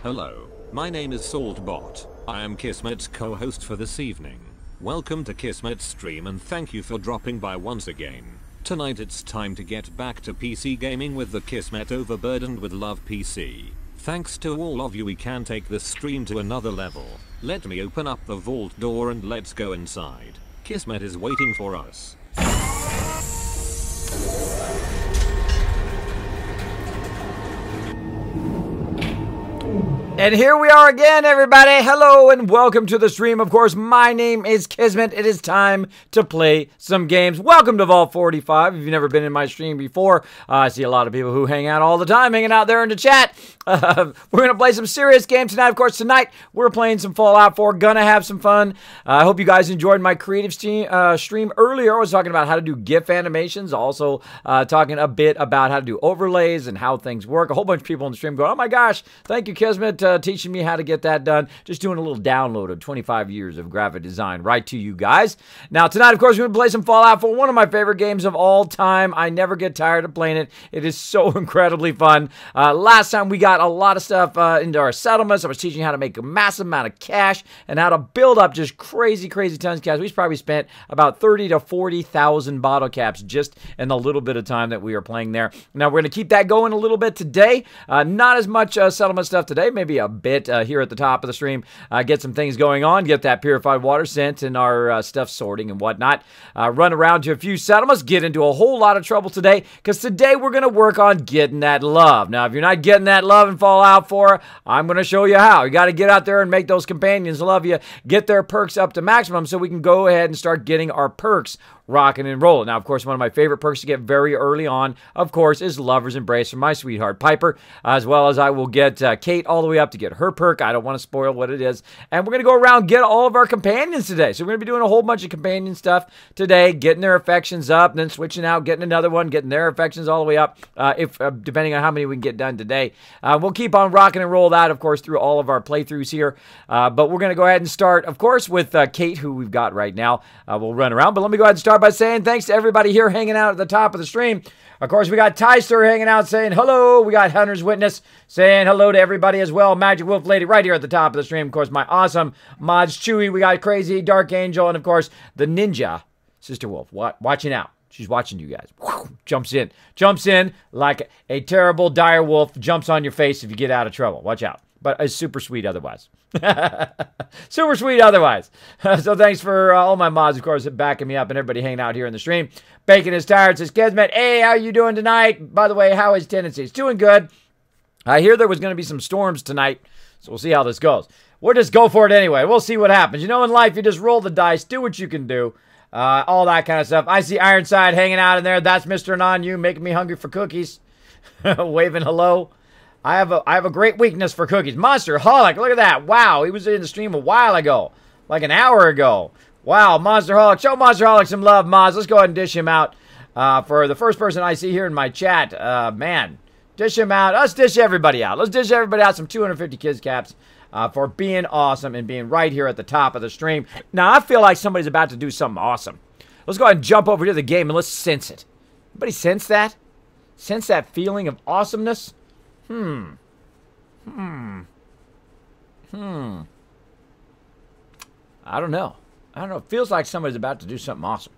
Hello, my name is Saltbot. I am Kismet's co-host for this evening. Welcome to Kismet's stream and thank you for dropping by once again. Tonight it's time to get back to PC gaming with the Kismet Overburdened with Love PC. Thanks to all of you, we can take this stream to another level. Let me open up the vault door and let's go inside. Kismet is waiting for us. And here we are again, everybody. Hello and welcome to the stream. Of course, my name is Kismet. It is time to play some games. Welcome to Vault 45. If you've never been in my stream before, I see a lot of people who hang out all the time, hanging out there in the chat. We're going to play some serious games tonight. Of course, tonight we're playing some Fallout 4. Gonna have some fun. I hope you guys enjoyed my creative stream earlier. I was talking about how to do GIF animations. Also talking a bit about how to do overlays and how things work. A whole bunch of people in the stream go, oh my gosh, thank you, Kismet, teaching me how to get that done. Just doing a little download of 25 years of graphic design right to you guys. Now, tonight, of course, we're going to play some Fallout 4, one of my favorite games of all time. I never get tired of playing it. It is so incredibly fun. Last time, we got a lot of stuff into our settlements. I was teaching how to make a massive amount of cash and how to build up just crazy, crazy tons of cash. We probably spent about 30 to 40,000 bottle caps just in the little bit of time that we are playing there. Now, we're going to keep that going a little bit today. Not as much settlement stuff today, maybe a bit here at the top of the stream. Get some things going on, get that purified water sent and our stuff sorting and whatnot. Run around to a few settlements, get into a whole lot of trouble today, because today we're going to work on getting that love. Now, if you're not getting that love in Fallout 4, I'm going to show you how. You got to get out there and make those companions love you, get their perks up to maximum so we can go ahead and start getting our perks rocking and rolling. Now, of course, one of my favorite perks to get very early on, of course, is Lover's Embrace from my sweetheart Piper, as well as I will get Kate all the way up to get her perk. I don't want to spoil what it is. And we're going to go around get all of our companions today. So we're going to be doing a whole bunch of companion stuff today, getting their affections up, and then switching out, getting another one, getting their affections all the way up, depending on how many we can get done today. We'll keep on rocking and roll that, of course, through all of our playthroughs here. But we're going to go ahead and start, of course, with Kate, who we've got right now. We'll run around, but let me go ahead and start by saying thanks to everybody here hanging out at the top of the stream. Of course, we got Tyster hanging out saying hello. We got Hunter's Witness saying hello to everybody as well. Magic Wolf Lady right here at the top of the stream. Of course, my awesome mods Chewy. We got Crazy, Dark Angel, and of course, the Ninja, Sister Wolf. Watching out. She's watching you guys. Jumps in like a terrible dire wolf. Jumps on your face if you get out of trouble. Watch out. But it's super sweet otherwise. Super sweet otherwise. So thanks for all my mods, of course, backing me up and everybody hanging out here in the stream. Bacon is tired, says Kismet. Hey, how you doing tonight? By the way, how is Tennessee? It's doing good. I hear there was going to be some storms tonight, so we'll see how this goes. We'll just go for it anyway. We'll see what happens. You know, in life, you just roll the dice, do what you can do. All that kind of stuff. I see Ironside hanging out in there. That's Mr. Non-You making me hungry for cookies. Waving hello. I have a great weakness for cookies. Monster Holic, look at that. Wow, he was in the stream a while ago. Like an hour ago. Wow, Monster Holic. Show Monster Holic some love, Moz. Let's go ahead and dish him out. For the first person I see here in my chat. Man, dish him out. Let's dish everybody out. Let's dish everybody out some 250 kids caps for being awesome and being right here at the top of the stream. Now, I feel like somebody's about to do something awesome. Let's go ahead and jump over to the game and let's sense it. Anybody sense that? Sense that feeling of awesomeness? I don't know. It feels like somebody's about to do something awesome.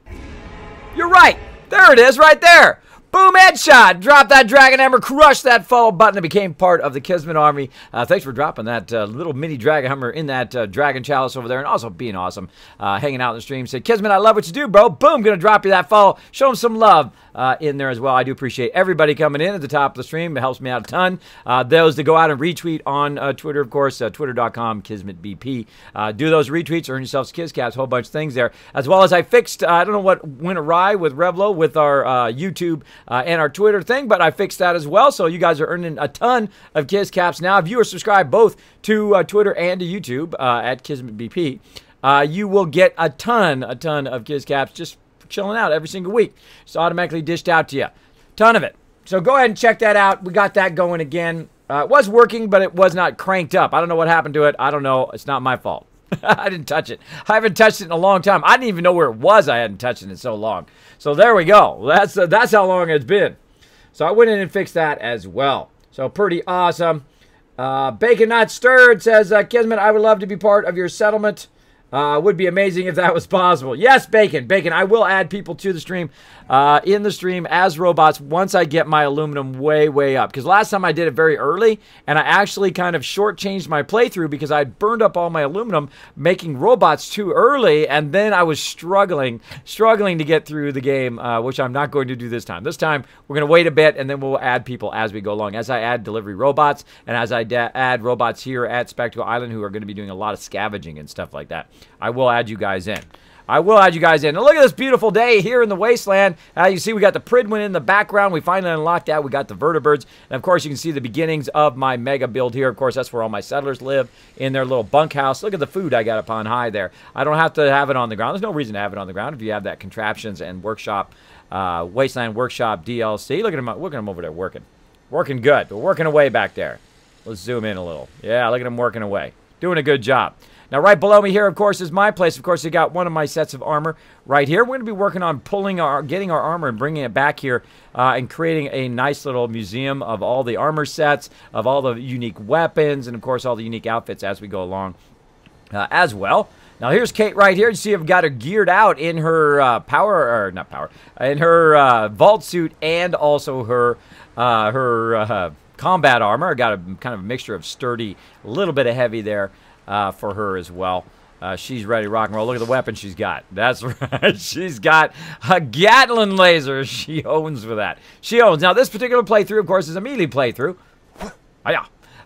You're right. There it is right there. Boom, headshot. Drop that Dragon Hammer. Crush that follow button and became part of the Kismet Army. Thanks for dropping that little mini Dragon Hammer in that Dragon Chalice over there and also being awesome. Hanging out in the stream. Said, Kismet, I love what you do, bro. Boom, gonna drop you that follow. Show him some love in there as well. I do appreciate everybody coming in at the top of the stream. It helps me out a ton. Those that go out and retweet on Twitter, of course, twitter.com, KismetBP. Do those retweets, earn yourselves KizCaps, a whole bunch of things there. As well as I fixed, I don't know what went awry with Revlo with our YouTube and our Twitter thing, but I fixed that as well. So you guys are earning a ton of KizCaps now. If you are subscribed both to Twitter and to YouTube at KismetBP, you will get a ton of KizCaps just chilling out every single week. It's automatically dished out to you. Ton of it. So go ahead and check that out. We got that going again. It was working, but it was not cranked up. I don't know what happened to it. I don't know. It's not my fault. I didn't touch it. I haven't touched it in a long time. I didn't even know where it was. I hadn't touched it in so long. So there we go. That's how long it's been. So I went in and fixed that as well. So pretty awesome. Bacon Not Stirred says, Kismet, I would love to be part of your settlement. Would be amazing if that was possible. Yes, Bacon. Bacon, I will add people to the stream, in the stream as robots once I get my aluminum way, way up. Because last time I did it very early, and I actually kind of shortchanged my playthrough because I burned up all my aluminum making robots too early, and then I was struggling to get through the game, which I'm not going to do this time. This time, we're going to wait a bit, and then we'll add people as we go along. As I add delivery robots, and as I add robots here at Spectacle Island who are going to be doing a lot of scavenging and stuff like that. I will add you guys in. I will add you guys in. Now look at this beautiful day here in the wasteland. You see we got the Pridwin in the background. We finally unlocked that. We got the vertebrates. And of course you can see the beginnings of my mega build here. Of course that's where all my settlers live in their little bunkhouse. Look at the food I got up on high there. I don't have to have it on the ground. There's no reason to have it on the ground if you have that contraptions and workshop, wasteland workshop DLC. Look at them over there working. Working good. They're working away back there. Let's zoom in a little. Yeah, look at them working away. Doing a good job. Now, right below me here, of course, is my place. Of course, you got one of my sets of armor right here. We're going to be working on getting our armor and bringing it back here and creating a nice little museum of all the armor sets, of all the unique weapons, and, of course, all the unique outfits as we go along as well. Now, here's Kate right here. You see I've got her geared out in her in her vault suit and also her combat armor. I got a kind of a mixture of sturdy, a little bit of heavy there. For her as well. She's ready to rock and roll. Look at the weapon she's got. That's right. She's got a Gatling laser. She owns with that. She owns. Now, this particular playthrough, of course, is a melee playthrough.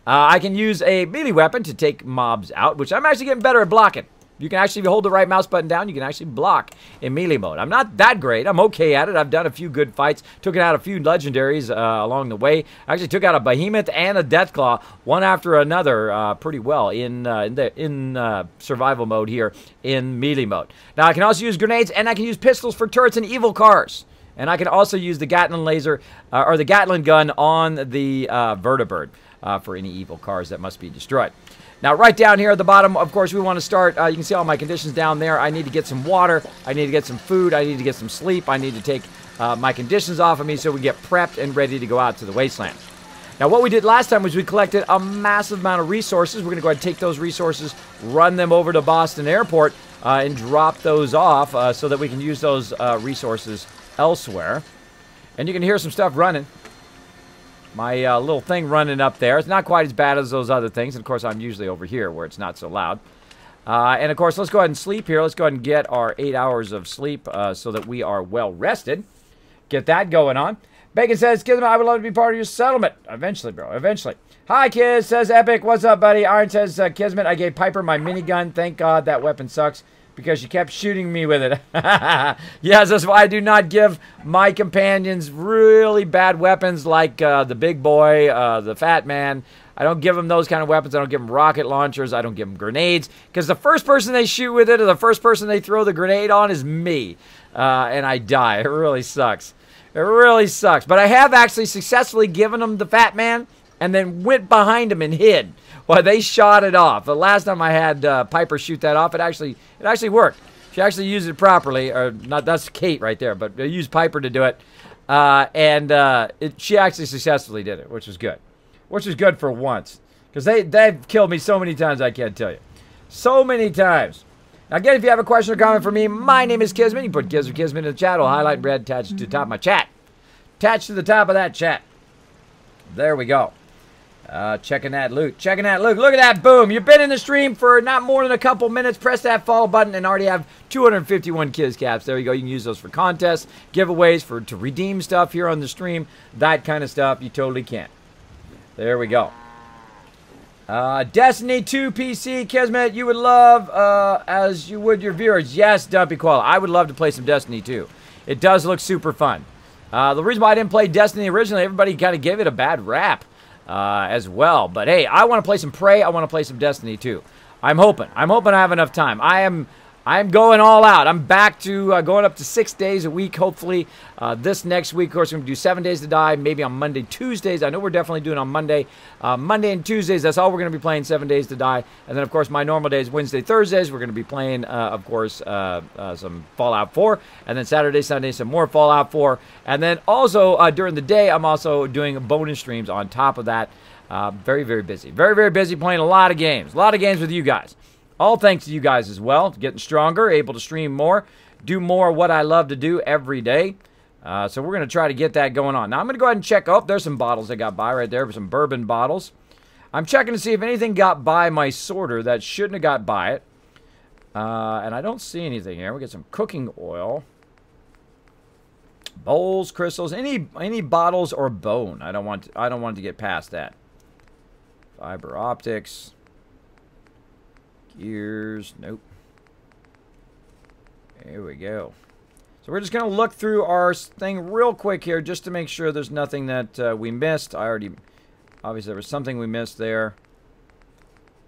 I can use a melee weapon to take mobs out, which I'm actually getting better at blocking. You can actually, if you hold the right mouse button down, you can actually block in melee mode. I'm not that great. I'm okay at it. I've done a few good fights. Took out a few legendaries along the way. I actually took out a Behemoth and a Deathclaw, one after another, pretty well in survival mode here in melee mode. Now, I can also use grenades, and I can use pistols for turrets and evil cars. And I can also use the Gatling laser, or the Gatling gun on the vertibird for any evil cars that must be destroyed. Now, right down here at the bottom, of course, we want to start. You can see all my conditions down there. I need to get some water. I need to get some food. I need to get some sleep. I need to take my conditions off of me so we get prepped and ready to go out to the wasteland. Now, what we did last time was we collected a massive amount of resources. We're going to go ahead and take those resources, run them over to Boston Airport, and drop those off so that we can use those resources elsewhere. And you can hear some stuff running. My little thing running up there. It's not quite as bad as those other things. And, of course, I'm usually over here where it's not so loud. And, of course, let's go ahead and sleep here. Let's go ahead and get our 8 hours of sleep so that we are well rested. Get that going on. Bacon says, Kismet, I would love to be part of your settlement. Eventually, bro. Eventually. Hi, Kiz. Says Epic. What's up, buddy? Iron says, Kismet, I gave Piper my minigun. Thank God that weapon sucks, because she kept shooting me with it. Yes, that's why I do not give my companions really bad weapons like the big boy, the fat man. I don't give them those kind of weapons. I don't give them rocket launchers. I don't give them grenades, because the first person they shoot with it or the first person they throw the grenade on is me, and I die. It really sucks. It really sucks. But I have actually successfully given them the fat man and then went behind him and hid. Well, they shot it off. The last time I had Piper shoot that off, it actually worked. She actually used it properly, or not. That's Kate right there, but I used Piper to do it, she actually successfully did it, which was good. Which is good for once, because they've killed me so many times I can't tell you, so many times. Now, again, if you have a question or comment for me, my name is Kismet. You can put Kiz or Kismet in the chat. I'll highlight in red attached to the top of my chat. Attached to the top of that chat. There we go. Checking that loot. Checking that loot. Look at that. Boom. You've been in the stream for not more than a couple minutes. Press that follow button and already have 251 Kiz caps. There you go. You can use those for contests, giveaways, to redeem stuff here on the stream. That kind of stuff. You totally can. There we go. Destiny 2 PC, Kismet, you would love, as you would your viewers. Yes, Dumpy Koala. I would love to play some Destiny 2. It does look super fun. The reason why I didn't play Destiny originally, everybody kind of gave it a bad rap. As well, but hey, I want to play some Prey. I want to play some Destiny too. I'm hoping I have enough time. I am I'm going all out. I'm back to going up to 6 days a week, hopefully. This next week, of course, we're going to do 7 days to die, maybe on Monday, Tuesdays. I know we're definitely doing on Monday. Monday and Tuesdays, that's all we're going to be playing, 7 days to die. And then, of course, my normal days, Wednesday, Thursdays, we're going to be playing, of course, some Fallout 4. And then Saturday, Sunday, some more Fallout 4. And then also, during the day, I'm also doing bonus streams on top of that. Very, very busy. Very, very busy playing a lot of games. A lot of games with you guys. All thanks to you guys as well. Getting stronger, able to stream more, do more of what I love to do every day. So we're going to try to get that going on. Now, I'm going to go ahead and check. Oh, there's some bottles that got by right there. Some bourbon bottles. I'm checking to see if anything got by my sorter that shouldn't have got by it. And I don't see anything here. We get some cooking oil. Bowls, crystals, any bottles or bone. I don't want to get past that. Fiber optics. Gears, nope. There we go. So we're just going to look through our thing real quick here just to make sure there's nothing that we missed. Obviously there was something we missed there.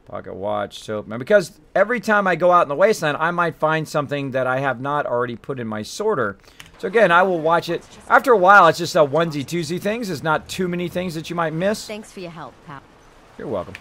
Pocket watch, soap. And because every time I go out in the wasteland, I might find something that I have not already put in my sorter. So again, I will watch it. After a while, it's just a onesie, twosie things. It's not too many things that you might miss. Thanks for your help, pal. You're welcome.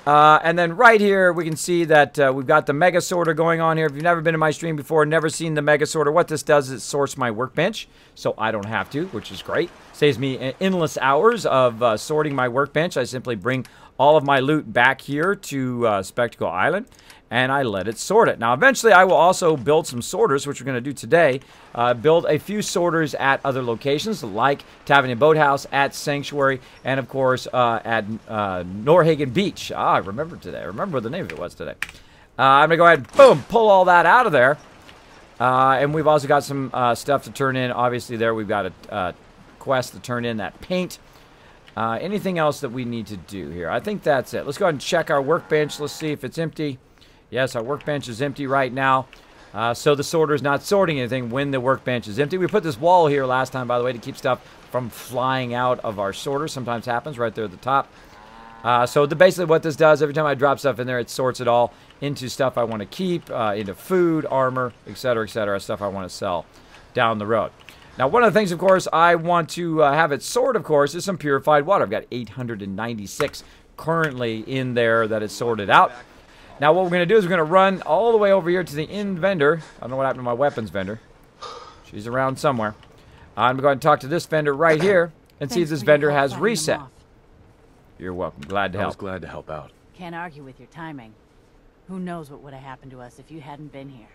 And then right here, we can see that we've got the Mega Sorter going on here. If you've never been in my stream before, never seen the Mega Sorter, what this does is it sorts my workbench, so I don't have to, which is great. Saves me endless hours of sorting my workbench. I simply bring all of my loot back here to Spectacle Island, and I let it sort it. Now, eventually, I will also build some sorters, which we're going to do today. Build a few sorters at other locations, like Tavernier Boathouse, at Sanctuary, and, of course, at Norhagen Beach. I remember today. I remember what the name of it was today. I'm going to go ahead and, boom, pull all that out of there. And we've also got some stuff to turn in. Obviously, there we've got a quest to turn in that paint. Anything else that we need to do here? I think that's it. Let's go ahead and check our workbench. Let's see if it's empty. Yes, our workbench is empty right now. So the sorter is not sorting anything when the workbench is empty. We put this wall here last time, by the way, to keep stuff from flying out of our sorter. Sometimes happens right there at the top. So basically what this does, every time I drop stuff in there, it sorts it all into stuff I want to keep, into food, armor, etc., stuff I want to sell down the road. Now, one of the things, of course, I want to have it sort, of course, is some purified water. I've got 896 currently in there that is sorted out. Now, what we're going to do is we're going to run all the way over here to the end vendor. I don't know what happened to my weapons vendor. She's around somewhere. I'm going to talk to this vendor right here and see if this vendor has reset. You're welcome. Glad to help. I was glad to help out. Can't argue with your timing. Who knows what would have happened to us if you hadn't been here.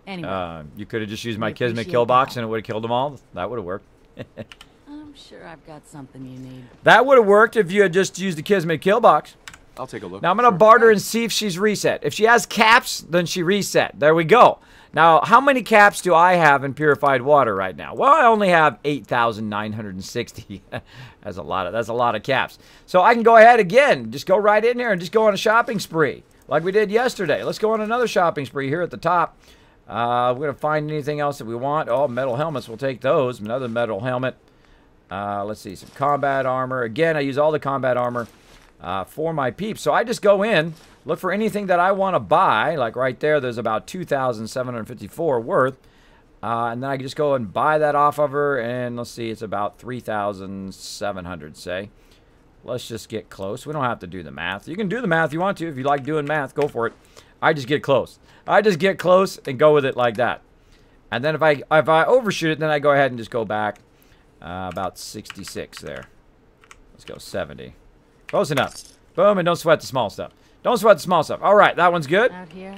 Anyway. You could have just used my Kismet kill box and it would have killed them all. That would have worked. I'm sure I've got something you need. That would have worked if you had just used the Kismet kill box. I'll take a look. Now I'm going to barter and see if she's reset. If she has caps, then she reset. There we go. Now, how many caps do I have in purified water right now? Well, I only have 8,960. That's a lot of caps. So I can go ahead again. Just go right in here and just go on a shopping spree like we did yesterday. Let's go on another shopping spree here at the top. We're going to find anything else that we want. Oh, metal helmets. We'll take those. Another metal helmet. Let's see. Some combat armor. Again, I use all the combat armor for my peeps. So I just go in, look for anything that I want to buy. Like right there, there's about 2,754 worth. And then I can just go and buy that off of her. And let's see, it's about 3,700, say. Let's just get close. We don't have to do the math. You can do the math if you want to. If you like doing math, go for it. I just get close. I just get close and go with it like that. And then if I overshoot it, then I go ahead and just go back about 66 there. Let's go 70. Close enough. Boom, and don't sweat the small stuff. Don't sweat the small stuff. All right, that one's good. Out here,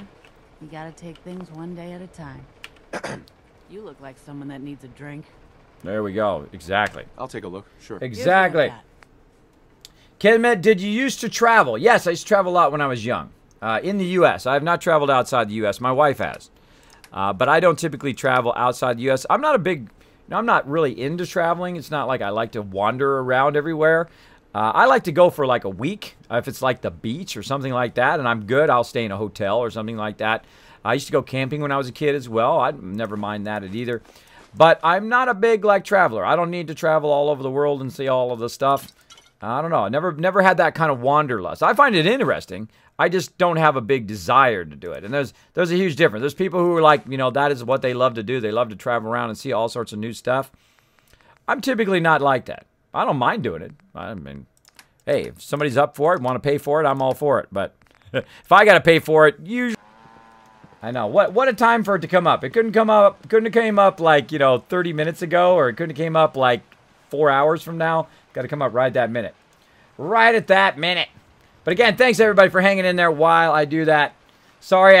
you gotta take things one day at a time. You look like someone that needs a drink. There we go. Exactly. I'll take a look. Sure. Exactly. Kismet, did you used to travel? Yes, I used to travel a lot when I was young. In the U.S. I have not traveled outside the U.S. My wife has. But I don't typically travel outside the U.S. I'm not really into traveling. It's not like I like to wander around everywhere. I like to go for like a week. If it's like the beach or something like that, and I'm good, I'll stay in a hotel or something like that. I used to go camping when I was a kid as well. I'd never mind that either. But I'm not a big, traveler. I don't need to travel all over the world and see all of the stuff. I don't know. I never had that kind of wanderlust. I find it interesting. I just don't have a big desire to do it. And there's a huge difference. There's people who are like, you know, that is what they love to do. They love to travel around and see all sorts of new stuff. I'm typically not like that. I don't mind doing it. I mean, hey, if somebody's up for it, want to pay for it, I'm all for it. But if I got to pay for it, usually... I know. What a time for it to come up. It couldn't have came up like, you know, 30 minutes ago, or it couldn't have came up like 4 hours from now. Got to come up right at that minute. Right at that minute. But again, thanks everybody for hanging in there while I do that. Sorry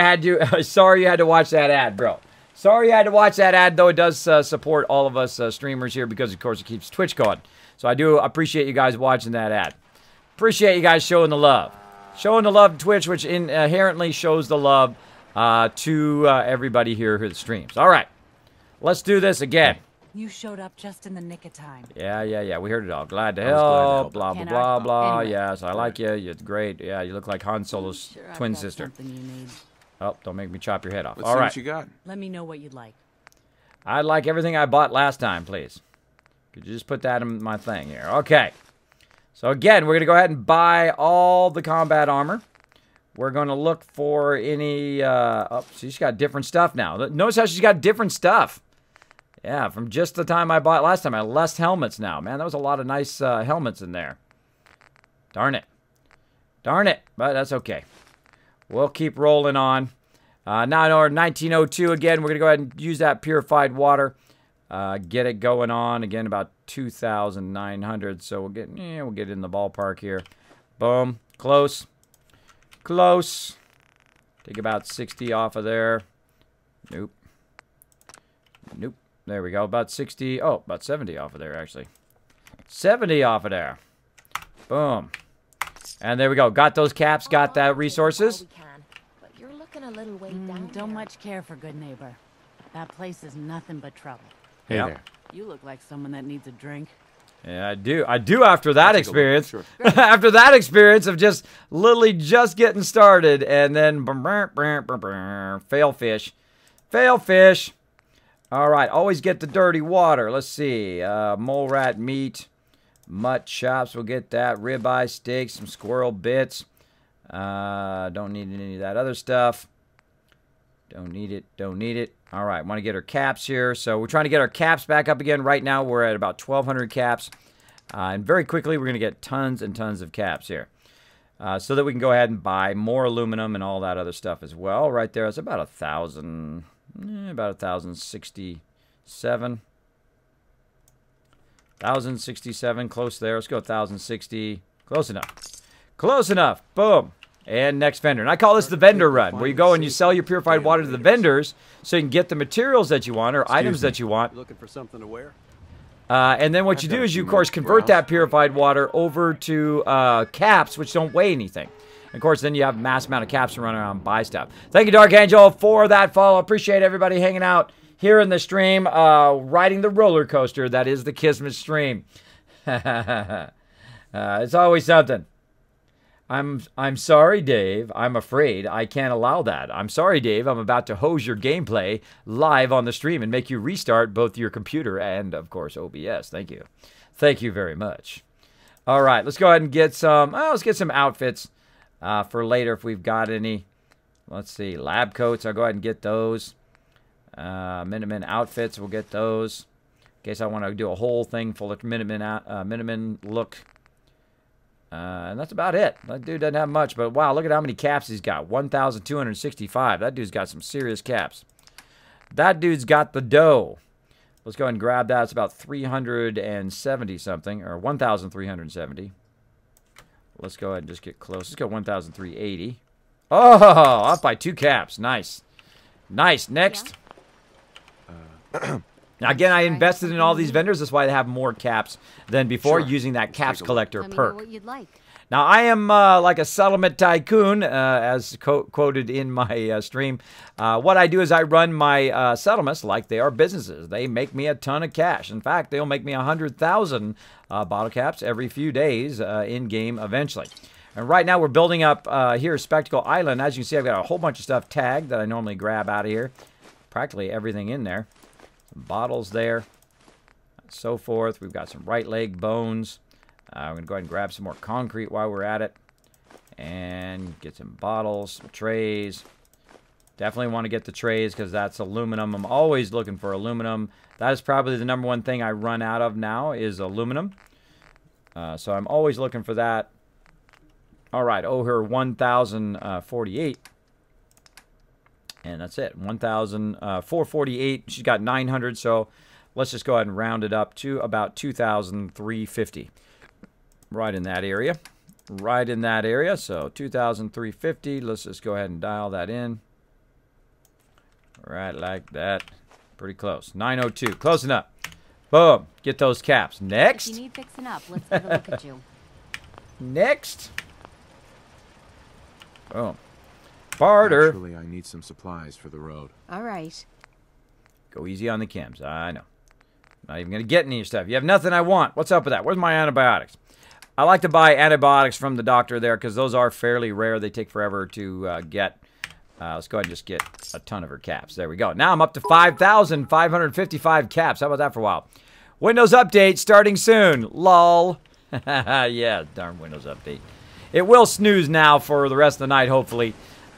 sorry you had to watch that ad, bro. Sorry you had to watch that ad, though it does support all of us streamers here because, of course, it keeps Twitch going. So I do appreciate you guys watching that ad. Appreciate you guys showing the love. Showing the love to Twitch, which inherently shows the love to everybody here who streams. All right. Let's do this again. You showed up just in the nick of time. Yeah. We heard it all. Glad to I was glad to help. help. Blah, blah, Can't blah, argue. blah. Anyway. Yes, I like you. You're great. Yeah, you look like Han Solo's Sure, I've twin got sister. something you need. Oh, don't make me chop your head off. Let's All see right. what you got. Let me know what you'd like. I'd like everything I bought last time, please. Could you just put that in my thing here? Okay. So again, we're going to go ahead and buy all the combat armor. We're going to look for any... oh, she's got different stuff now. Notice how she's got different stuff. Yeah, from just the time I bought last time. I have less helmets now. Man, that was a lot of nice helmets in there. Darn it. Darn it. But that's okay. We'll keep rolling on. Now in our 1902 again, we're going to go ahead and use that purified water. Get it going on. Again, about 2,900. So we'll get in the ballpark here. Boom. Close. Close. Take about 60 off of there. Nope. Nope. There we go. About 60. Oh, about 70 off of there, actually. 70 off of there. Boom. And there we go. Got those caps. Got that resources. But you're looking a little way down Don't there. much care for good neighbor. That place is nothing but trouble. Hey Yep. there. You look like someone that needs a drink. Yeah, I do. I do after that I'll take a look, experience. sure. After that experience of just literally just getting started and then fail fish. Fail fish. All right, always get the dirty water. Let's see. Mole rat meat, mutt chops. We'll get that. Ribeye steaks, some squirrel bits. Don't need any of that other stuff. Don't need it. Don't need it. All right, want to get our caps here. So we're trying to get our caps back up again. Right now we're at about 1,200 caps. And very quickly we're going to get tons and tons of caps here. So that we can go ahead and buy more aluminum and all that other stuff as well. Right there, it's about 1,000, about 1,067. 1,067, close there. Let's go 1,060. Close enough. Close enough. Boom. And next vendor. And I call this the vendor run, where you go and you sell your purified water to the vendors so you can get the materials that you want or items that you want. Looking for something to wear? And then what you do is you, of course, convert that purified water over to caps, which don't weigh anything. And of course, then you have a mass amount of caps to run around and buy stuff. Thank you, Dark Angel, for that follow. Appreciate everybody hanging out here in the stream, riding the roller coaster that is the Kismet stream. It's always something. I'm sorry, Dave. I'm afraid I can't allow that. I'm sorry, Dave. I'm about to hose your gameplay live on the stream and make you restart both your computer and, of course, OBS. Thank you. Thank you very much. All right, let's go ahead and get some. Let's get some outfits for later if we've got any. Let's see, lab coats. I'll go ahead and get those. Minutemen outfits. We'll get those in case I want to do a whole thing full of Minutemen look. And that's about it. That dude doesn't have much, but wow, look at how many caps he's got. 1,265. That dude's got some serious caps. That dude's got the dough. Let's go ahead and grab that. It's about 370 something, or 1,370. Let's go ahead and just get close. Let's go 1,380. Oh, off by 2 caps. Nice. Nice. Next. Now, again, I invested in all these vendors. That's why they have more caps than before, using that caps collector Let me know perk. what you'd like. Now, I am like a settlement tycoon, as quoted in my stream. What I do is I run my settlements like they are businesses. They make me a ton of cash. In fact, they'll make me 100,000 bottle caps every few days in-game eventually. And right now, we're building up here Spectacle Island. As you can see, I've got a whole bunch of stuff tagged that I normally grab out of here. Practically everything in there. Some bottles there. So forth. We've got some right leg bones. I'm going to go ahead and grab some more concrete while we're at it. And get some bottles, some trays. Definitely want to get the trays because that's aluminum. I'm always looking for aluminum. That is probably the #1 thing I run out of now is aluminum. So I'm always looking for that. All right, her 1048. And that's it, 1,448. She's got 900, so let's just go ahead and round it up to about 2,350. Right in that area. Right in that area, so 2,350. Let's just go ahead and dial that in. Right like that. Pretty close. 902, close enough. Boom, get those caps. Next. If you need fixing up, let's have a look at you. Next. Boom. Barter. Actually, I need some supplies for the road. All right. Go easy on the chems. I know. Not even going to get any of your stuff. You have nothing I want. What's up with that? Where's my antibiotics? I like to buy antibiotics from the doctor there because those are fairly rare. They take forever to get. Let's go ahead and just get a ton of her caps. There we go. Now I'm up to 5,555 caps. How about that for a while? Windows Update starting soon. Lol. Yeah, darn Windows Update. It will snooze now for the rest of the night, hopefully.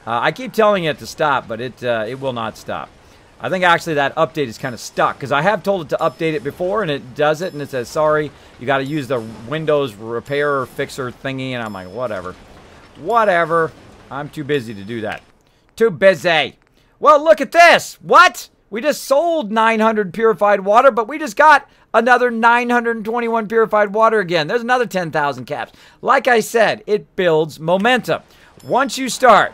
I keep telling it to stop, but it will not stop. I think actually that update is kind of stuck because I have told it to update it before and it does it and it says, sorry, you got to use the Windows repair or fixer thingy. And I'm like, whatever. Whatever. I'm too busy to do that. Too busy. Well, look at this. What? We just sold 900 purified water, but we just got another 921 purified water again. There's another 10,000 caps. Like I said, it builds momentum. Once you start,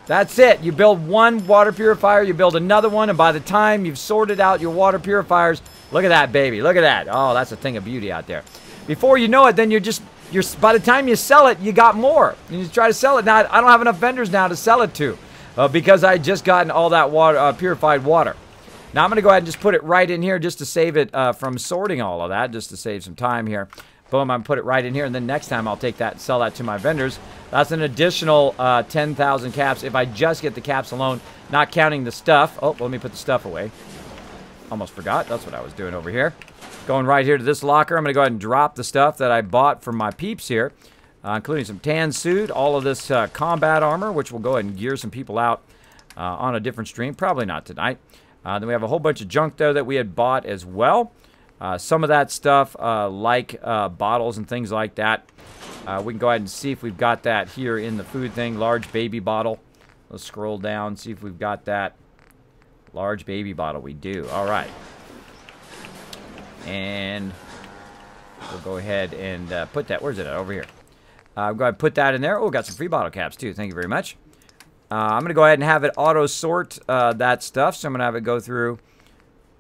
that's it. You build one water purifier, you build another one, and by the time you've sorted out your water purifiers, look at that, baby. Look at that. Oh, that's a thing of beauty out there. Before you know it, then by the time you sell it, you got more. And you try to sell it. Now, I don't have enough vendors now to sell it to because I just gotten all that water, purified water. Now, I'm going to go ahead and just put it right in here just to save it from sorting all of that, just to save some time here. Boom, I'm put it right in here, and then next time I'll take that and sell that to my vendors. That's an additional 10,000 caps if I just get the caps alone, not counting the stuff. Oh, let me put the stuff away. Almost forgot. That's what I was doing over here. Going right here to this locker. I'm going to go ahead and drop the stuff that I bought from my peeps here, including some tan suit, all of this combat armor, which will go ahead and gear some people out on a different stream. Probably not tonight. Then we have a whole bunch of junk, though, that we had bought as well. Some of that stuff, like bottles and things like that. We can go ahead and see if we've got that here in the food thing. Large baby bottle. Let's scroll down, see if we've got that. Large baby bottle. We do. All right. And we'll go ahead and put that. Where's it at? Over here. I'll go ahead and put that in there. Oh, got some free bottle caps, too. Thank you very much. I'm going to go ahead and have it auto-sort that stuff. So I'm going to have it go through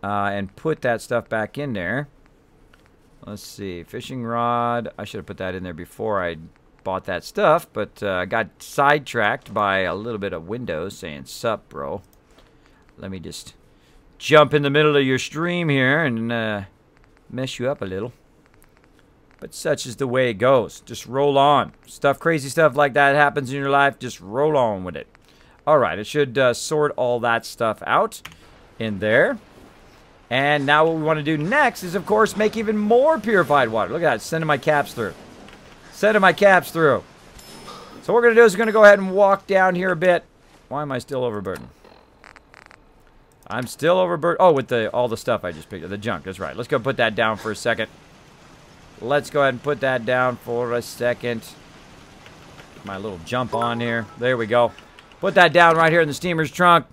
and put that stuff back in there. Let's see. Fishing rod. I should have put that in there before I bought that stuff. But I got sidetracked by a little bit of Windows saying, sup, bro. Let me just jump in the middle of your stream here and mess you up a little. But such is the way it goes. Just roll on. Crazy stuff like that happens in your life. Just roll on with it. All right. It should sort all that stuff out in there. And now what we want to do next is, of course, make even more purified water. Look at that. Sending my caps through. Sending my caps through. So what we're going to do is we're going to go ahead and walk down here a bit. Why am I still overburdened? I'm still overburdened. Oh, with all the stuff I just picked up. The junk. That's right. Let's go put that down for a second. Let's go ahead and put that down for a second. Get my little jump on here. There we go. Put that down right here in the steamer's trunk.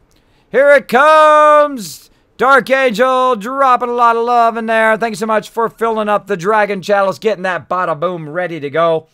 Here it comes! Dark Angel dropping a lot of love in there. Thank you so much for filling up the Dragon Chalice, getting that bada boom ready to go.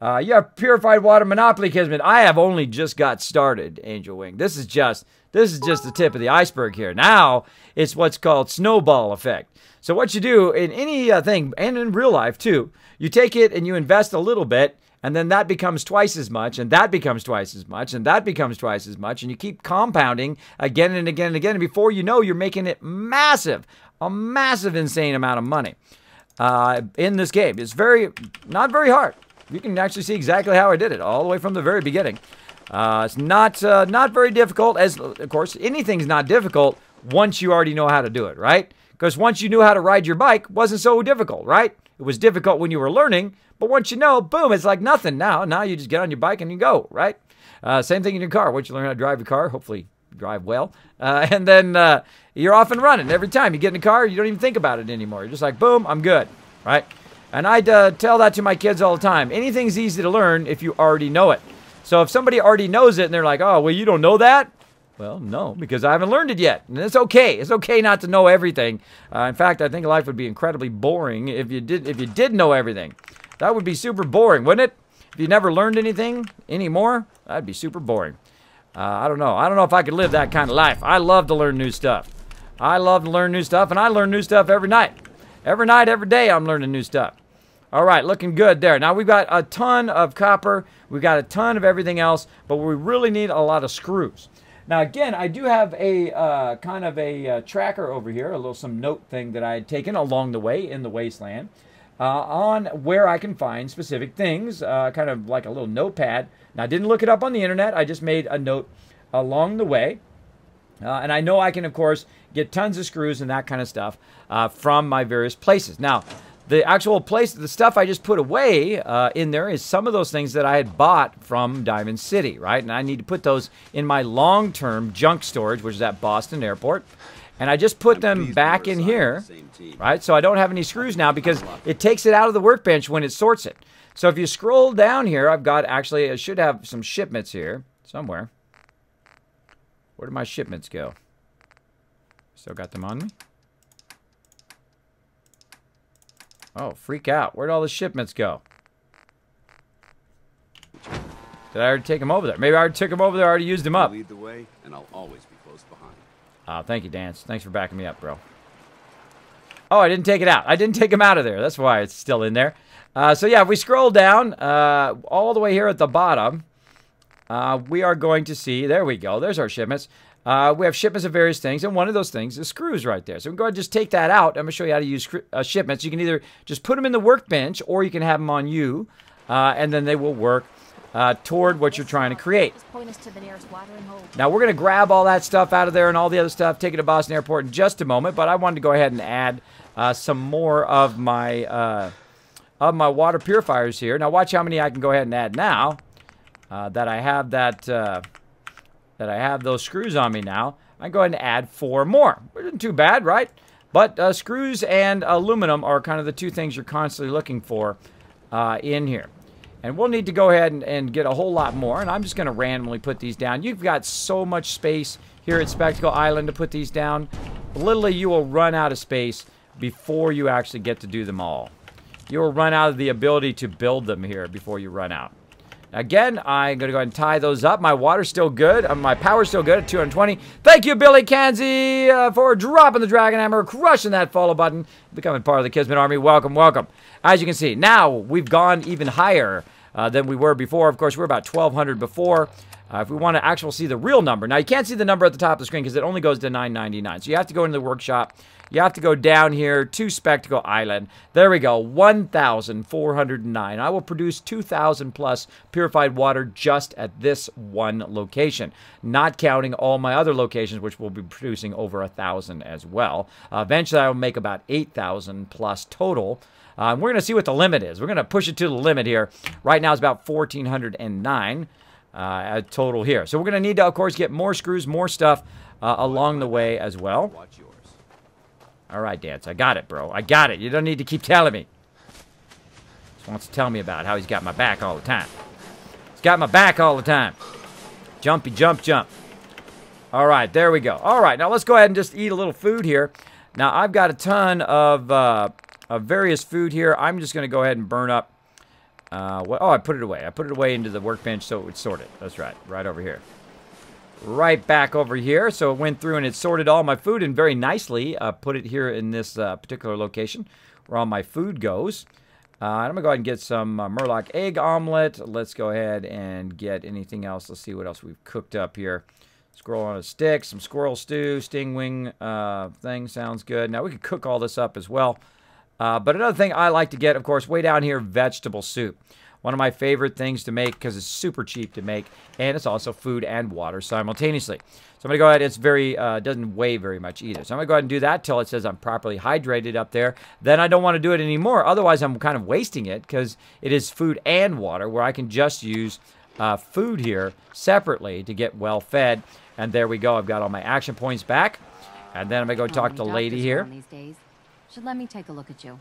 You have purified water Monopoly, Kismet. I have only just got started, Angel Wing. This is just the tip of the iceberg here. Now, it's what's called snowball effect. So what you do in any thing, and in real life too, you take it and you invest a little bit, and then that becomes twice as much, and that becomes twice as much, and that becomes twice as much, and you keep compounding again and again and again, and before you know, you're making it massive, a massive, insane amount of money in this game. It's not very hard. You can actually see exactly how I did it, all the way from the very beginning. It's not very difficult, as, of course, anything's not difficult once you already know how to do it, right? Because once you knew how to ride your bike, it wasn't so difficult, right? It was difficult when you were learning, but once you know, boom, it's like nothing. Now you just get on your bike and you go, right? Same thing in your car. Once you learn how to drive your car, hopefully drive well, and then you're off and running. Every time you get in the car, you don't even think about it anymore. You're just like, boom, I'm good, right? And I tell that to my kids all the time. Anything's easy to learn if you already know it. So if somebody already knows it and they're like, oh, well, you don't know that? Well, no, because I haven't learned it yet. And it's okay. It's okay not to know everything. In fact, I think life would be incredibly boring if you did know everything. That would be super boring, wouldn't it? If you never learned anything anymore, that'd be super boring. I don't know. I don't know if I could live that kind of life. I love to learn new stuff. I love to learn new stuff, and I learn new stuff every night. Every night, every day, I'm learning new stuff. All right, looking good there. Now, we've got a ton of copper. We've got a ton of everything else, but we really need a lot of screws. Now, again, I do have a kind of a tracker over here, some note thing that I had taken along the way in the wasteland on where I can find specific things, kind of like a little notepad. Now, I didn't look it up on the internet. I just made a note along the way. And I know I can, of course, get tons of screws and that kind of stuff from my various places. Now, the actual place, the stuff I just put away in there is some of those things that I had bought from Diamond City, right? And I need to put those in my long-term junk storage, which is at Boston Airport. And I just put them back in here, right? So I don't have any screws now because it takes it out of the workbench when it sorts it. So if you scroll down here, I've got actually, I should have some shipments here somewhere. Where did my shipments go? Still got them on me? Oh, freak out. Where'd all the shipments go? Did I already take them over there? Maybe I already took them over there, I already used them up. Lead the way, and I'll always be close behind. Oh, thank you, Dance. Thanks for backing me up, bro. Oh, I didn't take it out. I didn't take them out of there. That's why it's still in there. So yeah, if we scroll down all the way here at the bottom, we are going to see, there we go, there's our shipments. We have shipments of various things, and one of those things is screws right there. So we can go ahead and just take that out. I'm going to show you how to use shipments. You can either just put them in the workbench, or you can have them on you, and then they will work toward what you're trying to create. Just point us to the nearest watering hole. Now, we're going to grab all that stuff out of there and all the other stuff, take it to Boston Airport in just a moment, but I wanted to go ahead and add some more of my water purifiers here. Now, watch how many I can go ahead and add now. That I have those screws on me now. I can go ahead and add 4 more. Which isn't too bad, right? But screws and aluminum are kind of the two things you're constantly looking for in here. And we'll need to go ahead and get a whole lot more. And I'm just going to randomly put these down. You've got so much space here at Spectacle Island to put these down. Literally, you will run out of space before you actually get to do them all. You will run out of the ability to build them here before you run out. Again, I'm going to go ahead and tie those up. My water's still good. My power's still good at 220. Thank you, Billy Kanzi, for dropping the Dragon Hammer, crushing that follow button, becoming part of the Kismet Army. Welcome, welcome. As you can see, now we've gone even higher than we were before. Of course, we were about 1,200 before. If we want to actually see the real number. Now, you can't see the number at the top of the screen because it only goes to 999. So you have to go into the workshop. You have to go down here to Spectacle Island. There we go, 1,409. I will produce 2,000 plus purified water just at this one location, not counting all my other locations, which will be producing over 1,000 as well. Eventually, I will make about 8,000 plus total. We're going to see what the limit is. We're going to push it to the limit here. Right now, it's about 1,409 total here. So we're going to need to, of course, get more screws, more stuff along the way as well. All right, Dance. I got it, bro. I got it. You don't need to keep telling me. Just wants to tell me about how he's got my back all the time. He's got my back all the time. Jumpy, jump, jump. All right, there we go. All right, now let's go ahead and just eat a little food here. Now, I've got a ton of various food here. I'm just going to go ahead and burn up. Oh, I put it away. I put it away into the workbench so it would sort it. That's right. Right over here. Right back over here. So it went through and it sorted all my food and very nicely put it here in this particular location where all my food goes. I'm going to go ahead and get some Murloc egg omelet. Let's go ahead and get anything else. Let's see what else we've cooked up here. Squirrel on a stick, some squirrel stew, stingwing thing. Sounds good. Now we could cook all this up as well. But another thing I like to get, of course, way down here, vegetable soup. One of my favorite things to make because it's super cheap to make, and it's also food and water simultaneously. So I'm going to go ahead. It's very, doesn't weigh very much either. So I'm going to go ahead and do that till it says I'm properly hydrated up there. Then I don't want to do it anymore. Otherwise, I'm kind of wasting it because it is food and water where I can just use food here separately to get well fed. And there we go. I've got all my action points back. And then I'm going to go talk to the lady here. These days. Should let me take a look at you.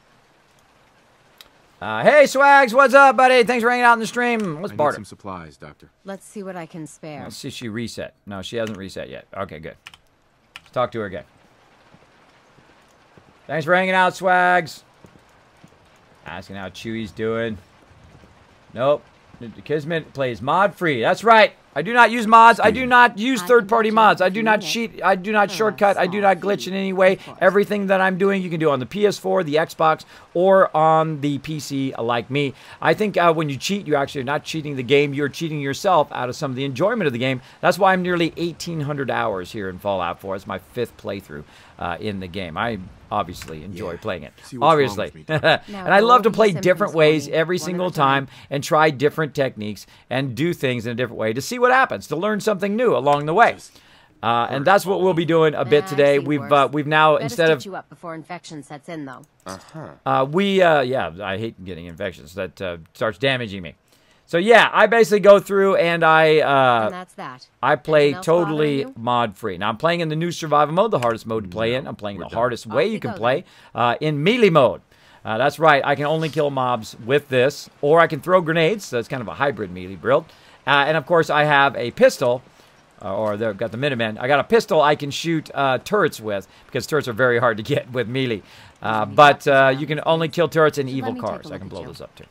Hey, Swags, what's up, buddy? Thanks for hanging out in the stream. Let's I need barter. some supplies, Doctor. Let's see what I can spare. Let's see if she reset. No, she hasn't reset yet. Okay, good. Let's talk to her again. Thanks for hanging out, Swags. Asking how Chewy's doing. Nope. Kismet plays mod free. That's right. I do not use mods. I do not use third-party mods. I do not cheat. I do not shortcut. I do not glitch in any way. Everything that I'm doing, you can do on the PS4, the Xbox, or on the PC like me. I think when you cheat, you actually are not cheating the game. You're cheating yourself out of some of the enjoyment of the game. That's why I'm nearly 1,800 hours here in Fallout 4. It's my 5th playthrough in the game. I obviously enjoy playing it. Obviously. And I love to play different ways every single time and try different techniques and do things in a different way to see what happens, to learn something new along the way. And that's what we'll be doing a bit today. We've now, instead of... you up before infection sets in, though. yeah, I hate getting infections. That starts damaging me. So yeah, I basically go through and and that's that. I play totally mod-free. Now, I'm playing in the new survival mode, the hardest mode to play in. I'm playing the hardest way you can play in melee mode. That's right. I can only kill mobs with this, or I can throw grenades. So it's kind of a hybrid melee build. And, of course, I have a pistol, or they've got the Minutemen. I got a pistol I can shoot turrets with, because turrets are very hard to get with melee. But you can only kill turrets in evil cars. I can blow those up, too.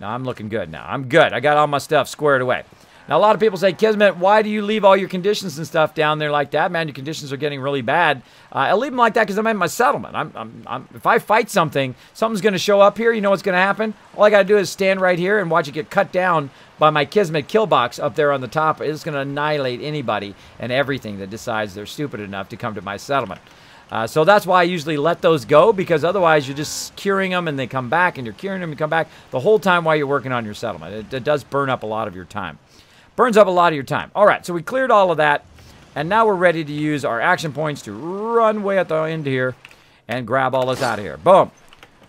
Now, I'm looking good now. I'm good. I got all my stuff squared away. Now, a lot of people say, Kismet, why do you leave all your conditions and stuff down there like that? Man, your conditions are getting really bad. I leave them like that because I'm in my settlement. If I fight something, something's going to show up here. You know what's going to happen? All I got to do is stand right here and watch it get cut down by my Kismet kill box up there on the top. It's going to annihilate anybody and everything that decides they're stupid enough to come to my settlement. So that's why I usually let those go, because otherwise you're just curing them and they come back, and you're curing them and come back the whole time while you're working on your settlement. It does burn up a lot of your time. Burns up a lot of your time. All right, so we cleared all of that, and now we're ready to use our action points to run way at the end here and grab all this out of here. Boom.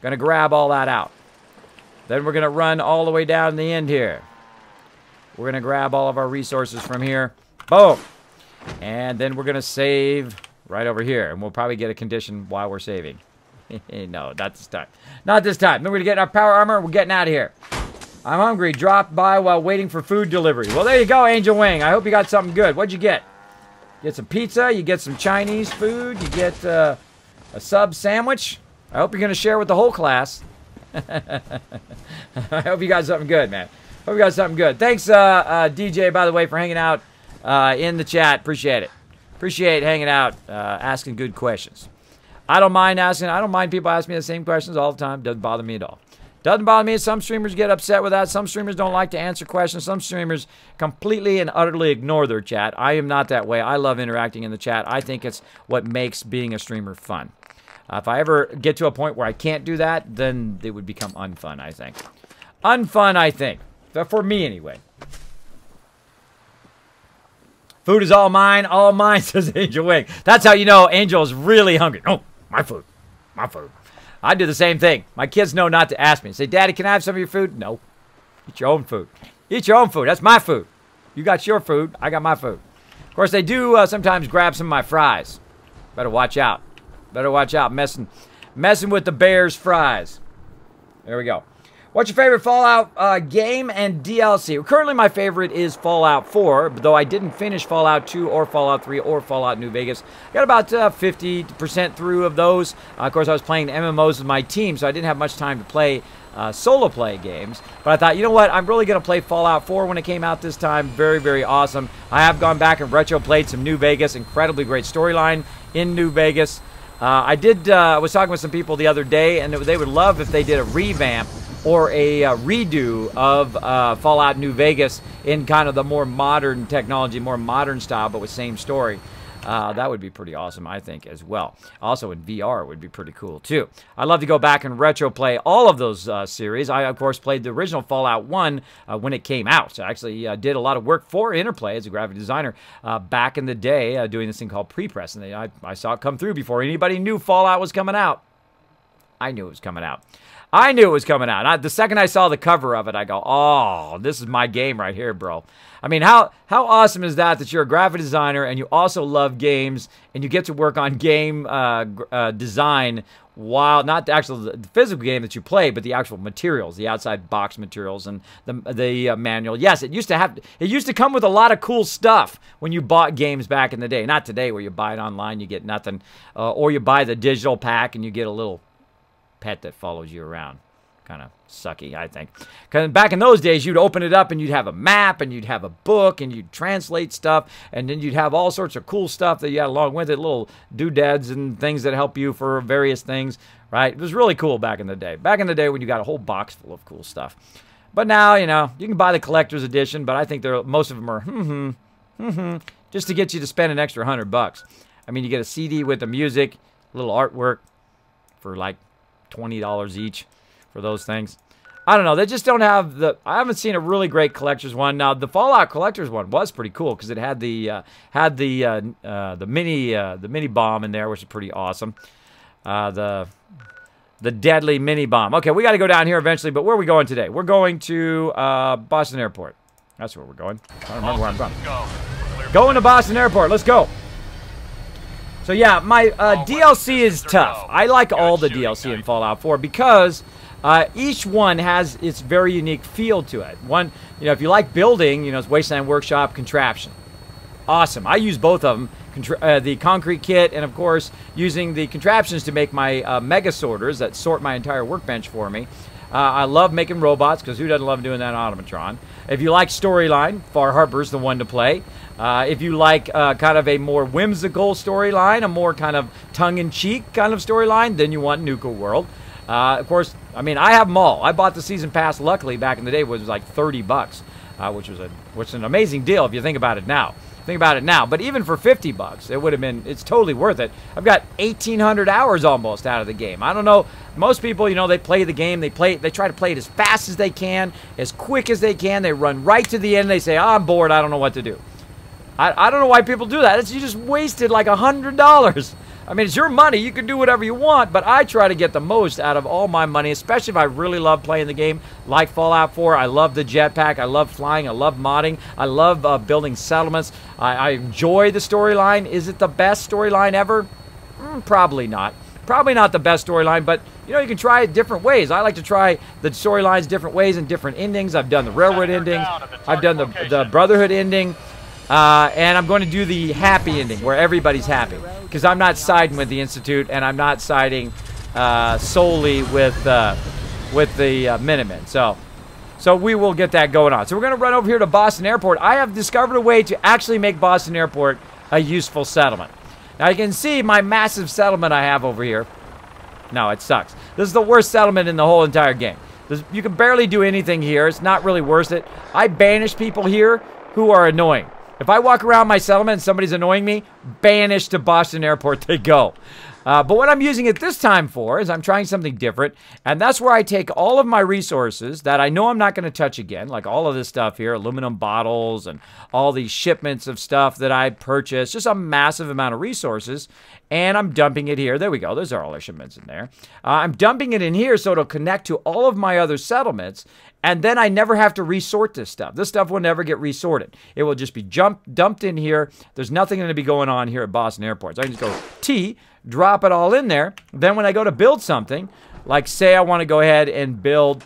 Going to grab all that out. Then we're going to run all the way down to the end here. We're going to grab all of our resources from here. Boom. And then we're going to save right over here, and we'll probably get a condition while we're saving. No, not this time. Not this time. Then we're going to get our power armor. We're getting out of here. I'm hungry. Dropped by while waiting for food delivery. Well, there you go, Angel Wing. I hope you got something good. What'd you get? Get some pizza. You get some Chinese food. You get a sub sandwich. I hope you're going to share with the whole class. I hope you got something good, man. Hope you got something good. Thanks, DJ, by the way, for hanging out in the chat. Appreciate it. Appreciate hanging out, asking good questions. I don't mind people asking me the same questions all the time. Doesn't bother me at all. Doesn't bother me. Some streamers get upset with that. Some streamers don't like to answer questions. Some streamers completely and utterly ignore their chat. I am not that way. I love interacting in the chat. I think it's what makes being a streamer fun. If I ever get to a point where I can't do that, then it would become unfun, I think. Unfun, I think. For me, anyway. Food is all mine, says Angel Wing. That's how you know Angel is really hungry. Oh, my food. My food. I do the same thing. My kids know not to ask me. Say, Daddy, can I have some of your food? No. Eat your own food. Eat your own food. That's my food. You got your food. I got my food. Of course, they do sometimes grab some of my fries. Better watch out. Better watch out. Messing with the bear's fries. There we go. What's your favorite Fallout game and DLC? Currently, my favorite is Fallout 4, though I didn't finish Fallout 2 or Fallout 3 or Fallout New Vegas. Got about 50% through of those. Of course, I was playing MMOs with my team, so I didn't have much time to play solo play games. But I thought, you know what? I'm really going to play Fallout 4 when it came out this time. Very, very awesome. I have gone back and retro played some New Vegas. Incredibly great storyline in New Vegas. I was talking with some people the other day, and they would love if they did a revamp or a redo of Fallout New Vegas in kind of the more modern technology, more modern style, but with same story. That would be pretty awesome, I think, as well. Also in VR would be pretty cool, too. I'd love to go back and retro play all of those series. I, of course, played the original Fallout 1 when it came out. So I actually did a lot of work for Interplay as a graphic designer back in the day doing this thing called pre-press. And I saw it come through before anybody knew Fallout was coming out. I knew it was coming out. I knew it was coming out. The second I saw the cover of it, I go, oh, this is my game right here, bro. I mean, how awesome is that you're a graphic designer and you also love games and you get to work on game design while not the actual the physical game that you play, but the actual materials, the outside box materials and the manual. Yes, it used to come with a lot of cool stuff when you bought games back in the day. Not today where you buy it online, you get nothing. Or you buy the digital pack and you get a little pet that follows you around. Kind of sucky, I think. Because back in those days, you'd open it up and you'd have a map and you'd have a book and you'd translate stuff and then you'd have all sorts of cool stuff that you had along with it, little doodads and things that help you for various things, right? It was really cool back in the day. Back in the day when you got a whole box full of cool stuff. But now, you know, you can buy the collector's edition, but I think most of them are just to get you to spend an extra $100. I mean, you get a CD with the music, a little artwork for like $20 each for those things. I don't know. They just don't have I haven't seen a really great collector's one. Now the Fallout collector's one was pretty cool because it had the mini bomb in there, which is pretty awesome. The deadly mini bomb. Okay, we got to go down here eventually. But where are we going today? We're going to Boston Airport. That's where we're going. I don't remember where I'm going. Going to Boston Airport. Let's go. So yeah, my DLC is tough. I like all the DLC in Fallout 4 because each one has its very unique feel to it. One, you know, if you like building, you know, it's Wasteland Workshop, Contraption. Awesome. I use both of them, the concrete kit and, of course, using the contraptions to make my mega sorters that sort my entire workbench for me. I love making robots because who doesn't love doing that on Automatron? If you like storyline, Far Harbor's the one to play. If you like kind of a more whimsical storyline, a more kind of tongue-in-cheek kind of storyline, then you want Nuka World. Of course, I mean, I have them all. I bought the season pass, luckily, back in the day, was like $30, which is an amazing deal if you think about it now. But even for $50, it would have been, it's totally worth it. I've got 1,800 hours almost out of the game. I don't know, most people, you know, they play the game, they try to play it as fast as they can, as quick as they can, they run right to the end, they say, oh, I'm bored, I don't know what to do. I don't know why people do that. You just wasted like $100. I mean, it's your money. You can do whatever you want, but I try to get the most out of all my money, especially if I really love playing the game like Fallout 4. I love the jetpack. I love flying. I love modding. I love building settlements. I enjoy the storyline. Is it the best storyline ever? Probably not. Probably not the best storyline, but, you know, you can try it different ways. I like to try the storylines different ways and different endings. I've done the Railroad ending. I've done the Brotherhood ending. And I'm going to do the happy ending, where everybody's happy. Because I'm not siding with the Institute, and I'm not siding solely with the Minutemen. So we will get that going on. So we're going to run over here to Boston Airport. I have discovered a way to actually make Boston Airport a useful settlement. Now you can see my massive settlement I have over here. No, it sucks. This is the worst settlement in the whole entire game. You can barely do anything here. It's not really worth it. I banish people here who are annoying. If I walk around my settlement and somebody's annoying me, banish to Boston Airport they go. But what I'm using it this time for is I'm trying something different, and that's where I take all of my resources that I know I'm not going to touch again, like all of this stuff here, aluminum bottles and all these shipments of stuff that I purchased, just a massive amount of resources, and I'm dumping it here. There we go. Those are all our shipments in there. I'm dumping it in here so it'll connect to all of my other settlements, and then I never have to resort this stuff. This stuff will never get resorted. It will just be dumped in here. There's nothing going to be going on here at Boston Airport. So I can just go T, drop it all in there. Then when I go to build something, like say I want to go ahead and build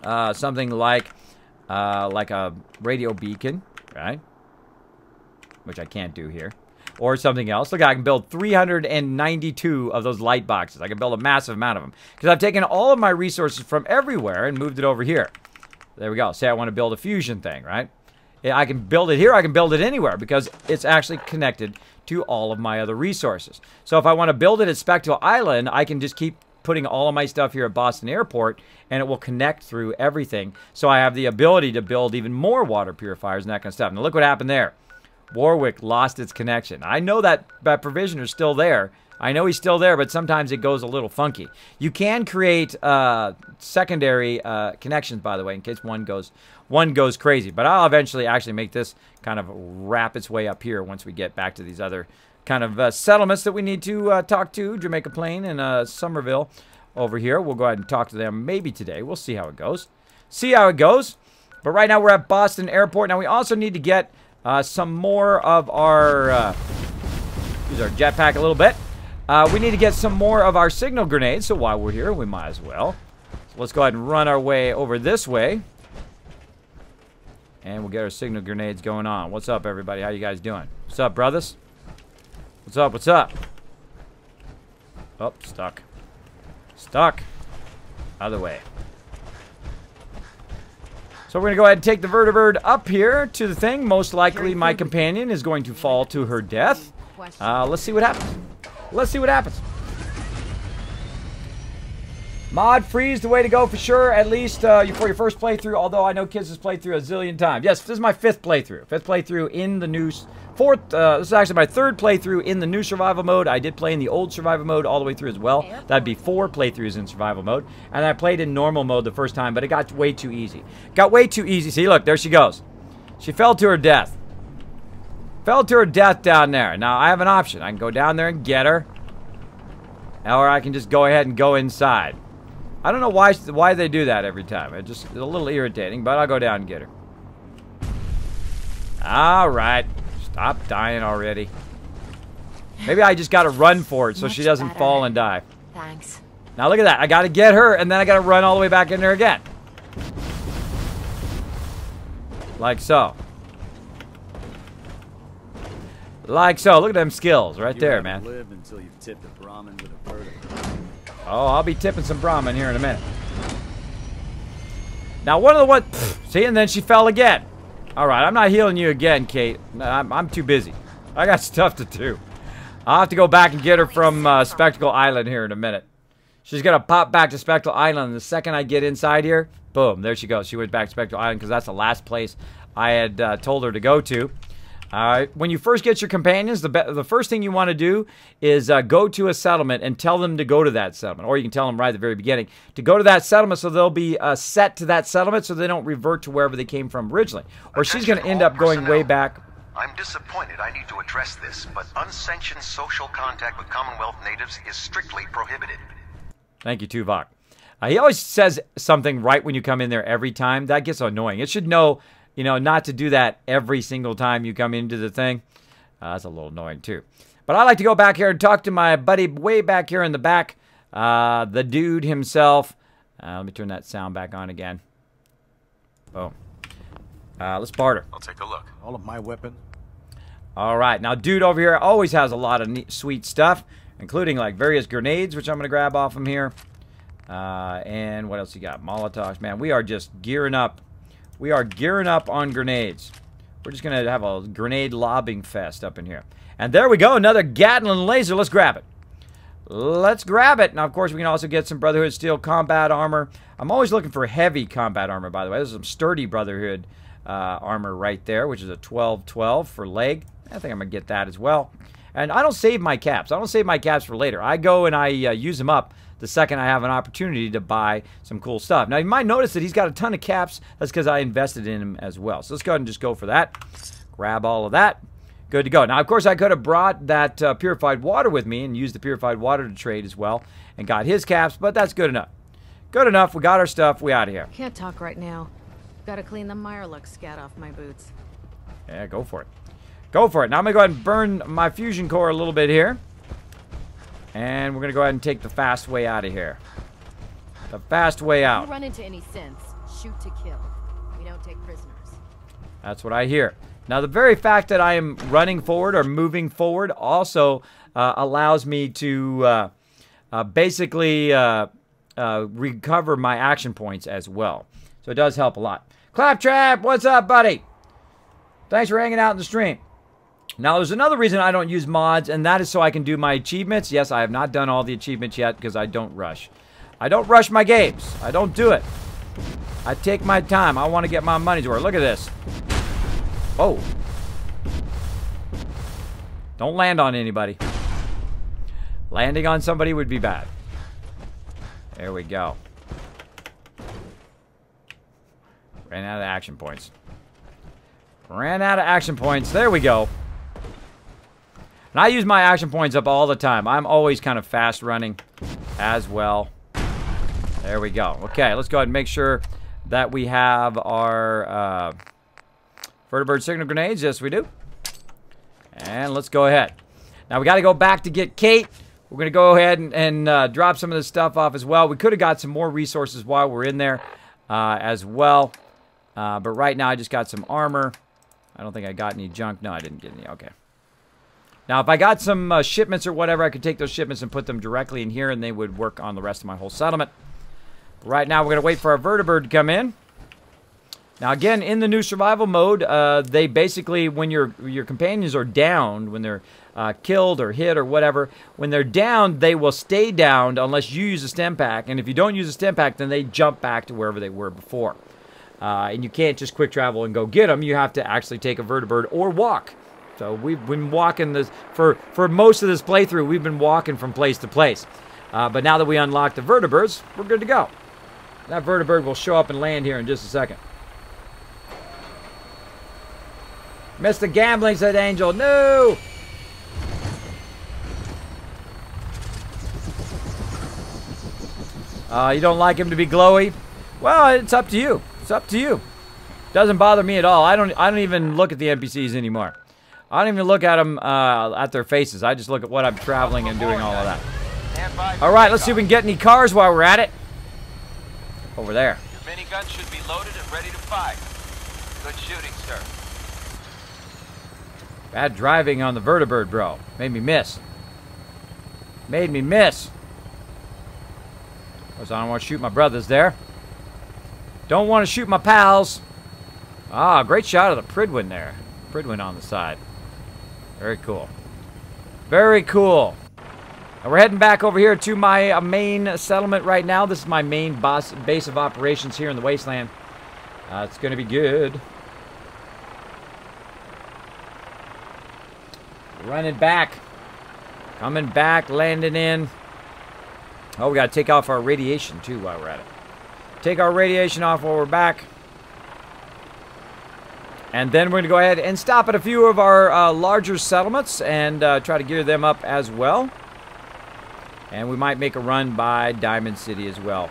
something like a radio beacon, right? Which I can't do here. Or something else. Look, I can build 392 of those light boxes. I can build a massive amount of them. Because I've taken all of my resources from everywhere and moved it over here. There we go. Say I want to build a fusion thing, right? I can build it here. I can build it anywhere because it's actually connected to all of my other resources. So if I want to build it at Spectral Island, I can just keep putting all of my stuff here at Boston Airport and it will connect through everything. So I have the ability to build even more water purifiers and that kind of stuff. Now look what happened there. Warwick lost its connection. I know that provisioner's still there. I know he's still there, but sometimes it goes a little funky. You can create secondary connections, by the way, in case one goes crazy. But I'll eventually actually make this kind of wrap its way up here once we get back to these other kind of settlements that we need to talk to. Jamaica Plain and Somerville over here. We'll go ahead and talk to them maybe today. We'll see how it goes. See how it goes. But right now we're at Boston Airport. Now we also need to get some more of our... use our jetpack a little bit. We need to get some more of our signal grenades, so while we're here, we might as well. So let's go ahead and run our way over this way. And we'll get our signal grenades going on. What's up, everybody? How you guys doing? What's up, brothers? What's up? What's up? Oh, stuck. Stuck. Other way. So we're going to go ahead and take the vertibird up here to the thing. Most likely my companion is going to fall to her death. Let's see what happens. Let's see what happens. Mod freeze the way to go for sure, at least for your first playthrough, although I know kids has played through a zillion times. Yes, this is my fifth playthrough. Fifth playthrough in the new... this is actually my third playthrough in the new survival mode. I did play in the old survival mode all the way through as well. That'd be 4 playthroughs in survival mode. And I played in normal mode the first time, but it got way too easy. Got way too easy. See, look, there she goes. She fell to her death. Fell to her death down there. Now, I have an option. I can go down there and get her. Or I can just go ahead and go inside. I don't know why they do that every time. It's a little irritating, but I'll go down and get her. Alright. Stop dying already. Maybe I just gotta run for it so she doesn't fall and die. Thanks. Now look at that. I gotta get her, and then I gotta run all the way back in there again. Like so. Like so. Look at them skills right there, man. Live until you've tipped a Brahmin with a vertibird. Oh, I'll be tipping some Brahmin here in a minute. Now, one of the ones... See, and then she fell again. All right, I'm not healing you again, Kate. I'm too busy. I got stuff to do. I'll have to go back and get her from Spectacle Island here in a minute. She's going to pop back to Spectacle Island. And the second I get inside here, boom, there she goes. She went back to Spectacle Island because that's the last place I had told her to go to. When you first get your companions, the first thing you want to do is go to a settlement and tell them to go to that settlement. Or you can tell them right at the very beginning to go to that settlement so they'll be set to that settlement so they don't revert to wherever they came from originally. Or she's going to end up going way back. I'm disappointed I need to address this, but unsanctioned social contact with Commonwealth natives is strictly prohibited. Thank you, Tuvok. He always says something right when you come in there every time. That gets annoying. It should know... You know, not to do that every single time you come into the thing. That's a little annoying, too. But I like to go back here and talk to my buddy way back here in the back. The dude himself. Let me turn that sound back on again. Boom. Let's barter. I'll take a look. All of my weapon. All right. Now, dude over here always has a lot of neat, sweet stuff, including, like, various grenades, which I'm going to grab off him here. And what else you got? Molotovs. Man, we are just gearing up. We are gearing up on grenades. We're just going to have a grenade lobbing fest up in here. And there we go. Another Gatling laser. Let's grab it. Let's grab it. Now, of course, we can also get some Brotherhood Steel combat armor. I'm always looking for heavy combat armor, by the way. This is some sturdy Brotherhood armor right there, which is a 12-12 for leg. I think I'm going to get that as well. And I don't save my caps. I don't save my caps for later. I go and I use them up the second I have an opportunity to buy some cool stuff. Now, you might notice that he's got a ton of caps. That's because I invested in him as well. So let's go ahead and just go for that. Grab all of that. Good to go. Now, of course, I could have brought that purified water with me and used the purified water to trade as well and got his caps, but that's good enough. Good enough. We got our stuff. We out of here. Can't talk right now. Gotta clean the Mirelux scat off my boots. Yeah, go for it. Go for it. Now I'm going to go ahead and burn my fusion core a little bit here. And we're going to go ahead and take the fast way out of here. The fast way out. If you run into any sense, shoot to kill. We don't take prisoners. That's what I hear. Now, the very fact that I am running forward or moving forward also allows me to basically recover my action points as well. So it does help a lot. Claptrap, what's up, buddy? Thanks for hanging out in the stream. Now, there's another reason I don't use mods, and that is so I can do my achievements. Yes, I have not done all the achievements yet because I don't rush. I don't rush my games. I don't do it. I take my time. I want to get my money's worth. Look at this. Whoa. Don't land on anybody. Landing on somebody would be bad. There we go. Ran out of action points. Ran out of action points. There we go. And I use my action points up all the time. I'm always kind of fast running as well. There we go. Okay, let's go ahead and make sure that we have our vertibird signal grenades. Yes, we do. And let's go ahead. Now, we got to go back to get Kate. We're going to go ahead and drop some of this stuff off as well. We could have got some more resources while we're in there as well. But right now, I just got some armor. I don't think I got any junk. No, I didn't get any. Okay. Now, if I got some shipments or whatever, I could take those shipments and put them directly in here, and they would work on the rest of my whole settlement. Right now, we're going to wait for our vertibird to come in. Now, again, in the new survival mode, they basically, when your companions are downed, when they're killed or hit or whatever, when they're down, they will stay downed unless you use a stem pack. And if you don't use a stem pack, then they jump back to wherever they were before. And you can't just quick travel and go get them. You have to actually take a vertibird or walk. So we've been walking this for most of this playthrough. We've been walking from place to place. But now that we unlock the vertibirds, we're good to go. That vertibird will show up and land here in just a second. Mr. Gambling, said Angel. No! You don't like him to be glowy? Well, it's up to you. It's up to you. Doesn't bother me at all. I don't even look at the NPCs anymore. I don't even look at them at their faces. I just look at what I'm traveling and doing all of that. All right, let's see if we can get any cars while we're at it. Over there. Your minigun should be loaded and ready to fire. Good shooting, sir. Bad driving on the vertibird, bro. Made me miss. Made me miss. Because I don't want to shoot my brothers there. Don't want to shoot my pals. Ah, great shot of the Pridwin there. Pridwin on the side. Very cool. Very cool. And we're heading back over here to my main settlement right now. This is my main base of operations here in the wasteland. It's going to be good. Running back. Coming back, landing in. Oh, we got to take off our radiation too while we're at it. Take our radiation off while we're back. And then we're going to go ahead and stop at a few of our larger settlements and try to gear them up as well. And we might make a run by Diamond City as well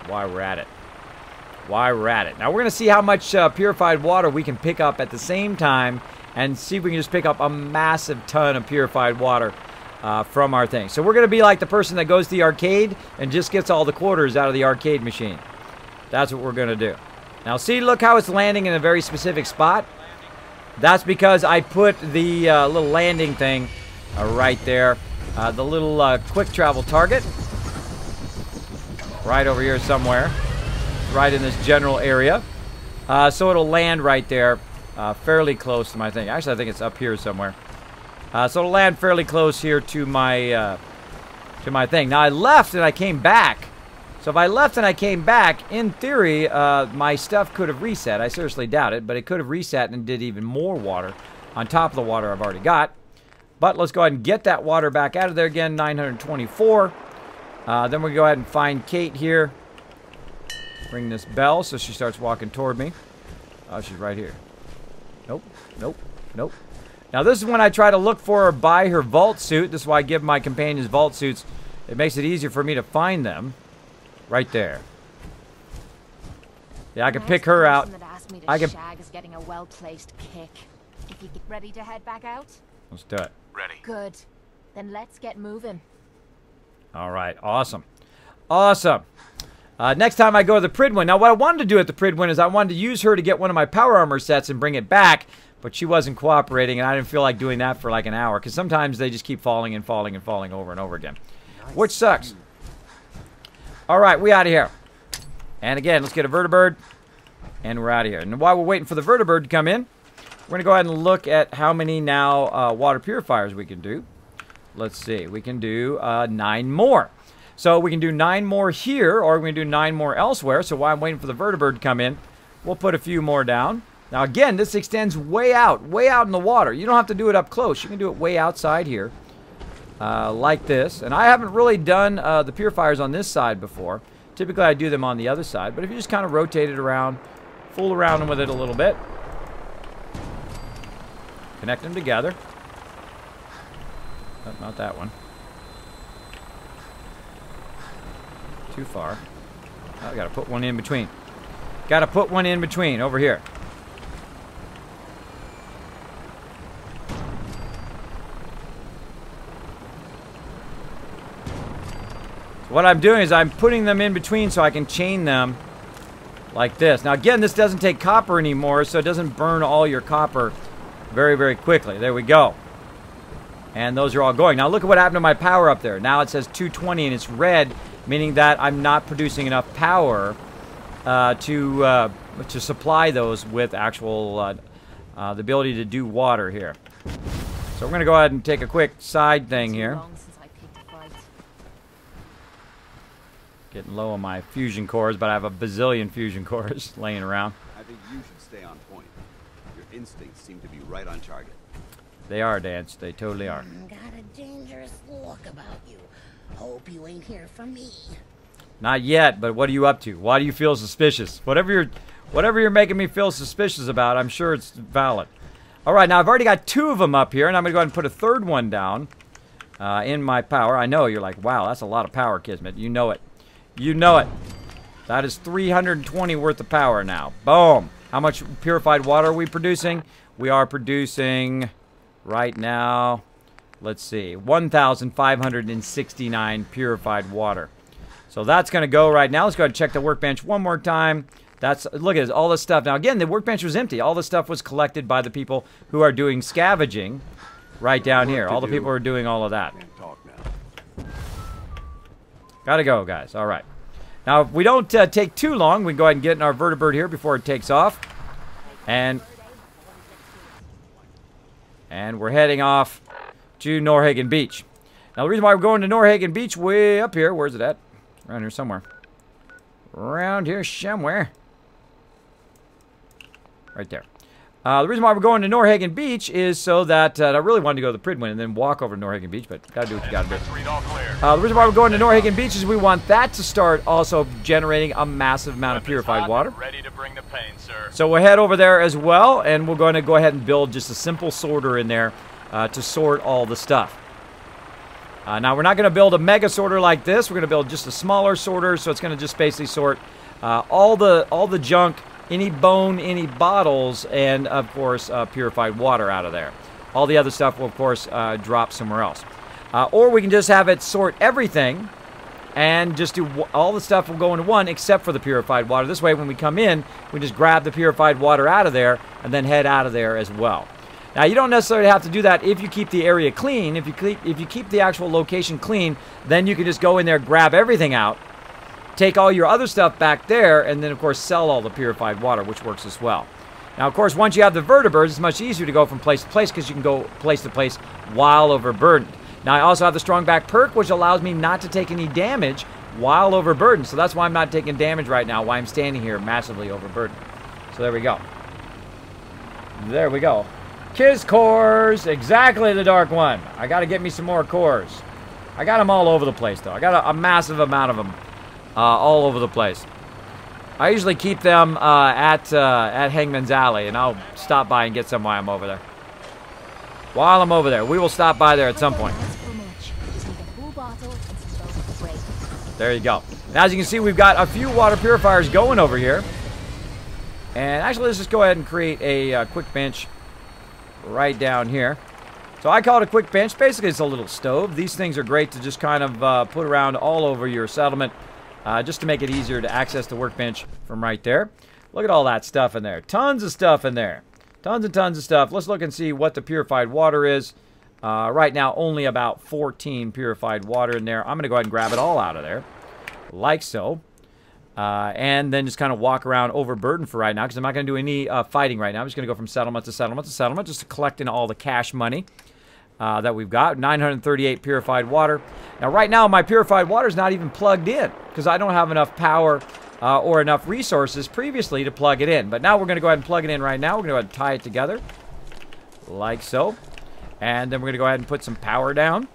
while we're at it. While we're at it. Now we're going to see how much purified water we can pick up at the same time and see if we can just pick up a massive ton of purified water from our thing. So we're going to be like the person that goes to the arcade and just gets all the quarters out of the arcade machine. That's what we're going to do. Now see, look how it's landing in a very specific spot. That's because I put the little landing thing right there. The little quick travel target. Right over here somewhere. Right in this general area. So it'll land right there. Fairly close to my thing. Actually, I think it's up here somewhere. So it'll land fairly close here to my thing. Now I left and I came back. So if I left and I came back, in theory, my stuff could have reset. I seriously doubt it, but it could have reset and did even more water on top of the water I've already got. But let's go ahead and get that water back out of there again, 924. Then we'll go ahead and find Kate here. Ring this bell so she starts walking toward me. Oh, she's right here. Nope, nope, nope. Now this is when I try to look for or buy her vault suit. This is why I give my companions vault suits. It makes it easier for me to find them. Right there. Yeah, I can pick her out. I can. Shag is getting a well-placed kick. If you get ready to head back out. Let's do it. Ready. Good. Then let's get moving. All right. Awesome. Awesome. Next time I go to the Pridwin. Now, what I wanted to do at the Pridwin is I wanted to use her to get one of my power armor sets and bring it back, but she wasn't cooperating, and I didn't feel like doing that for like an hour, because sometimes they just keep falling and falling and falling over and over again, which sucks. All right, we out of here. And again, let's get a vertibird, and we're out of here. And while we're waiting for the vertibird to come in, we're going to go ahead and look at how many now water purifiers we can do. Let's see. We can do 9 more. So we can do 9 more here, or we can do 9 more elsewhere. So while I'm waiting for the vertibird to come in, we'll put a few more down. Now again, this extends way out in the water. You don't have to do it up close. You can do it way outside here, like this. And I haven't really done the purifiers on this side before. Typically I do them on the other side, but if you just kind of rotate it around, fool around with it a little bit, connect them together. Oh, not that one. Too far. Oh, I gotta put one in between. Gotta put one in between over here. So what I'm doing is I'm putting them in between so I can chain them like this. Now again, this doesn't take copper anymore, so it doesn't burn all your copper very, very quickly. There we go. And those are all going. Now look at what happened to my power up there. Now it says 220 and it's red, meaning that I'm not producing enough power to supply those with actual the ability to do water here. So we're going to go ahead and take a quick side thing here. Getting low on my fusion cores, but I have a bazillion fusion cores laying around. I think you should stay on point. Your instincts seem to be right on target. They are, Dance. They totally are. Got a dangerous look about you. Hope you ain't here for me. Not yet, but what are you up to? Why do you feel suspicious? Whatever you're making me feel suspicious about, I'm sure it's valid. All right, now I've already got 2 of them up here, and I'm going to go ahead and put a 3rd one down in my power. I know you're like, wow, that's a lot of power, Kismet. You know it. You know it. That is 320 worth of power now. Boom. How much purified water are we producing? We are producing right now, let's see, 1,569 purified water. So that's going to go right now. Let's go ahead and check the workbench one more time. Look at this, all this stuff. Now again, the workbench was empty. All this stuff was collected by the people who are doing scavenging right down here. All the people who are doing all of that. Gotta go, guys. All right. Now, if we don't take too long, we can go ahead and get in our vertibird here before it takes off. And we're heading off to Norhagen Beach. Now, the reason why we're going to Norhagen Beach way up here, where's it at? Around here somewhere. Around here somewhere. Right there. The reason why we're going to Norhagen Beach is so that I really wanted to go to the Pridwin and then walk over to Norhagen Beach, but gotta do what you gotta do. The reason why we're going to Norhagen Beach is we want that to start also generating a massive amount of purified water. Ready to bring the pain, sir. So we'll head over there as well, and we're going to go ahead and build just a simple sorter in there to sort all the stuff. Now we're not going to build a mega sorter like this. We're going to build just a smaller sorter, so it's going to just basically sort all the junk, any bone, any bottles, and of course purified water out of there. All the other stuff will of course drop somewhere else. Or we can just have it sort everything and just do all the stuff will go into one except for the purified water. This way when we come in, we just grab the purified water out of there and then head out of there as well. Now you don't necessarily have to do that if you keep the area clean. If you keep the actual location clean, then you can just go in there, grab everything out, take all your other stuff back there, and then of course sell all the purified water, which works as well. Now of course once you have the vertibirds, it's much easier to go from place to place because you can go place to place while overburdened. Now I also have the strong back perk, which allows me not to take any damage while overburdened. So that's why I'm not taking damage right now, why I'm standing here massively overburdened. So there we go. There we go. Kiss cores, exactly the dark one. I got to get me some more cores. I got them all over the place though. I got a massive amount of them all over the place. I usually keep them at Hangman's Alley, and I'll stop by and get some while I'm over there. While I'm over there, we will stop by there at some point. There you go. Now, as you can see, we've got a few water purifiers going over here. And actually, let's just go ahead and create a quick bench right down here. So I call it a quick bench. Basically, it's a little stove. These things are great to just kind of put around all over your settlement, just to make it easier to access the workbench from right there. Look at all that stuff in there. Tons of stuff in there. Tons and tons of stuff. Let's look and see what the purified water is. Right now, only about 14 purified water in there. I'm going to go ahead and grab it all out of there, like so. And then just kind of walk around overburdened for right now, because I'm not going to do any fighting right now. I'm just going to go from settlement to settlement to settlement, just to collect in all the cash money that we've got. 938 purified water. Now, right now, my purified water is not even plugged in, because I don't have enough power or enough resources previously to plug it in. But now we're going to go ahead and plug it in right now. We're going to go ahead and tie it together like so. And then we're going to go ahead and put some power down.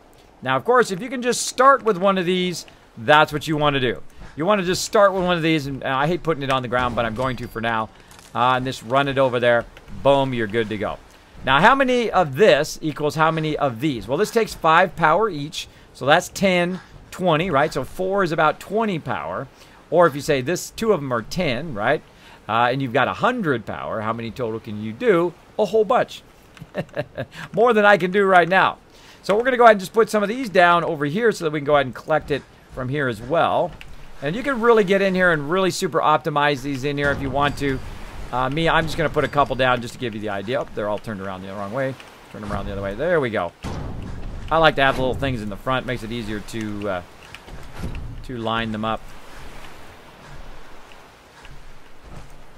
Now, of course, if you can just start with one of these, that's what you want to do. You want to just start with one of these, and I hate putting it on the ground, but I'm going to for now. And just run it over there. Boom, you're good to go. Now, how many of this equals how many of these? Well, this takes 5 power each, so that's 10, 20, right? So 4 is about 20 power. Or if you say this, 2 of them are 10, right? And you've got 100 power, how many total can you do? A whole bunch. More than I can do right now. So we're going to go ahead and just put some of these down over here so that we can go ahead and collect it from here as well. And you can really get in here and really super optimize these in here if you want to. I'm just going to put a couple down just to give you the idea. Oh, they're all turned around the wrong way. Turn them around the other way. There we go. I like to have little things in the front. Makes it easier to line them up.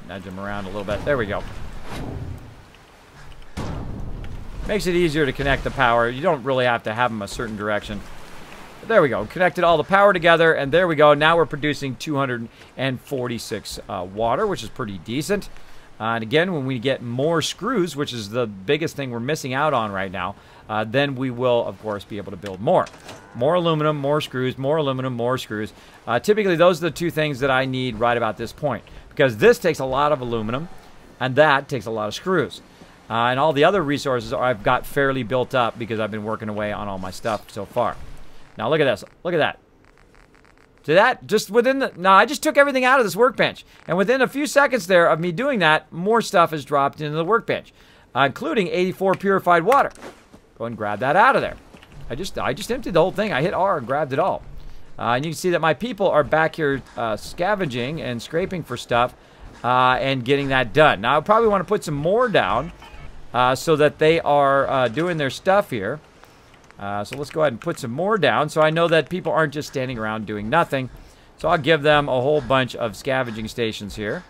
Nudge them around a little bit. There we go. Makes it easier to connect the power. You don't really have to have them a certain direction. But there we go. Connected all the power together, and there we go. Now we're producing 246 water, which is pretty decent. And again, when we get more screws, which is the biggest thing we're missing out on right now, then we will, of course, be able to build more. More aluminum, more screws, more aluminum, more screws. Typically, those are the 2 things that I need right about this point, because this takes a lot of aluminum, and that takes a lot of screws. And all the other resources I've got fairly built up because I've been working away on all my stuff so far. Now, look at this. Look at that. See that? Just within the... Now, I just took everything out of this workbench. And within a few seconds there of me doing that, more stuff is dropped into the workbench, including 84 purified water. Go ahead and grab that out of there. I just emptied the whole thing. I hit R and grabbed it all. And you can see that my people are back here scavenging and scraping for stuff and getting that done. Now, I probably want to put some more down so that they are doing their stuff here. So let's go ahead and put some more down so I know that people aren't just standing around doing nothing. So I'll give them a whole bunch of scavenging stations here.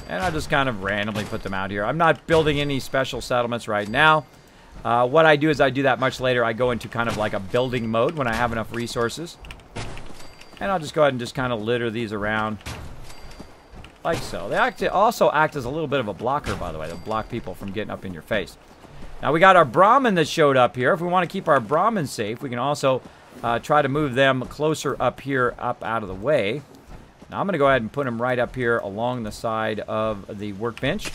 And I'll just kind of randomly put them out here. I'm not building any special settlements right now. What I do is I do that much later. I go into kind of like a building mode when I have enough resources. And I'll just go ahead and just kind of litter these around. Like so. They also act as a little bit of a blocker, by the way. They'll block people from getting up in your face. Now, we got our Brahmin that showed up here. If we want to keep our Brahmin safe, we can also try to move them closer up here, up out of the way. Now, I'm going to go ahead and put them right up here along the side of the workbench.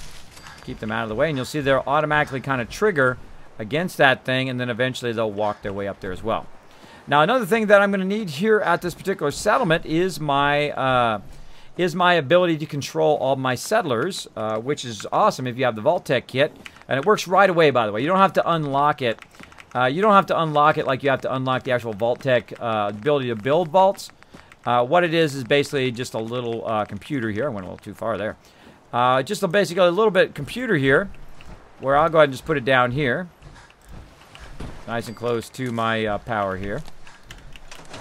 Keep them out of the way, and you'll see they'll automatically kind of trigger against that thing, and then eventually they'll walk their way up there as well. Now, another thing that I'm going to need here at this particular settlement is my ability to control all my settlers, which is awesome if you have the vault-tec kit. And it works right away, by the way. You don't have to unlock it. You don't have to unlock it like you have to unlock the actual vault-tec ability to build vaults. What it is basically just a little computer here. I went a little too far there. Just basically a little bit computer here, where I'll go ahead and just put it down here. Nice and close to my power here.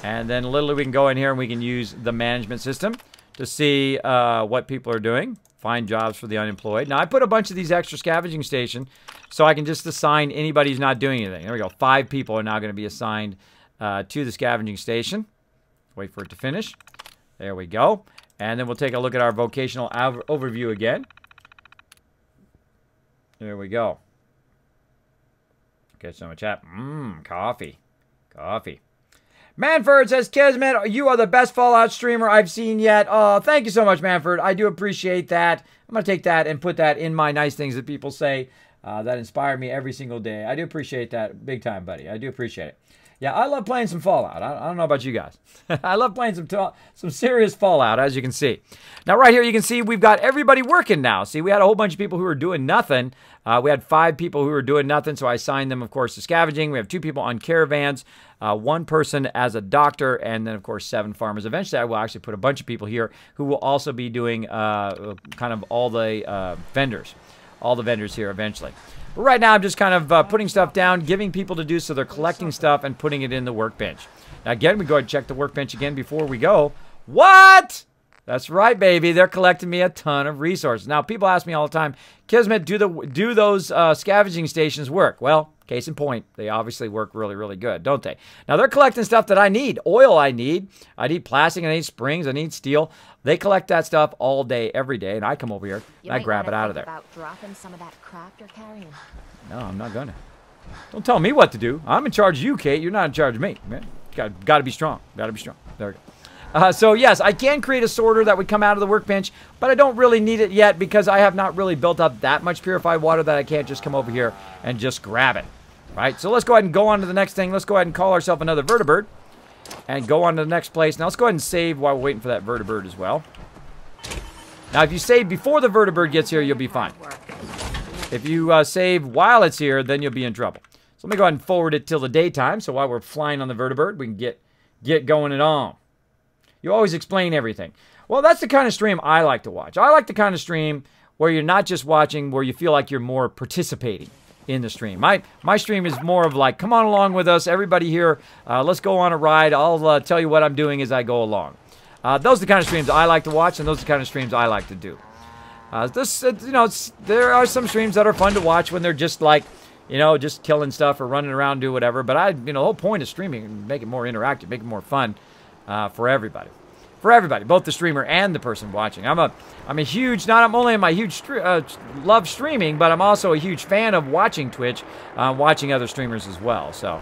And then literally we can go in here and we can use the management system to see what people are doing. Find jobs for the unemployed. Now, I put a bunch of these extra scavenging stations so I can just assign anybody who's not doing anything. There we go. 5 people are now going to be assigned to the scavenging station. Wait for it to finish. There we go. And then we'll take a look at our vocational overview again. There we go. Get some chat. Coffee. Coffee. Manford says, Kismet, you are the best Fallout streamer I've seen yet. Oh, thank you so much, Manford. I do appreciate that. I'm going to take that and put that in my nice things that people say that inspire me every single day. I do appreciate that big time, buddy. I do appreciate it. Yeah, I love playing some Fallout. I don't know about you guys. I love playing some serious Fallout, as you can see. Now, right here, you can see we've got everybody working now. See, we had a whole bunch of people who were doing nothing. We had 5 people who were doing nothing, so I assigned them, of course, to scavenging. We have 2 people on caravans, 1 person as a doctor, and then, of course, 7 farmers. Eventually, I will actually put a bunch of people here who will also be doing kind of all the vendors. All the vendors here eventually. But right now, I'm just kind of putting stuff down, giving people to do so they're collecting stuff and putting it in the workbench. Now, again, we go ahead and check the workbench again before we go. What? That's right, baby. They're collecting me a ton of resources. Now, people ask me all the time, Kismet, do those scavenging stations work? Well, Case in point, they obviously work really, really good, don't they? Now, they're collecting stuff that I need. Oil I need. I need plastic. I need springs. I need steel. They collect that stuff all day, every day, and I come over here and I grab it out of there. About dropping some of that crap you're carrying. No, I'm not going to. Don't tell me what to do. I'm in charge of you, Kate. You're not in charge of me. Man, got to be strong. Got to be strong. There we go. So, yes, I can create a sorter that would come out of the workbench, but I don't really need it yet because I have not really built up that much purified water that I can't just come over here and just grab it. Right? So let's go ahead and go on to the next thing. Let's go ahead and call ourselves another vertibird and go on to the next place. Now, let's go ahead and save while we're waiting for that vertibird as well. Now, if you save before the vertibird gets here, you'll be fine. If you save while it's here, then you'll be in trouble. So let me go ahead and forward it till the daytime. So while we're flying on the vertibird, we can get going and on. You always explain everything. Well, that's the kind of stream I like to watch. I like the kind of stream where you're not just watching, where you feel like you're more participating in the stream. My stream is more of like, come on along with us, everybody here. Let's go on a ride. I'll tell you what I'm doing as I go along. Those are the kind of streams I like to watch, and those are the kind of streams I like to do. There are some streams that are fun to watch when they're just like, just killing stuff or running around, do whatever. But the whole point of streaming is make it more interactive, make it more fun for everybody. For everybody, both the streamer and the person watching. I'm a huge, not only am I huge love streaming, but I'm also a huge fan of watching Twitch, watching other streamers as well. So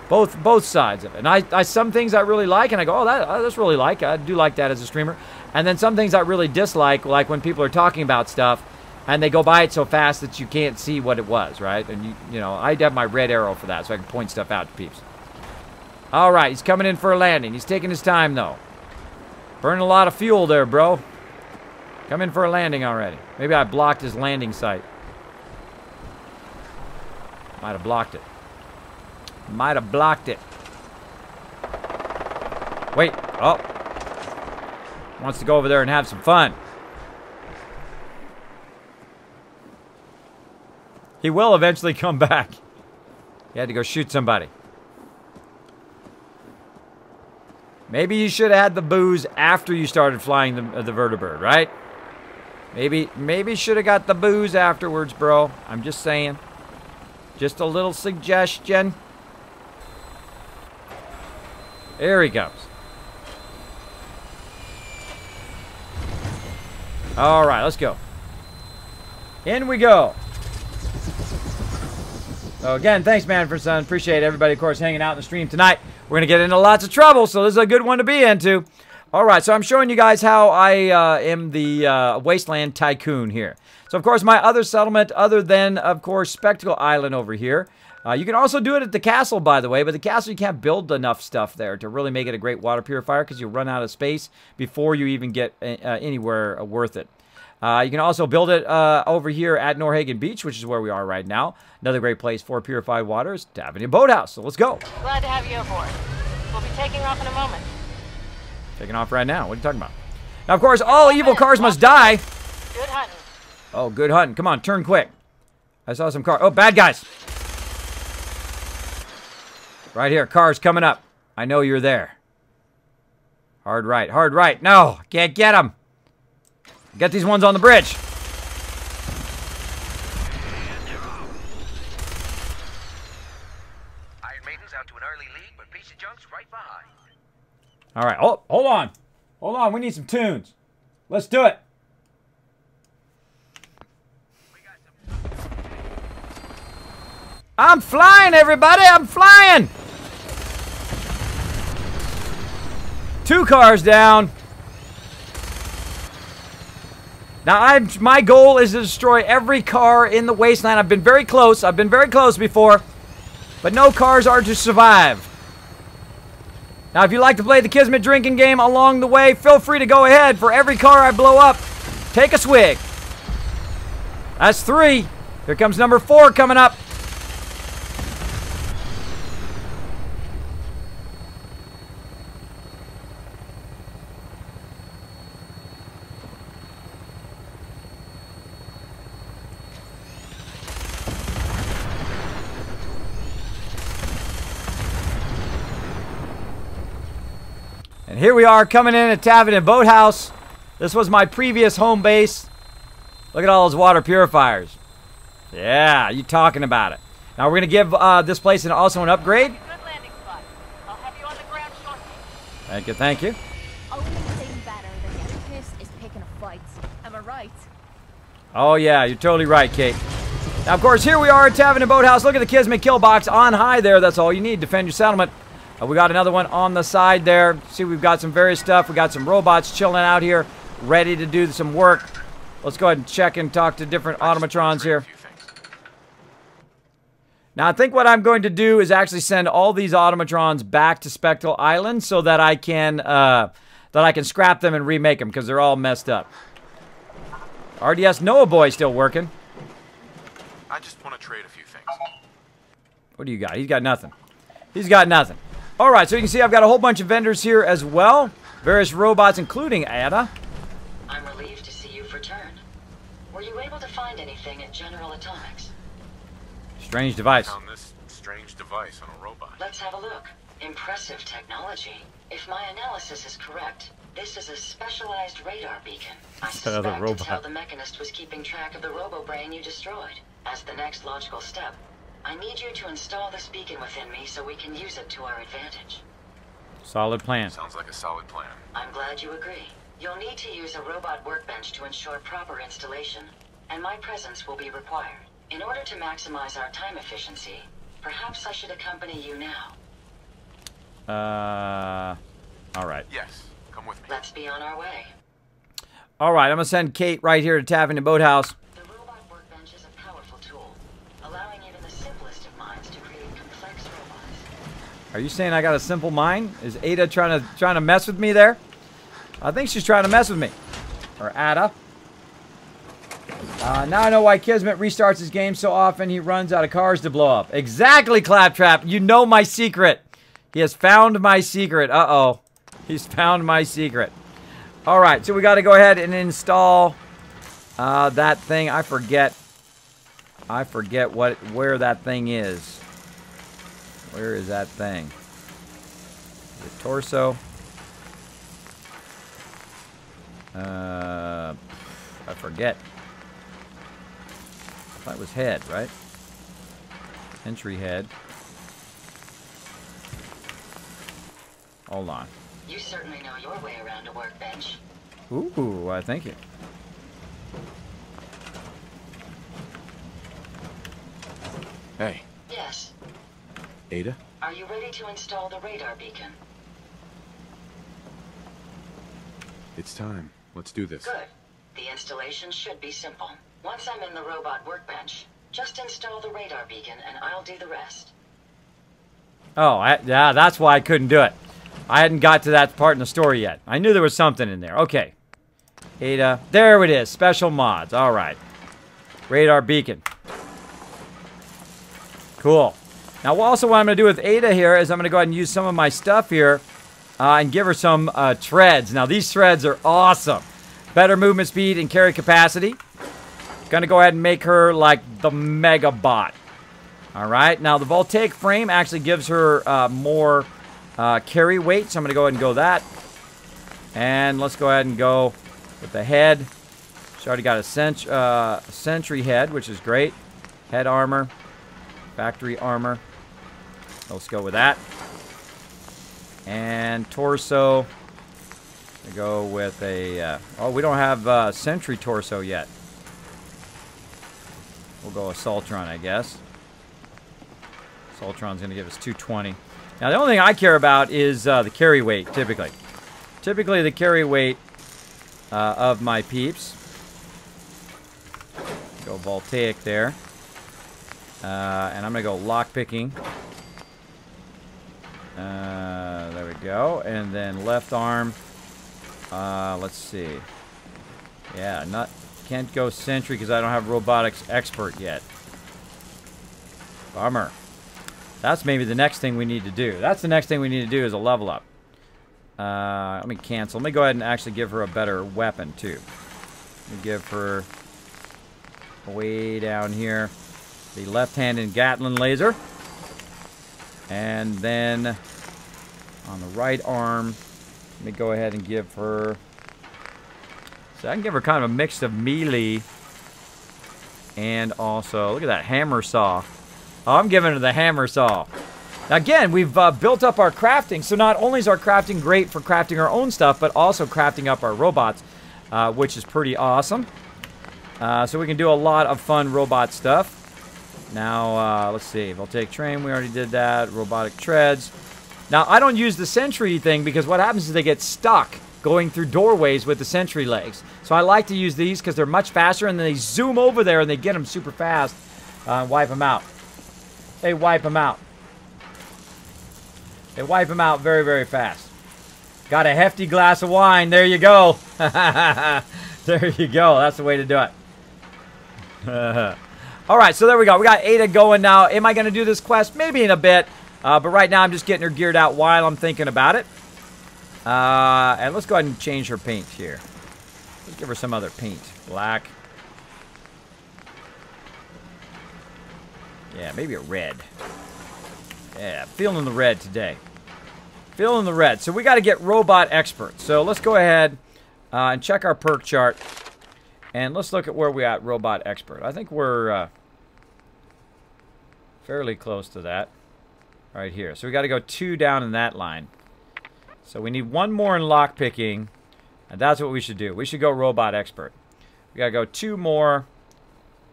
both sides of it. And I some things I really like, and I go, that's really like. I do like that as a streamer. And then some things I really dislike, like when people are talking about stuff and they go by it so fast that you can't see what it was, right? And I'd have my red arrow for that so I can point stuff out to peeps. All right, he's coming in for a landing. He's taking his time though. Burning a lot of fuel there, bro. Come in for a landing already. Maybe I blocked his landing site. Might have blocked it. Might have blocked it. Wait. Oh. Wants to go over there and have some fun. He will eventually come back. He had to go shoot somebody. Maybe you should have had the booze after you started flying the vertibird, right? Maybe should have got the booze afterwards, bro. I'm just saying. Just a little suggestion. There he goes. All right, let's go. In we go. So again, thanks, Manfred Son. Appreciate everybody, of course, hanging out in the stream tonight. We're going to get into lots of trouble, so this is a good one to be into. All right, so I'm showing you guys how I am the Wasteland Tycoon here. So, of course, my other settlement, other than, of course, Spectacle Island over here. You can also do it at the castle, by the way, but the castle, you can't build enough stuff there to really make it a great water purifier because you'll run out of space before you even get anywhere worth it. You can also build it over here at Norhagen Beach, which is where we are right now. Another great place for purified water is Tavernier Boathouse. So let's go. Glad to have you aboard. We'll be taking off in a moment. Taking off right now. What are you talking about? Now, of course, all evil cars must die. Good hunting. Oh, good hunting. Come on, turn quick. I saw some cars. Oh, bad guys. Right here. Cars coming up. I know you're there. Hard right. Hard right. No, can't get them. Get these ones on the bridge. Iron Maiden's out to an early lead, but Piece of Junk's right behind. All right. Oh, hold on. Hold on. We need some tunes. Let's do it. I'm flying, everybody. I'm flying. 2 cars down. Now, my goal is to destroy every car in the wasteland. I've been very close. I've been very close before. But no cars are to survive. Now, if you like to play the Kismet drinking game along the way, feel free to go ahead. For every car I blow up, take a swig. That's 3. Here comes number 4 coming up. And here we are coming in at Tavernier Boathouse. This was my previous home base. Look at all those water purifiers. Yeah, you talking about it. Now we're going to give this place also an upgrade. Good landing spot. I'll have you on the ground shortly. Thank you, thank you. Only thing better than getting pissed is picking a fight. Am I right? Oh, yeah, you're totally right, Kate. Now, of course, here we are at Tavern and Boathouse. Look at the Kismet kill box on high there. That's all you need. Defend your settlement. We got another one on the side there. See, we've got some various stuff. We got some robots chilling out here, ready to do some work. Let's go ahead and check and talk to different automatrons here. Now, I think what I'm going to do is actually send all these automatrons back to Spectral Island so that I can scrap them and remake them because they're all messed up. RDS Noah Boy still working. I just want to trade a few things. What do you got? He's got nothing. He's got nothing. All right, so you can see I've got a whole bunch of vendors here as well. Various robots, including Ada. I'm relieved to see you've returned. Were you able to find anything at General Atomics? Strange device. Found this strange device on a robot. Let's have a look. Impressive technology. If my analysis is correct, this is a specialized radar beacon. I suspect it's how the Mechanist was keeping track of the robo-brain you destroyed. As the next logical step, I need you to install this beacon within me so we can use it to our advantage. Solid plan. Sounds like a solid plan. I'm glad you agree. You'll need to use a robot workbench to ensure proper installation, and my presence will be required. In order to maximize our time efficiency, perhaps I should accompany you now. All right. Yes, come with me. Let's be on our way. All right, I'm going to send Kate right here to Tavern and Boathouse. The robot workbench is a powerful tool, allowing even the simplest of minds to create complex robots. Are you saying I got a simple mind? Is Ada trying to mess with me there? I think she's trying to mess with me. Or Ada. Now I know why Kismet restarts his game so often he runs out of cars to blow up. Exactly, Claptrap. You know my secret. He has found my secret. Uh-oh. He's found my secret. All right, so we got to go ahead and install that thing. I forget where that thing is. Where is that thing? The torso. I forget. That was head, right? Entry head. Hold on. You certainly know your way around a workbench. Ooh, I thank you. Hey. Yes. Ada? Are you ready to install the radar beacon? It's time. Let's do this. Good. The installation should be simple. Once I'm in the robot workbench, just install the radar beacon and I'll do the rest. Oh, yeah, that's why I couldn't do it. I hadn't got to that part in the story yet. I knew there was something in there. Okay. Ada. There it is. Special mods. All right. Radar beacon. Cool. Now, also what I'm going to do with Ada here is I'm going to go ahead and use some of my stuff here and give her some treads. Now, these treads are awesome. Better movement speed and carry capacity. Going to go ahead and make her like the Megabot. All right. Now, the vault-tec frame actually gives her more carry weight, so I'm going to go ahead and go that. And let's go ahead and go with the head. She already got a sentry head, which is great. Head armor. Factory armor. Let's go with that. And torso. We go with a... oh, we don't have sentry torso yet. We'll go with Saltron, I guess. Saltron's going to give us 220. Now, the only thing I care about is the carry weight, typically. Typically, the carry weight of my peeps. Go vault-tec there. And I'm going to go lockpicking. There we go. And then left arm. Let's see. Yeah, can't go sentry because I don't have robotics expert yet. Bummer. That's maybe the next thing we need to do. That's the next thing we need to do is a level up. Let me cancel. Let me go ahead and actually give her a better weapon, too. Let me give her way down here the left-handed Gatling laser. And then on the right arm, let me go ahead and give her... So I can give her kind of a mix of melee and also... Look at that hammer saw. Oh, I'm giving her the hammer saw. Again, we've built up our crafting, so not only is our crafting great for crafting our own stuff, but also crafting up our robots, which is pretty awesome. So we can do a lot of fun robot stuff. Now, let's see. Vault-tec train, we already did that. Robotic treads. Now, I don't use the sentry thing because what happens is they get stuck going through doorways with the sentry legs. So I like to use these because they're much faster, and then they zoom over there and they get them super fast and wipe them out. They wipe them out. They wipe them out very, very fast. Got a hefty glass of wine. There you go. There you go. That's the way to do it. All right, so there we go. We got Ada going now. Am I going to do this quest? Maybe in a bit. But right now I'm just getting her geared out while I'm thinking about it. And let's go ahead and change her paint here. Let's give her some other paint. Black. Yeah, maybe a red. Yeah, feeling the red today. Feeling the red. So we got to get robot expert. So let's go ahead and check our perk chart. And let's look at where we at robot expert. I think we're fairly close to that. Right here. So we got to go 2 down in that line. So we need 1 more in lockpicking. And that's what we should do. We should go robot expert. We got to go 2 more.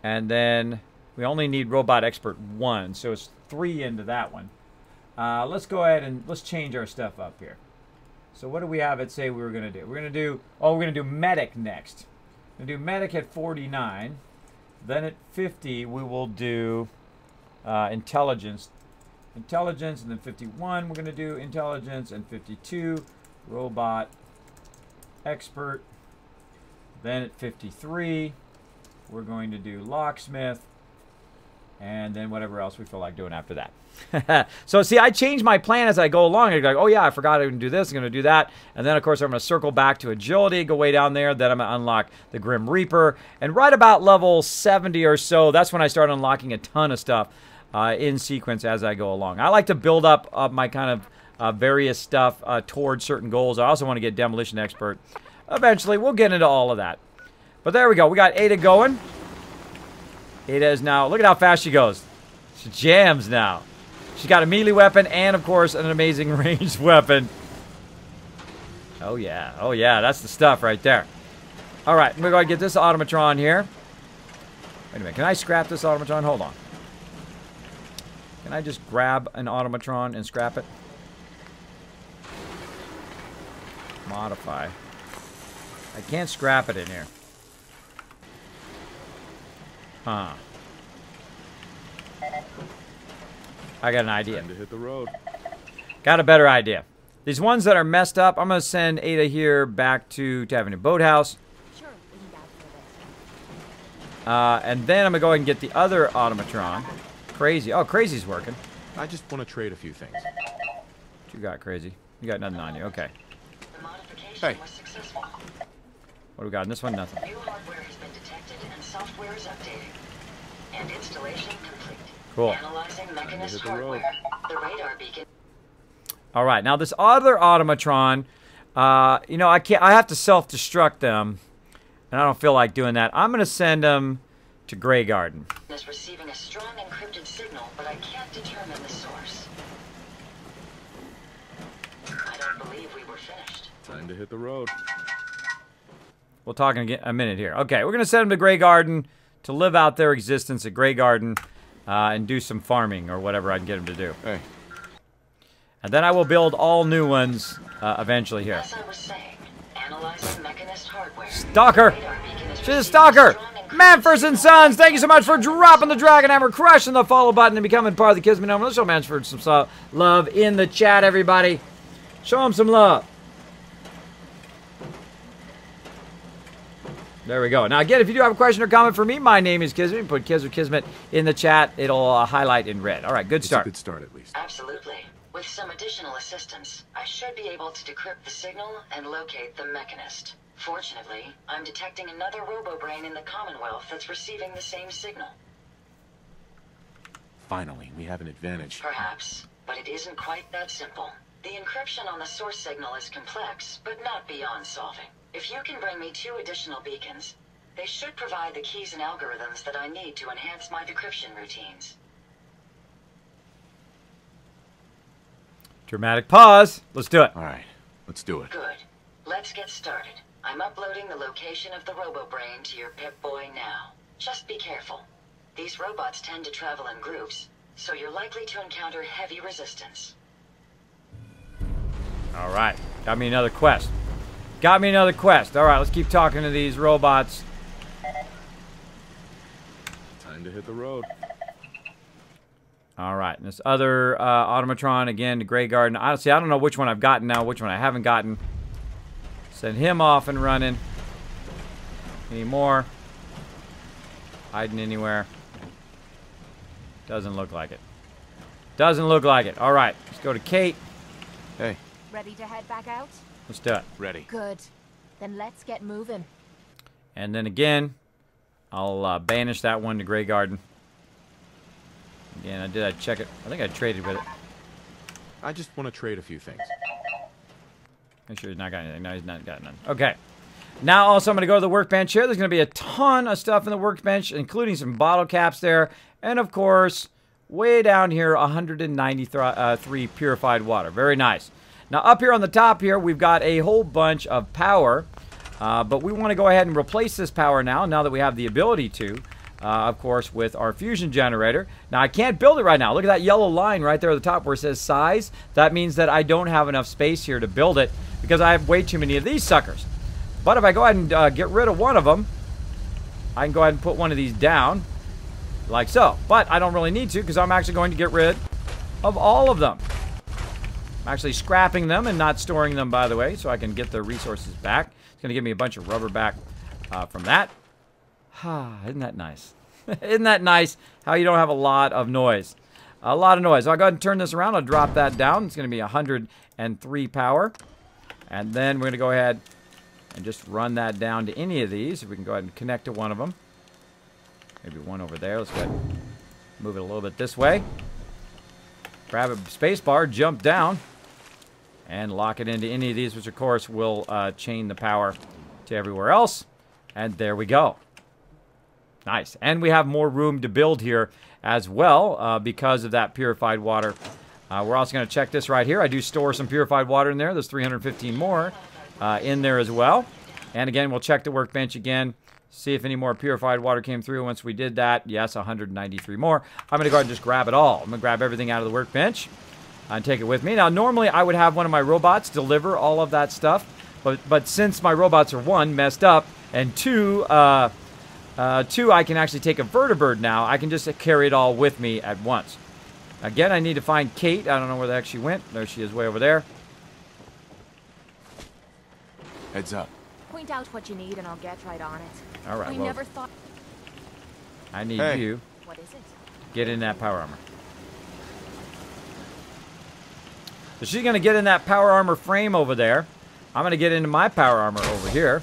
And then we only need robot expert 1. So it's 3 into that one. Let's go ahead and let's change our stuff up here. So what do we have it say we were going to do? We're going to do, oh, we're going to do medic next. We're going to do medic at 49. Then at 50, we will do intelligence. Intelligence, and then 51, we're going to do intelligence, and 52, robot expert. Then at 53, we're going to do locksmith, and then whatever else we feel like doing after that. So see, I change my plan as I go along. I go, oh yeah, I forgot I can do this, I'm going to do that. And then of course I'm going to circle back to agility, go way down there. Then I'm going to unlock the Grim Reaper. And right about level 70 or so, that's when I start unlocking a ton of stuff in sequence as I go along. I like to build up my kind of various stuff towards certain goals. I also want to get demolition expert. Eventually, we'll get into all of that. But there we go. We got Ada going. Ada is now, look at how fast she goes. She jams now. She's got a melee weapon and, of course, an amazing ranged weapon. Oh, yeah. Oh, yeah. That's the stuff right there. All right. We're going to get this automatron here. Wait a minute. Can I scrap this automatron? Hold on. Can I just grab an automatron and scrap it? Modify. I can't scrap it in here. Huh. I got an idea. Time to hit the road. Got a better idea. These ones that are messed up, I'm going to send Ada here back to Tavern and Boathouse. Sure, we can vouch for this. And then I'm going to go ahead and get the other automatron. Crazy. Oh, Crazy's working. I just want to trade a few things. What you got, Crazy? You got nothing on you. Okay. The modification was successful. What do we got in this one? Nothing. New hardware has been detected and software is updating. And installation complete. Cool. Analyzing mechanist hardware. The radar beacon. All right. Now this other automatron, you know, I have to self-destruct them, and I don't feel like doing that. I'm going to send them to Grey Garden. Is receiving a strong encrypted signal, but I can't determine the source. I don't believe we were finished. Time to hit the road. We'll talk in a minute here. Okay, we're going to send them to Grey Garden to live out their existence at Grey Garden and do some farming or whatever I can get them to do. Hey. And then I will build all new ones eventually here. As I was saying, analyzing mechanist hardware. Stalker! She's a stalker! Manford & Sons, thank you so much for dropping the Dragon Hammer, crushing the follow button, and becoming part of the Kismet Home. Let's show Manford some love in the chat, everybody. Show him some love. There we go. Now, again, if you do have a question or comment for me, my name is Kismet. Put Kiz or Kismet in the chat. It'll highlight in red. All right, good start. It's a good start, at least. Absolutely. With some additional assistance, I should be able to decrypt the signal and locate the mechanist. Fortunately, I'm detecting another robo-brain in the Commonwealth that's receiving the same signal. Finally, we have an advantage. Perhaps, but it isn't quite that simple. The encryption on the source signal is complex, but not beyond solving. If you can bring me 2 additional beacons, they should provide the keys and algorithms that I need to enhance my decryption routines. Dramatic pause. Let's do it. All right, let's do it. Good. Let's get started. I'm uploading the location of the RoboBrain to your Pip-Boy now. Just be careful. These robots tend to travel in groups, so you're likely to encounter heavy resistance. All right. Got me another quest. Got me another quest. All right, let's keep talking to these robots. Time to hit the road. All right, and this other automatron, again, the Grey Garden. Honestly, I don't know which one I've gotten now, which one I haven't gotten. Send him off and running. Any more? Hiding anywhere? Doesn't look like it. Doesn't look like it. All right, let's go to Kate. Hey. Ready to head back out? Let's do it. Ready. Good. Then let's get moving. And then again, I'll banish that one to Grey Garden. Again, I check it. I think I traded with it. I just want to trade a few things. Make sure he's not got anything. No, he's not got none. Okay. Now also I'm going to go to the workbench here. There's going to be a ton of stuff in the workbench, including some bottle caps there. And of course, way down here, 193 purified water. Very nice. Now up here on the top here, we've got a whole bunch of power. But we want to go ahead and replace this power now that we have the ability to. Of course, with our fusion generator. Now, I can't build it right now. Look at that yellow line right there at the top where it says size. That means that I don't have enough space here to build it because I have way too many of these suckers. But if I go ahead and get rid of one of them, I can go ahead and put one of these down like so. But I don't really need to because I'm actually going to get rid of all of them. I'm actually scrapping them and not storing them, by the way, so I can get the resources back. It's going to give me a bunch of rubber back from that. Isn't that nice? Isn't that nice how you don't have a lot of noise? A lot of noise. So I'll go ahead and turn this around. I'll drop that down. It's going to be 103 power. And then we're going to go ahead and just run that down to any of these. If we can go ahead and connect to one of them. Maybe one over there. Let's go ahead and move it a little bit this way. Grab a space bar, jump down, and lock it into any of these, which of course will chain the power to everywhere else. And there we go. Nice. And we have more room to build here as well because of that purified water. We're also going to check this right here. I do store some purified water in there. There's 315 more in there as well. And again, we'll check the workbench again, see if any more purified water came through. Once we did that, yes, 193 more. I'm going to go ahead and just grab it all. I'm going to grab everything out of the workbench and take it with me. Now, normally I would have one of my robots deliver all of that stuff. But since my robots are, one, messed up, and two, I can actually take a vertibird now. I can just carry it all with me at once. Again, I need to find Kate. I don't know where the heck she went. There she is, way over there. Heads up. Point out what you need and I'll get right on it. All right, We well, never thought... I need Hey. you. What is it? Get in that power armor. So she's going to get in that power armor frame over there. I'm going to get into my power armor over here.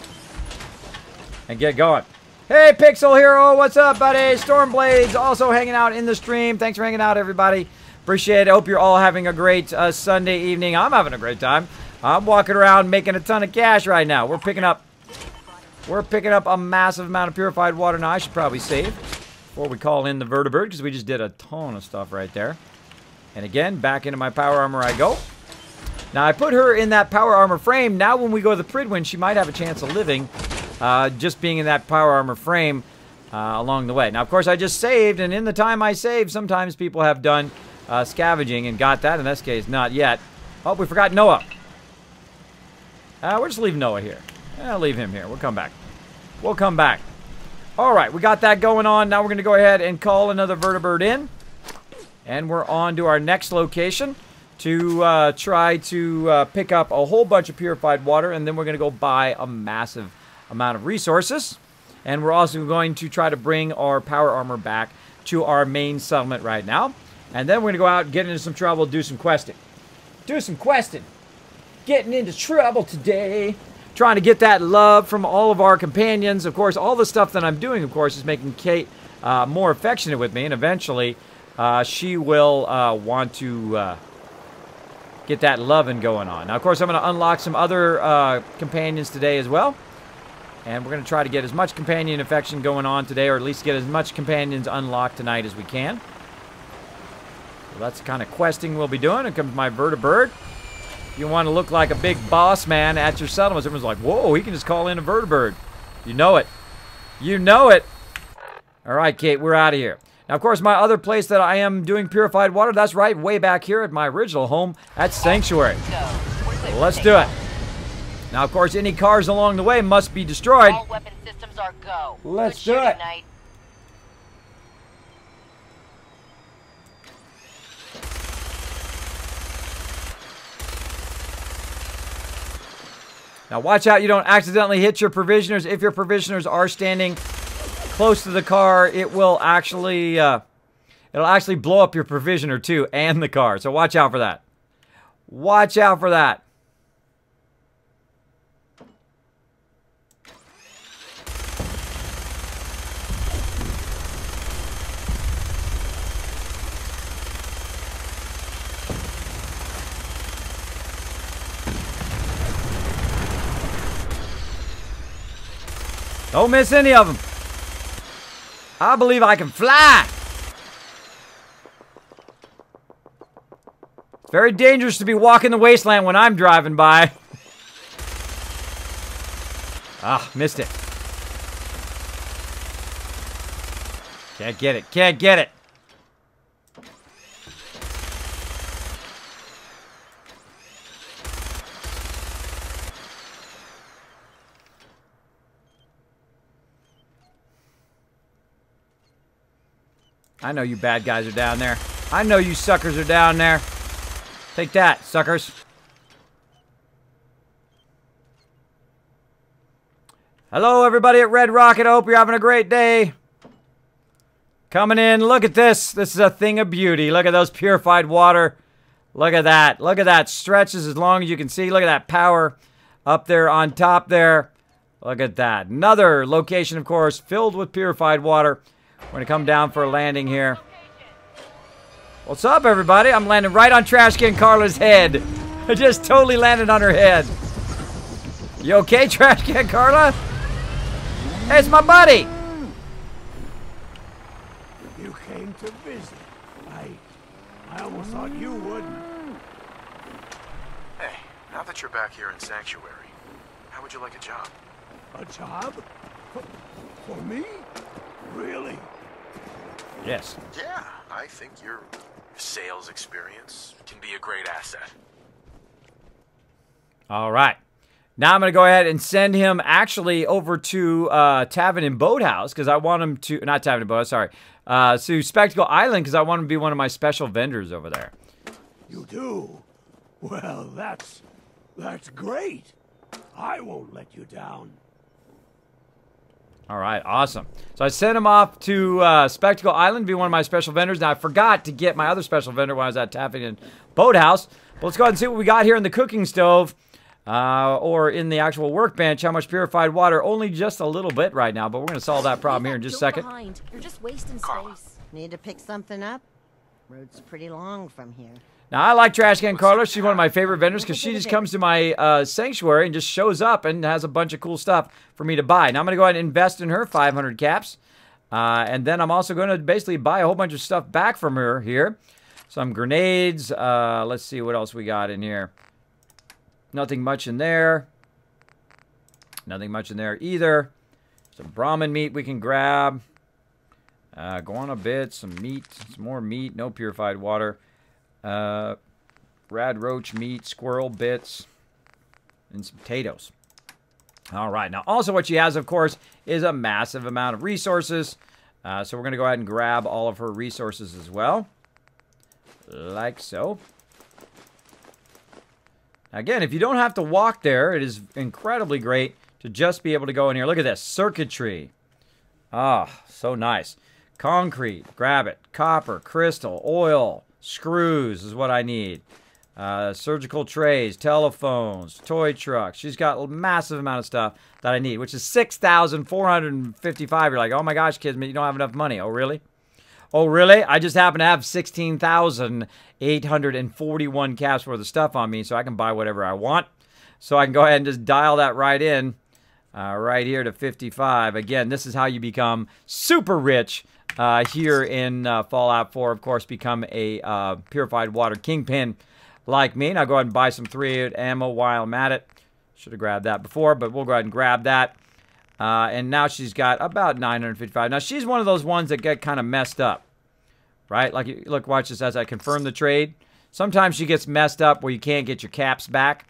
And get going. Hey, Pixel Hero, what's up, buddy? Stormblades also hanging out in the stream. Thanks for hanging out, everybody. Appreciate it. Hope you're all having a great Sunday evening. I'm having a great time. I'm walking around making a ton of cash right now. We're picking up a massive amount of purified water now. I should probably save before we call in the vertibird because we just did a ton of stuff right there. And again, back into my power armor I go. Now, I put her in that power armor frame. Now, when we go to the Pridwin, she might have a chance of living. Just being in that power armor frame along the way. Now, of course, I just saved, and in the time I saved, sometimes people have done scavenging and got that. In this case, not yet. Oh, we forgot Noah. We're just leaving Noah here. Leave him here. We'll come back. We'll come back. All right, we got that going on. Now we're going to go ahead and call another vertibird in. And we're on to our next location to try to pick up a whole bunch of purified water, and then we're going to go buy a massive amount of resources. And we're also going to try to bring our power armor back to our main settlement right now. And then we're going to go out and get into some trouble, do some questing. Do some questing. Getting into trouble today. Trying to get that love from all of our companions. Of course, all the stuff that I'm doing, of course, is making Kate more affectionate with me. And eventually, she will want to get that loving going on. Now, of course, I'm going to unlock some other companions today as well. And we're going to try to get as much companion affection going on today, or at least get as much companions unlocked tonight as we can. So that's the kind of questing we'll be doing. Here comes my vertibird. If you want to look like a big boss man at your settlements, everyone's like, whoa, he can just call in a vertibird. You know it. You know it. All right, Kate, we're out of here. Now, of course, my other place that I am doing purified water, that's right, way back here at my original home at Sanctuary. So let's do it. Now, of course, any cars along the way must be destroyed. All weapon systems are go. Let's do it. Knight. Now, watch out you don't accidentally hit your provisioners. If your provisioners are standing close to the car, it will actually, it'll actually blow up your provisioner too, and the car. So watch out for that. Watch out for that. Don't miss any of them. I believe I can fly. It's very dangerous to be walking the wasteland when I'm driving by. Ah, missed it. Can't get it. Can't get it. I know you bad guys are down there. I know you suckers are down there. Take that, suckers. Hello, everybody at Red Rocket. I hope you're having a great day. Coming in. Look at this. This is a thing of beauty. Look at those purified water. Look at that. Look at that. Stretches as long as you can see. Look at that power up there on top there. Look at that. Another location, of course, filled with purified water. We're going to come down for a landing here. What's up, everybody? I'm landing right on Trash Can Carla's head. I just totally landed on her head. You okay, Trash Can Carla? Hey, it's my buddy. You came to visit. I almost thought you wouldn't. Hey, now that you're back here in Sanctuary, how would you like a job? A job? For me? Really? Yes. Yeah, I think your sales experience can be a great asset. All right. Now I'm going to go ahead and send him actually over to Tavern and Boathouse because I want him to, not Tavern and Boathouse, sorry, to Spectacle Island because I want him to be one of my special vendors over there. You do? Well, that's great. I won't let you down. All right, awesome. So I sent him off to Spectacle Island to be one of my special vendors. Now, I forgot to get my other special vendor when I was at Taffy and Boathouse. But let's go ahead and see what we got here in the cooking stove or in the actual workbench. How much purified water? Only just a little bit right now, but we're going to solve that problem here in just a second. You're just wasting space. Need to pick something up? Road's pretty long from here. Now, I like Trash Can Carla. She's one of my favorite vendors because she just comes to my sanctuary and just shows up and has a bunch of cool stuff for me to buy. Now, I'm going to go ahead and invest in her 500 caps. And then I'm also going to basically buy a whole bunch of stuff back from her here. Some grenades. Let's see what else we got in here. Nothing much in there. Nothing much in there either. Some Brahmin meat we can grab. Guana bits, some meat, some more meat, no purified water. Rad roach meat, squirrel bits, and some potatoes. All right. Now, also what she has, of course, is a massive amount of resources. So we're going to go ahead and grab all of her resources as well. Like so. Again, if you don't have to walk there, it is incredibly great to just be able to go in here. Look at this. Circuitry. Ah, so nice. Concrete. Grab it. Copper, crystal, oil, screws is what I need. Surgical trays, telephones, toy trucks. She's got a massive amount of stuff that I need, which is 6,455. You're like, oh my gosh, Kismet, you don't have enough money. Oh, really? Oh, really? I just happen to have 16,841 caps worth of stuff on me, so I can buy whatever I want. So I can go ahead and just dial that right in. right here to 55. Again, this is how you become super rich here in Fallout 4. Of course, become a purified water kingpin like me. Now go ahead and buy some 308 ammo while I'm at it. Should have grabbed that before, but we'll go ahead and grab that. And now she's got about 955. Now, she's one of those ones that get kind of messed up, right? Like, look, watch this as I confirm the trade. Sometimes she gets messed up where you can't get your caps back.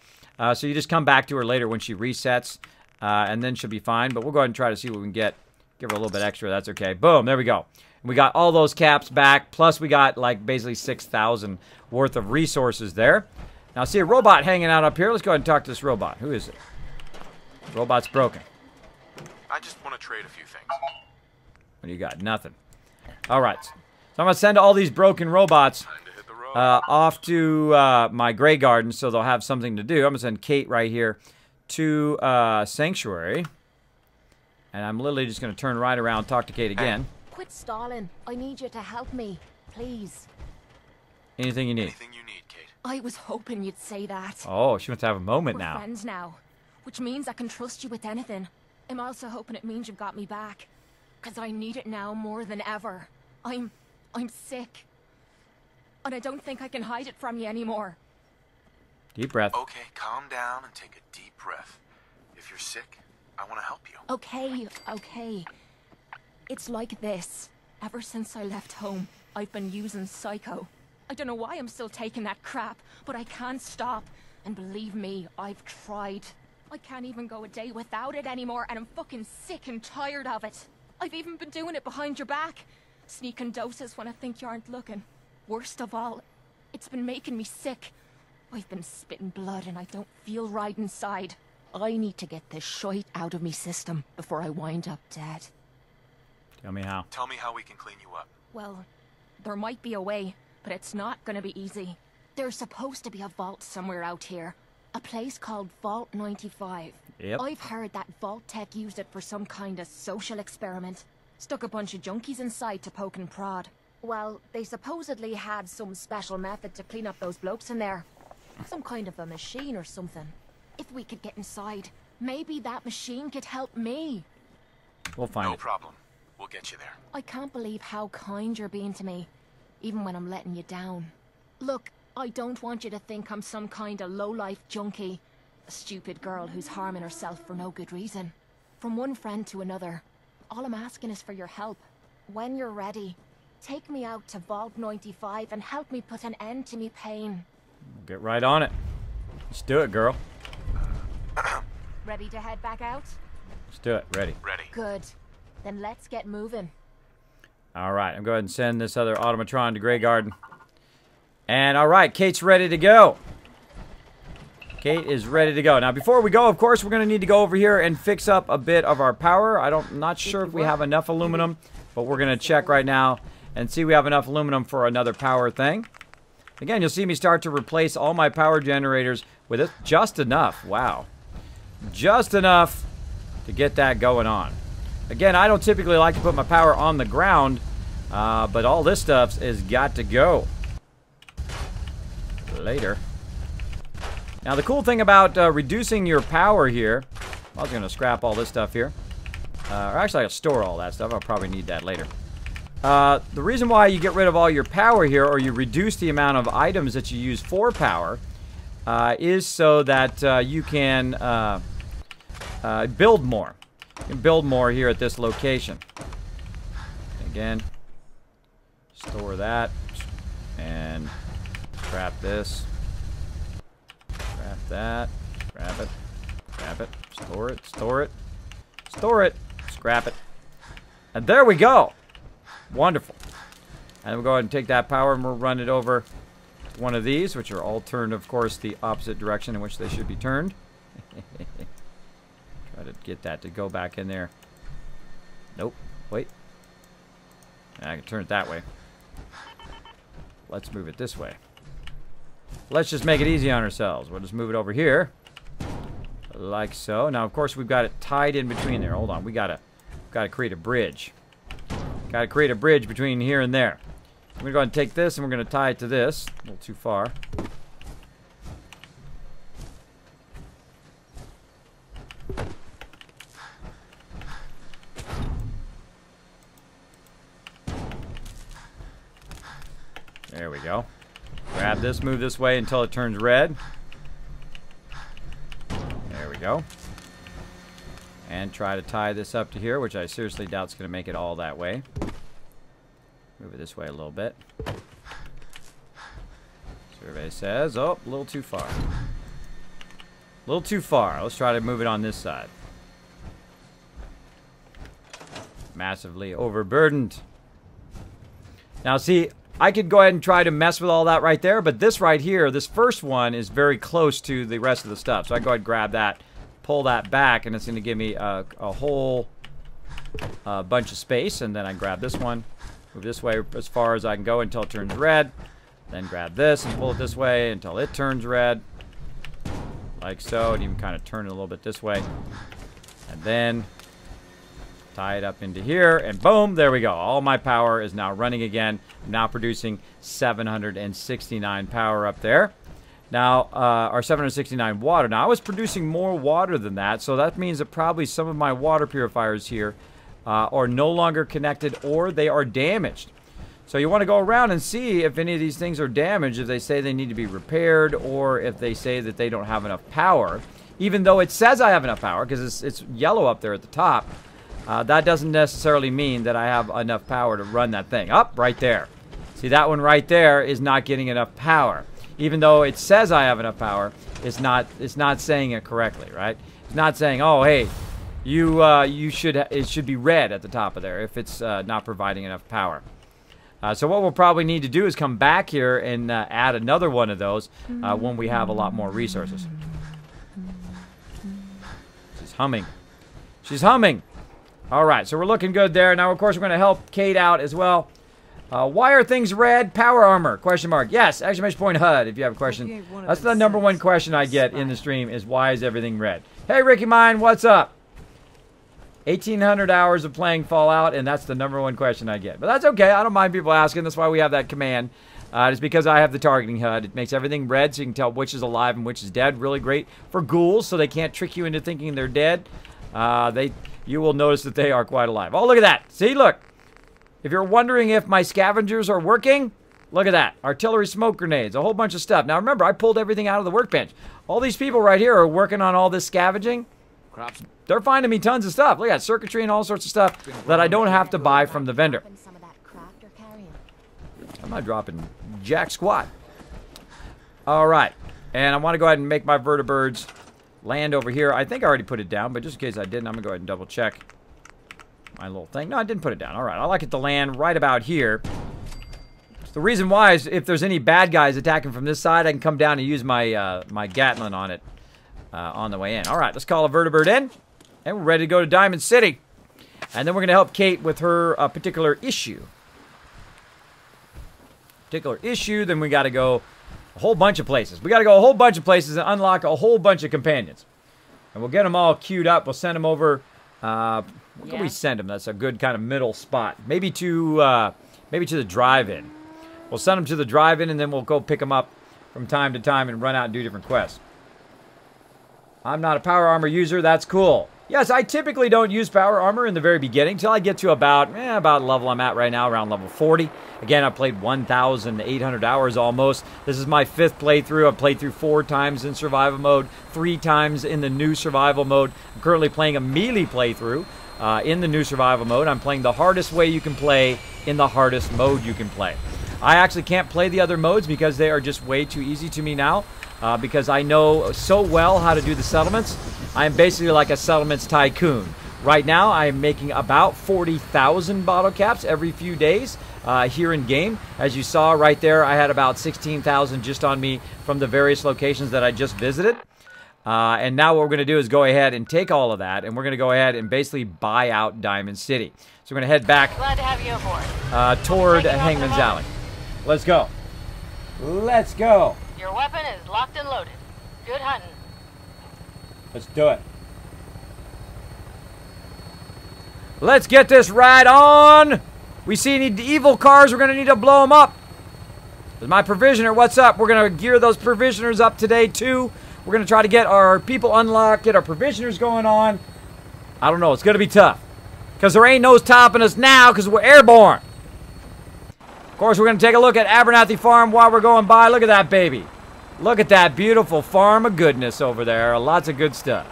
So you just come back to her later when she resets, and then she'll be fine. But we'll go ahead and try to see what we can get. Give her a little bit extra. That's okay. Boom. There we go. And we got all those caps back. Plus, we got, like, basically 6,000 worth of resources there. Now, I see a robot hanging out up here. Let's go ahead and talk to this robot. Who is it? Robot's broken. I just want to trade a few things. What do you got? Nothing. All right. So I'm going to send all these broken robots off to my Grey Garden so they'll have something to do. I'm going to send Kate right here to Sanctuary. And I'm literally just going to turn right around and talk to Kate again. Quit stalling. I need you to help me, please. Anything you need. Anything you need, Kate. I was hoping you'd say that. Oh, she wants to have a moment We're now. friends now, which means I can trust you with anything. I'm also hoping it means you've got me back, because I need it now more than ever. I'm sick, and I don't think I can hide it from you anymore. Deep breath. Okay, calm down and take a deep breath. If you're sick, I want to help you. Okay. It's like this. Ever since I left home, I've been using Psycho. I don't know why I'm still taking that crap, but I can't stop. And believe me, I've tried. I can't even go a day without it anymore, and I'm fucking sick and tired of it. I've even been doing it behind your back. Sneaking doses when I think you aren't looking. Worst of all, it's been making me sick. I've been spitting blood and I don't feel right inside. I need to get this shite out of me system before I wind up dead. Tell me how. Tell me how we can clean you up. Well, there might be a way, but it's not gonna be easy. There's supposed to be a vault somewhere out here. A place called Vault 95. Yep. I've heard that vault-tec used it for some kind of social experiment. Stuck a bunch of junkies inside to poke and prod. Well, they supposedly had some special method to clean up those blokes in there. Some kind of a machine or something. If we could get inside, maybe that machine could help me. We'll find it. No problem. We'll get you there. I can't believe how kind you're being to me, even when I'm letting you down. Look, I don't want you to think I'm some kind of low-life junkie. A stupid girl who's harming herself for no good reason. From one friend to another. All I'm asking is for your help. When you're ready, take me out to Vault 95 and help me put an end to me pain. Get right on it. Let's do it, girl. Ready to head back out? Let's do it. Ready. Ready. Good. Then let's get moving. All right. I'm going to send this other automatron to Grey Garden. And all right, Kate's ready to go. Kate is ready to go. Now, before we go, of course, we're going to need to go over here and fix up a bit of our power. I'm not sure if we have enough aluminum, but we're going to check right now and see if we have enough aluminum for another power thing. Again, you'll see me start to replace all my power generators with it. Just enough. Wow. Just enough to get that going on. Again, I don't typically like to put my power on the ground, but all this stuff is got to go. Later. Now, the cool thing about reducing your power here, I was going to scrap all this stuff here. Or actually, I'll store all that stuff. I'll probably need that later. The reason why you get rid of all your power here, or you reduce the amount of items that you use for power, is so that you can build more. You can build more here at this location. Again, store that, and scrap this. Scrap that. Grab it. Grab it. Store it. Store it. Store it. Scrap it. And there we go. Wonderful. And we'll go ahead and take that power and we'll run it over to one of these, which are all turned, of course, the opposite direction in which they should be turned. Try to get that to go back in there. Nope. Wait. I can turn it that way. Let's move it this way. Let's just make it easy on ourselves. We'll just move it over here. Like so. Now, of course, we've got it tied in between there. Hold on. We gotta create a bridge. Gotta create a bridge between here and there. I'm gonna go ahead and take this and we're gonna tie it to this. A little too far. There we go. Grab this, move this way until it turns red. There we go. And try to tie this up to here, which I seriously doubt is going to make it all that way. Move it this way a little bit. Survey says, oh, a little too far. A little too far. Let's try to move it on this side. Massively overburdened. Now see, I could go ahead and try to mess with all that right there, but this right here, this first one is very close to the rest of the stuff. So I go ahead and grab that, pull that back, and it's going to give me a whole bunch of space. And then I grab this one, move this way as far as I can go until it turns red. Then grab this and pull it this way until it turns red. Like so, and even kind of turn it a little bit this way. And then tie it up into here, and boom, there we go. All my power is now running again. I'm now producing 769 power up there. Now, our 769 water. Now, I was producing more water than that, so that means that probably some of my water purifiers here are no longer connected or they are damaged. So you want to go around and see if any of these things are damaged, if they say they need to be repaired, or if they say that they don't have enough power. Even though it says I have enough power, because it's yellow up there at the top, that doesn't necessarily mean that I have enough power to run that thing. Up, right there. See, that one right there is not getting enough power. Even though it says I have enough power, it's not saying it correctly, right? It's not saying, oh, hey, it should be red at the top of there if it's not providing enough power. So what we'll probably need to do is come back here and add another one of those when we have a lot more resources. She's humming. She's humming. All right, so we're looking good there. Now, of course, we're going to help Kate out as well. Why are things red? Power armor, question mark. Yes, exclamation point HUD if you have a question. That's the #1 question I get in the stream is why is everything red? Hey, Ricky Mine, what's up? 1,800 hours of playing Fallout, and that's the #1 question I get. But that's okay. I don't mind people asking. That's why we have that command. It's because I have the targeting HUD. It makes everything red so you can tell which is alive and which is dead. Really great for ghouls so they can't trick you into thinking they're dead. You will notice that they are quite alive. Oh, look at that. See, look. If you're wondering if my scavengers are working, look at that. Artillery smoke grenades, a whole bunch of stuff. Now, remember, I pulled everything out of the workbench. All these people right here are working on all this scavenging. They're finding me tons of stuff. Look at that, circuitry and all sorts of stuff that I don't have to buy from the vendor. I'm not dropping jack squat. All right. And I want to go ahead and make my vertibirds land over here. I think I already put it down, but just in case I didn't, I'm going to go ahead and double check my little thing. No, I didn't put it down. All right. I like it to land right about here. So the reason why is if there's any bad guys attacking from this side, I can come down and use my my Gatlin on it on the way in. All right. Let's call a vertibird in. And we're ready to go to Diamond City. And then we're going to help Kate with her particular issue. Then we got to go a whole bunch of places. We got to go a whole bunch of places and unlock a whole bunch of companions. And we'll get them all queued up. We'll send them over. Where can we send them? That's a good kind of middle spot. Maybe to the drive-in. We'll send them to the drive-in, and then we'll go pick them up from time to time and run out and do different quests. I'm not a power armor user. That's cool. Yes, I typically don't use power armor in the very beginning until I get to about level I'm at right now, around level 40. Again, I've played 1,800 hours almost. This is my 5th playthrough. I've played through 4 times in survival mode, 3 times in the new survival mode. I'm currently playing a melee playthrough in the new survival mode. I'm playing the hardest way you can play in the hardest mode you can play. I actually can't play the other modes because they are just way too easy to me now. Because I know so well how to do the settlements. I am basically like a settlements tycoon. Right now, I am making about 40,000 bottle caps every few days here in game. As you saw right there, I had about 16,000 just on me from the various locations that I just visited. And now what we're going to do is go ahead and take all of that, and we're going to go ahead and basically buy out Diamond City. So we're going to head back Glad to have you aboard. Toward Hangman's Alley. Let's go. Let's go. Your weapon is locked and loaded. Good hunting. Let's do it. Let's get this right on. We see any evil cars, we're going to need to blow them up. There's my provisioner. What's up? We're going to gear those provisioners up today, too. We're going to try to get our people unlocked, get our provisioners going on. I don't know. It's going to be tough. Because there ain't no stopping us now because we're airborne. Of course, we're going to take a look at Abernathy Farm while we're going by. Look at that baby. Look at that beautiful farm of goodness over there. Lots of good stuff.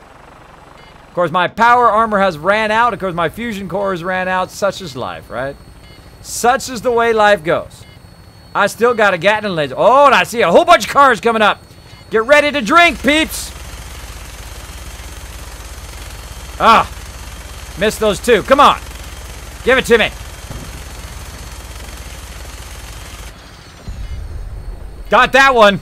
Of course, my power armor has ran out. Of course, my fusion cores ran out. Such is life, right? Such is the way life goes. I still got a Gatling laser. Oh, and I see a whole bunch of cars coming up. Get ready to drink, peeps. Ah, missed those two. Come on. Give it to me. Got that one.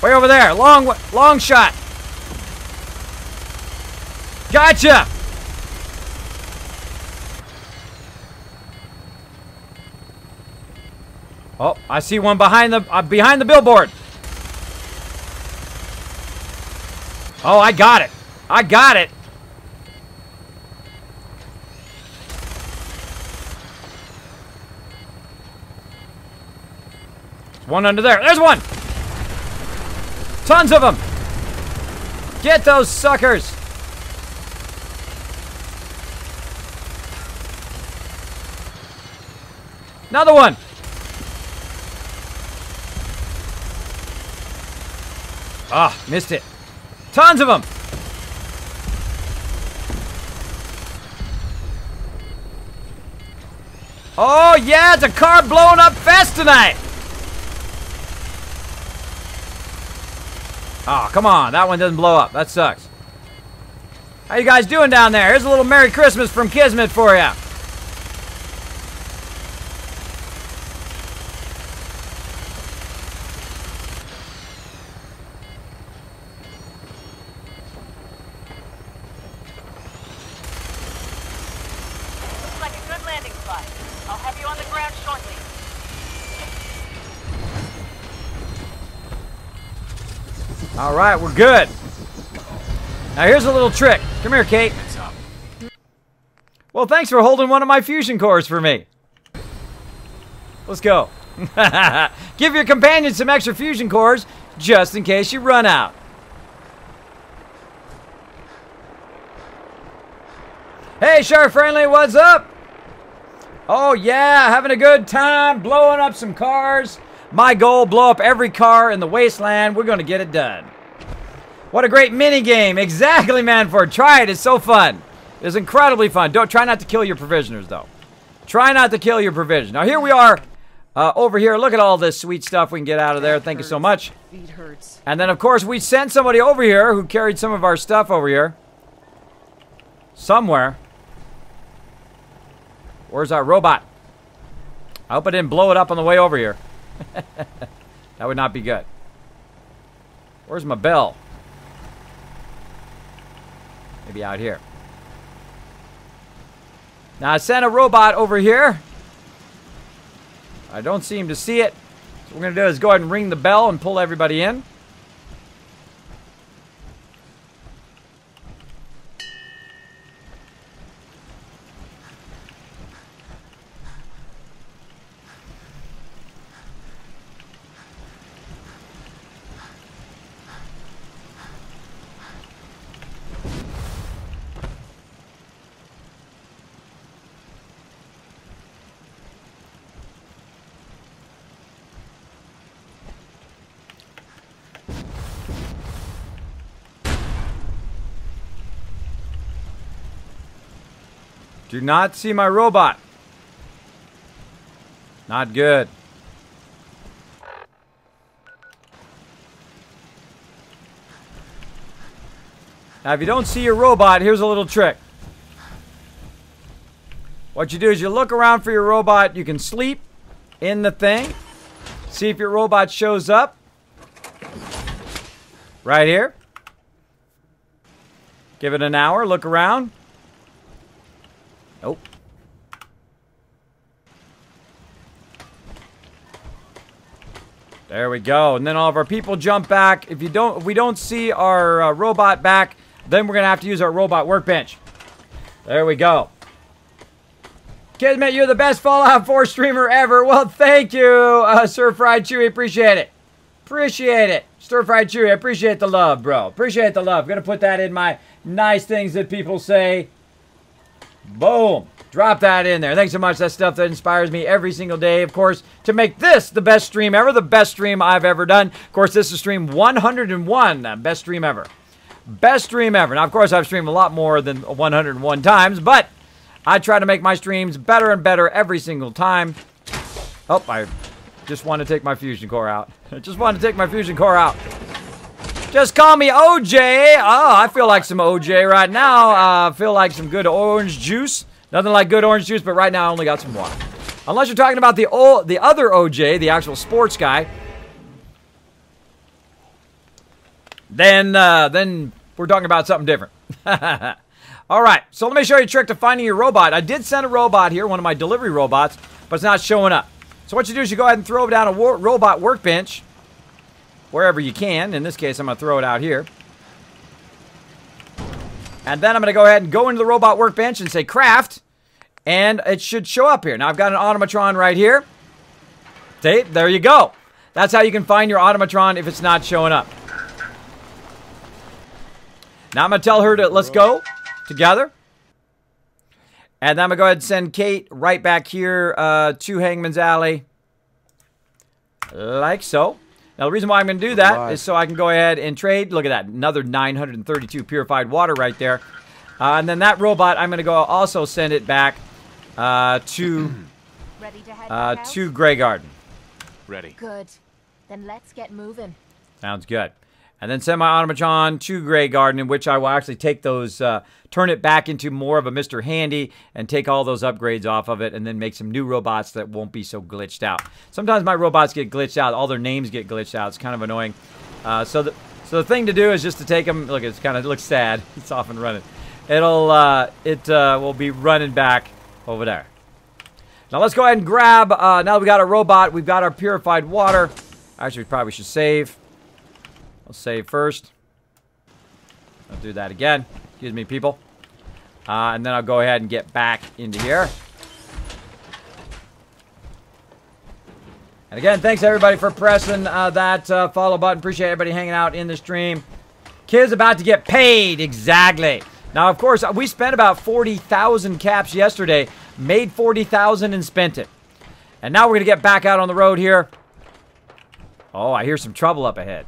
Way over there. Long shot. Gotcha. Oh, I see one behind the billboard. Oh, I got it. I got it. There's one under there. There's one. Tons of them. Get those suckers. Another one. Ah, missed it. Tons of them. Oh, yeah, it's a car blowing up fast tonight. Oh, come on. That one doesn't blow up. That sucks. How you guys doing down there? Here's a little Merry Christmas from Kismet for you. All right, we're good. Now here's a little trick. Come here, Kate. Well, thanks for holding one of my fusion cores for me. Let's go. Give your companion some extra fusion cores just in case you run out. Hey, Shark Friendly, what's up? Oh, yeah, having a good time, blowing up some cars. My goal, blow up every car in the wasteland. We're going to get it done. What a great mini game. Exactly, Manford. Try it. It's so fun. It's incredibly fun. Try not to kill your provisioners, though. Try not to kill your provisioners. Now, here we are over here. Look at all this sweet stuff we can get out of there. Thank you so much. Feet hurts. And then, of course, we sent somebody over here who carried some of our stuff over here. Somewhere. Where's our robot? I hope I didn't blow it up on the way over here. That would not be good. Where's my bell? Maybe out here. Now I sent a robot over here. I don't seem to see it. So what we're going to do is go ahead and ring the bell and pull everybody in. Do not see my robot. Not good. Now, if you don't see your robot, here's a little trick. What you do is you look around for your robot. You can sleep in the thing. See if your robot shows up. Right here. Give it an hour. Look around. Nope. There we go. And then all of our people jump back. If we don't see our robot back, then we're gonna have to use our robot workbench. There we go. Kismet, you're the best Fallout 4 streamer ever. Well, thank you, Sir Fried Chewy. Appreciate it. Appreciate it. Stir-fried chewy. I appreciate the love, bro. Appreciate the love. Gonna put that in my nice things that people say. Boom. Drop that in there. Thanks so much. That's stuff that inspires me every single day, of course, to make this the best stream ever, the best stream I've ever done. Of course, this is stream 101, best stream ever. Best stream ever. Now, of course, I've streamed a lot more than 101 times, but I try to make my streams better and better every single time. Oh, I just want to take my fusion core out. I just want to take my fusion core out. Just call me OJ. Oh, I feel like some OJ right now. I feel like some good orange juice. Nothing like good orange juice, but right now I only got some water. Unless you're talking about the other OJ, the actual sports guy, then we're talking about something different. All right, so let me show you a trick to finding your robot. I did send a robot here, one of my delivery robots, but it's not showing up. So what you do is you go ahead and throw down a robot workbench wherever you can. In this case, I'm going to throw it out here. And then I'm going to go ahead and go into the robot workbench and say craft. And it should show up here. Now, I've got an automatron right here. See, there you go. That's how you can find your automatron if it's not showing up. Now, I'm going to tell her to let's go together. And then I'm going to go ahead and send Kate right back here to Hangman's Alley. Like so. Now, the reason why I'm going to do that is so I can go ahead and trade. Look at that. Another 932 purified water right there. And then that robot, I'm going to go also send it back to Grey Garden. Ready. Good. Then let's get moving. Sounds good. And then send my automatron to Grey Garden, in which I will actually take those, turn it back into more of a Mr. Handy and take all those upgrades off of it and then make some new robots that won't be so glitched out. Sometimes my robots get glitched out. All their names get glitched out. It's kind of annoying. So the thing to do is just to take them. Look, it looks sad. It's off and running. It will be running back over there. Now let's go ahead and grab, now that we got our robot, we've got our purified water. Actually, we probably should save. I'll save first. I'll do that again. Excuse me, people. And then I'll go ahead and get back into here. And again, thanks everybody for pressing that follow button. Appreciate everybody hanging out in the stream. Kid's about to get paid. Exactly. Now, of course, we spent about 40,000 caps yesterday. Made 40,000 and spent it. And now we're going to get back out on the road here. Oh, I hear some trouble up ahead.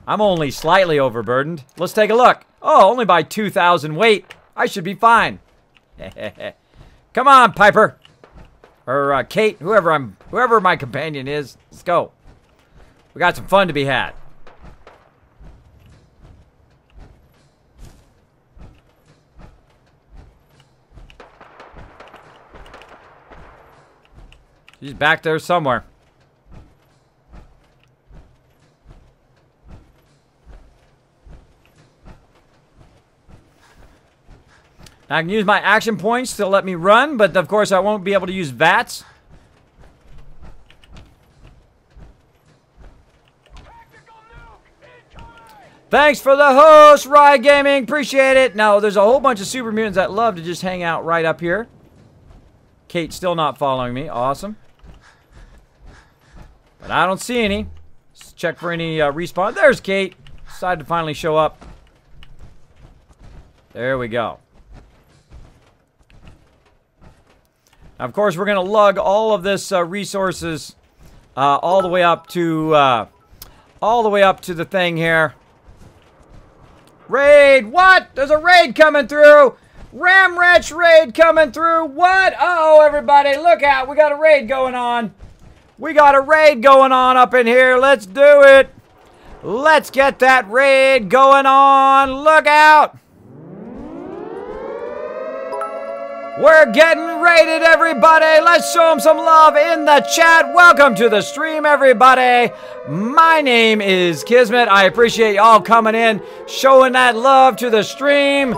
I'm only slightly overburdened. Let's take a look. Oh, only by 2,000 weight. I should be fine. Come on, Piper. Or Kate, whoever my companion is. Let's go. We got some fun to be had. She's back there somewhere. I can use my action points to let me run, but of course I won't be able to use VATS. Thanks for the host, Rye Gaming. Appreciate it. Now, there's a whole bunch of super mutants that love to just hang out right up here. Kate's still not following me. Awesome. But I don't see any. Let's check for any respawn. There's Kate. Decided to finally show up. There we go. Now, of course, we're going to lug all of this resources all the way up to the thing here. Raid! What? There's a raid coming through! Ramwretch raid coming through! What? Uh-oh, everybody, look out! We got a raid going on! We got a raid going on up in here! Let's do it! Let's get that raid going on! Look out! We're getting raided, everybody! Let's show them some love in the chat! Welcome to the stream, everybody! My name is Kismet. I appreciate y'all coming in, showing that love to the stream.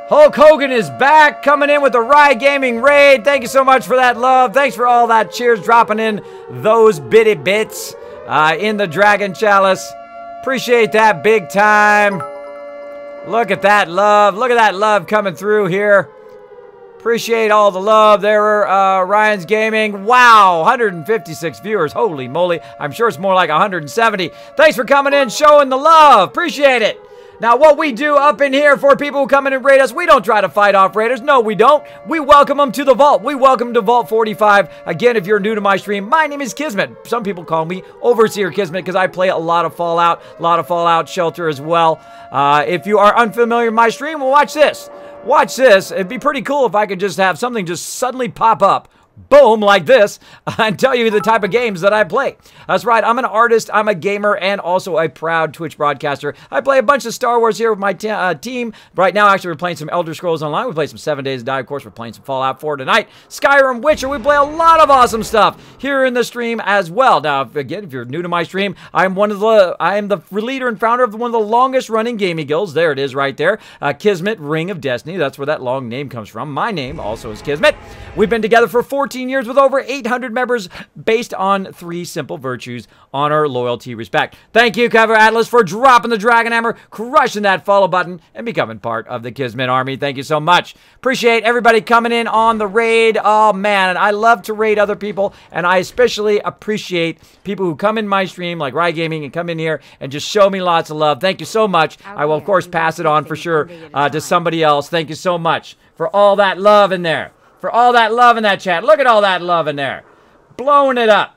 Hulk Hogan is back, coming in with the Rye Gaming raid. Thank you so much for that love. Thanks for all that cheers, dropping in those bitty bits in the Dragon Chalice. Appreciate that big time. Look at that love. Look at that love coming through here. Appreciate all the love there, Ryan's Gaming. Wow, 156 viewers. Holy moly. I'm sure it's more like 170. Thanks for coming in, showing the love. Appreciate it. Now, what we do up in here for people who come in and raid us, we don't try to fight off raiders. No, we don't. We welcome them to the vault. We welcome to Vault 45. Again, if you're new to my stream, my name is Kismet. Some people call me Overseer Kismet because I play a lot of Fallout Shelter as well. If you are unfamiliar with my stream, well, watch this. Watch this. It'd be pretty cool if I could just have something just suddenly pop up. Boom, like this, and tell you the type of games that I play. That's right, I'm an artist, I'm a gamer, and also a proud Twitch broadcaster. I play a bunch of Star Wars here with my team. Right now, actually, we're playing some Elder Scrolls Online. We play some 7 Days to Die. Of course, we're playing some Fallout 4 tonight. Skyrim, Witcher, we play a lot of awesome stuff here in the stream as well. Now, again, if you're new to my stream, I am the leader and founder of one of the longest running gaming guilds. There it is right there. Kismet Ring of Destiny. That's where that long name comes from. My name also is Kismet. We've been together for 14 years with over 800 members based on 3 simple virtues: honor, loyalty, respect. Thank you, Cover Atlas, for dropping the Dragon Hammer, crushing that follow button, and becoming part of the Kismet Army. Thank you so much. Appreciate everybody coming in on the raid. Oh, man, I love to raid other people, and I especially appreciate people who come in my stream, like Rye Gaming, and come in here and just show me lots of love. Thank you so much. I will, of course, pass it on for sure to somebody else. Thank you so much for all that love in there. For all that love in that chat. Look at all that love in there. Blowing it up.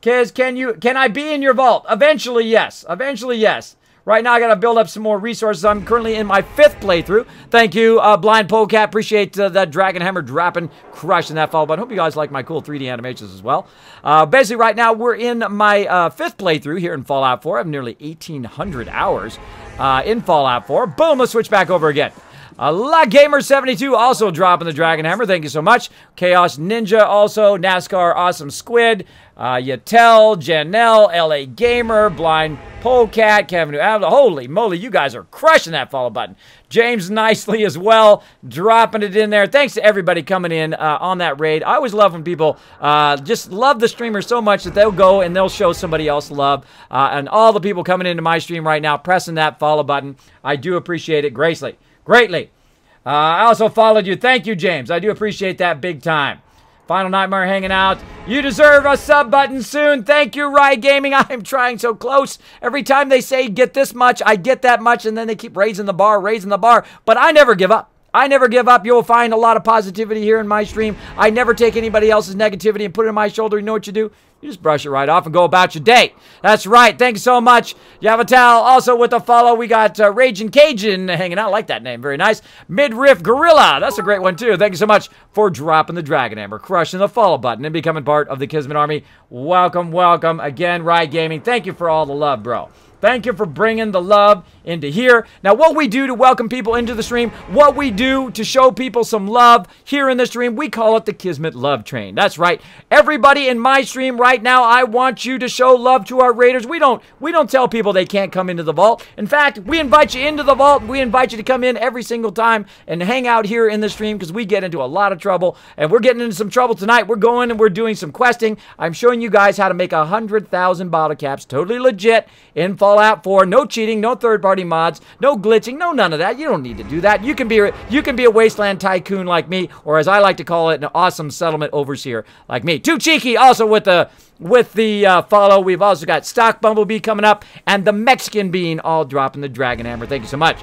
Kids, can I be in your vault? Eventually, yes. Eventually, yes. Right now, I got to build up some more resources. I'm currently in my 5th playthrough. Thank you, Blind Polecat. Appreciate that Dragon Hammer dropping, crushing that follow button. Hope you guys like my cool 3D animations as well. Basically, right now, we're in my 5th playthrough here in Fallout 4. I have nearly 1,800 hours in Fallout 4. Boom, let's switch back over again. La Gamer 72 also dropping the Dragon Hammer. Thank you so much. Chaos Ninja also. NASCAR Awesome Squid. Yatel, Janelle, LA Gamer, Blind Polecat, Kevin New. Holy moly, you guys are crushing that follow button. James Nicely as well, dropping it in there. Thanks to everybody coming in on that raid. I always love when people just love the streamer so much that they'll go and they'll show somebody else love. And all the people coming into my stream right now, pressing that follow button, I do appreciate it greatly. I also followed you. Thank you, James. I do appreciate that big time. Final Nightmare hanging out. You deserve a sub button soon. Thank you, Rye Gaming. I am trying so close. Every time they say get this much, I get that much, and then they keep raising the bar. But I never give up. I never give up. You'll find a lot of positivity here in my stream. I never take anybody else's negativity and put it on my shoulder. You know what you do? You just brush it right off and go about your day. That's right. Thanks so much. Yavatal also with a follow. We got Raging Cajun hanging out. I like that name. Very nice. Midriff Gorilla. That's a great one too. Thank you so much for dropping the Dragon Hammer, crushing the follow button, and becoming part of the Kismet Army. Welcome, welcome. Again, Rye Gaming. Thank you for all the love, bro. Thank you for bringing the love into here. Now, what we do to welcome people into the stream, what we do to show people some love here in the stream, we call it the Kismet Love Train. That's right. Everybody in my stream right now, I want you to show love to our raiders. We don't tell people they can't come into the vault. In fact, we invite you into the vault. We invite you to come in every single time and hang out here in the stream because we get into a lot of trouble, and we're getting into some trouble tonight. We're going and we're doing some questing. I'm showing you guys how to make 100,000 bottle caps, totally legit, in Fallout 4. No cheating, no third-party mods, no glitching, no none of that. You don't need to do that. You can be a wasteland tycoon like me, or as I like to call it, an awesome settlement overseer like me. Too Cheeky also with the follow. We've also got Stock Bumblebee coming up, and the Mexican Bean all dropping the Dragon Hammer. Thank you so much.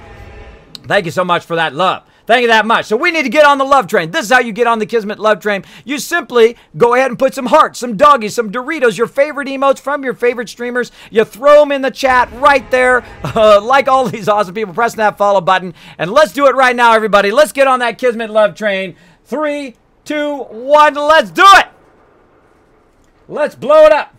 Thank you so much for that love. Thank you that much. So we need to get on the love train. This is how you get on the Kismet love train. You simply go ahead and put some hearts, some doggies, some Doritos, your favorite emotes from your favorite streamers. You throw them in the chat right there, like all these awesome people. Pressing that follow button. And let's do it right now, everybody. Let's get on that Kismet love train. 3, 2, 1, let's do it. Let's blow it up.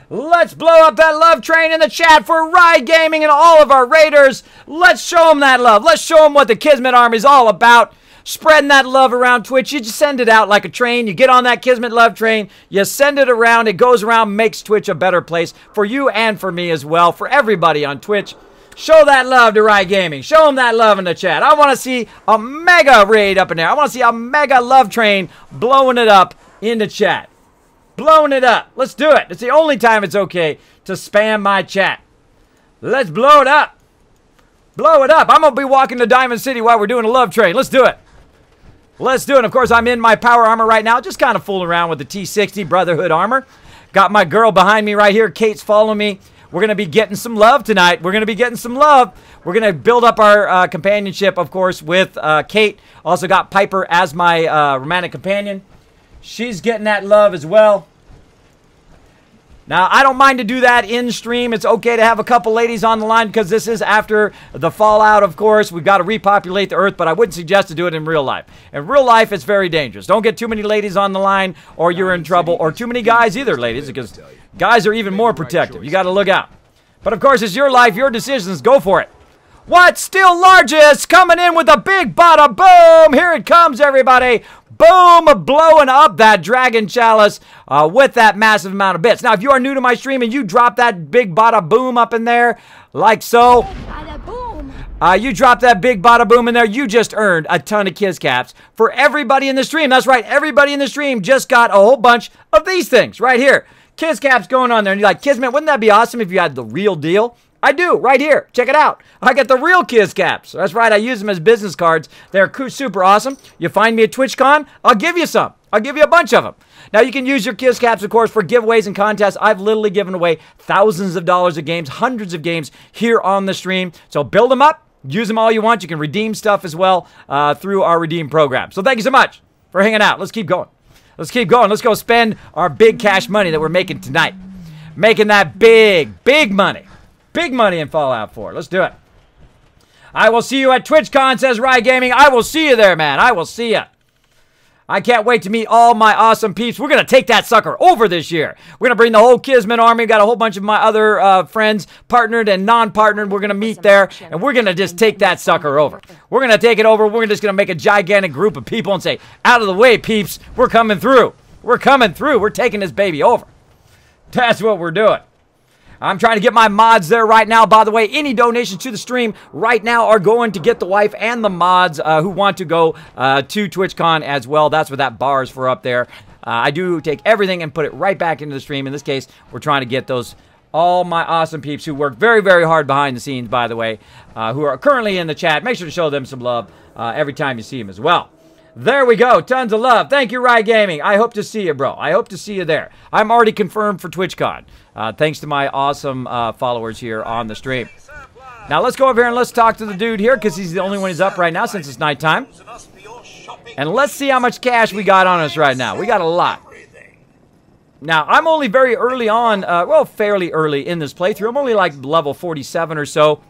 Let's blow up that love train in the chat for Rye Gaming and all of our raiders. Let's show them that love. Let's show them what the Kismet Army is all about. Spreading that love around Twitch. You just send it out like a train. You get on that Kismet love train. You send it around. It goes around, makes Twitch a better place for you and for me as well, for everybody on Twitch. Show that love to Rye Gaming. Show them that love in the chat. I want to see a mega raid up in there. I want to see a mega love train blowing it up in the chat. Blowing it up. Let's do it. It's the only time it's okay to spam my chat. Let's blow it up. Blow it up. I'm going to be walking to Diamond City while we're doing a love train. Let's do it. Let's do it. Of course, I'm in my power armor right now, just kind of fooling around with the T60 Brotherhood armor. Got my girl behind me right here. Kate's following me. We're going to be getting some love tonight. We're going to be getting some love. We're going to build up our companionship, of course, with Kate. Also got Piper as my romantic companion. She's getting that love as well. Now, I don't mind to do that in stream. It's okay to have a couple ladies on the line because this is after the fallout, of course. We've got to repopulate the earth, but I wouldn't suggest to do it in real life. In real life, it's very dangerous. Don't get too many ladies on the line or you're in trouble, or too many guys either, ladies, because guys are even more protective. You got to look out. But, of course, it's your life, your decisions. Go for it. What's still largest? Coming in with a big bada boom. Here it comes, everybody. Boom, blowing up that dragon chalice with that massive amount of bits. Now, if you are new to my stream and you drop that big bada boom up in there, like so, you drop that big bada boom in there, you just earned a ton of Kiss Caps for everybody in the stream. That's right, everybody in the stream just got a whole bunch of these things right here. Kiss Caps going on there. And you're like, Kismet, wouldn't that be awesome if you had the real deal? I do, right here. Check it out. I got the real Kiss Caps. That's right, I use them as business cards. They're super awesome. You find me at TwitchCon, I'll give you some. I'll give you a bunch of them. Now, you can use your Kiss Caps, of course, for giveaways and contests. I've literally given away thousands of dollars of games, hundreds of games here on the stream. So build them up. Use them all you want. You can redeem stuff as well through our redeem program. So thank you so much for hanging out. Let's keep going. Let's keep going. Let's go spend our big cash money that we're making tonight. Making that big money. Big money in Fallout 4. Let's do it. I will see you at TwitchCon, says Rye Gaming. I will see you there, man. I will see you. I can't wait to meet all my awesome peeps. We're going to take that sucker over this year. We're going to bring the whole Kismet army. Got a whole bunch of my other friends, partnered and non-partnered. We're going to meet there, and we're going to just take that sucker over. We're going to take it over. We're just going to make a gigantic group of people and say, out of the way, peeps. We're coming through. We're coming through. We're taking this baby over. That's what we're doing. I'm trying to get my mods there right now. By the way, any donations to the stream right now are going to get the wife and the mods who want to go to TwitchCon as well. That's what that bar is for up there. I do take everything and put it right back into the stream. In this case, we're trying to get those, all my awesome peeps who work very, very hard behind the scenes, by the way, who are currently in the chat. Make sure to show them some love every time you see them as well. There we go. Tons of love. Thank you, Rye Gaming. I hope to see you, bro. I hope to see you there. I'm already confirmed for TwitchCon. Thanks to my awesome followers here on the stream. Now, let's go over here and let's talk to the dude here because he's the only one who's up right now since it's nighttime. And let's see how much cash we got on us right now. We got a lot. Now, I'm only very early on, well, fairly early in this playthrough. I'm only like level 47 or so.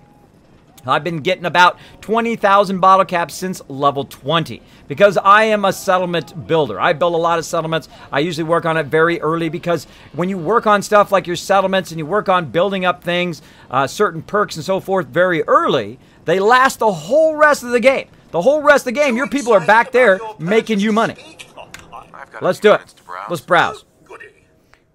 I've been getting about 20,000 bottle caps since level 20 because I am a settlement builder. I build a lot of settlements. I usually work on it very early because when you work on stuff like your settlements and you work on building up things, certain perks and so forth very early, they last the whole rest of the game. The whole rest of the game, your people are back there making you money. Let's do it. Let's browse.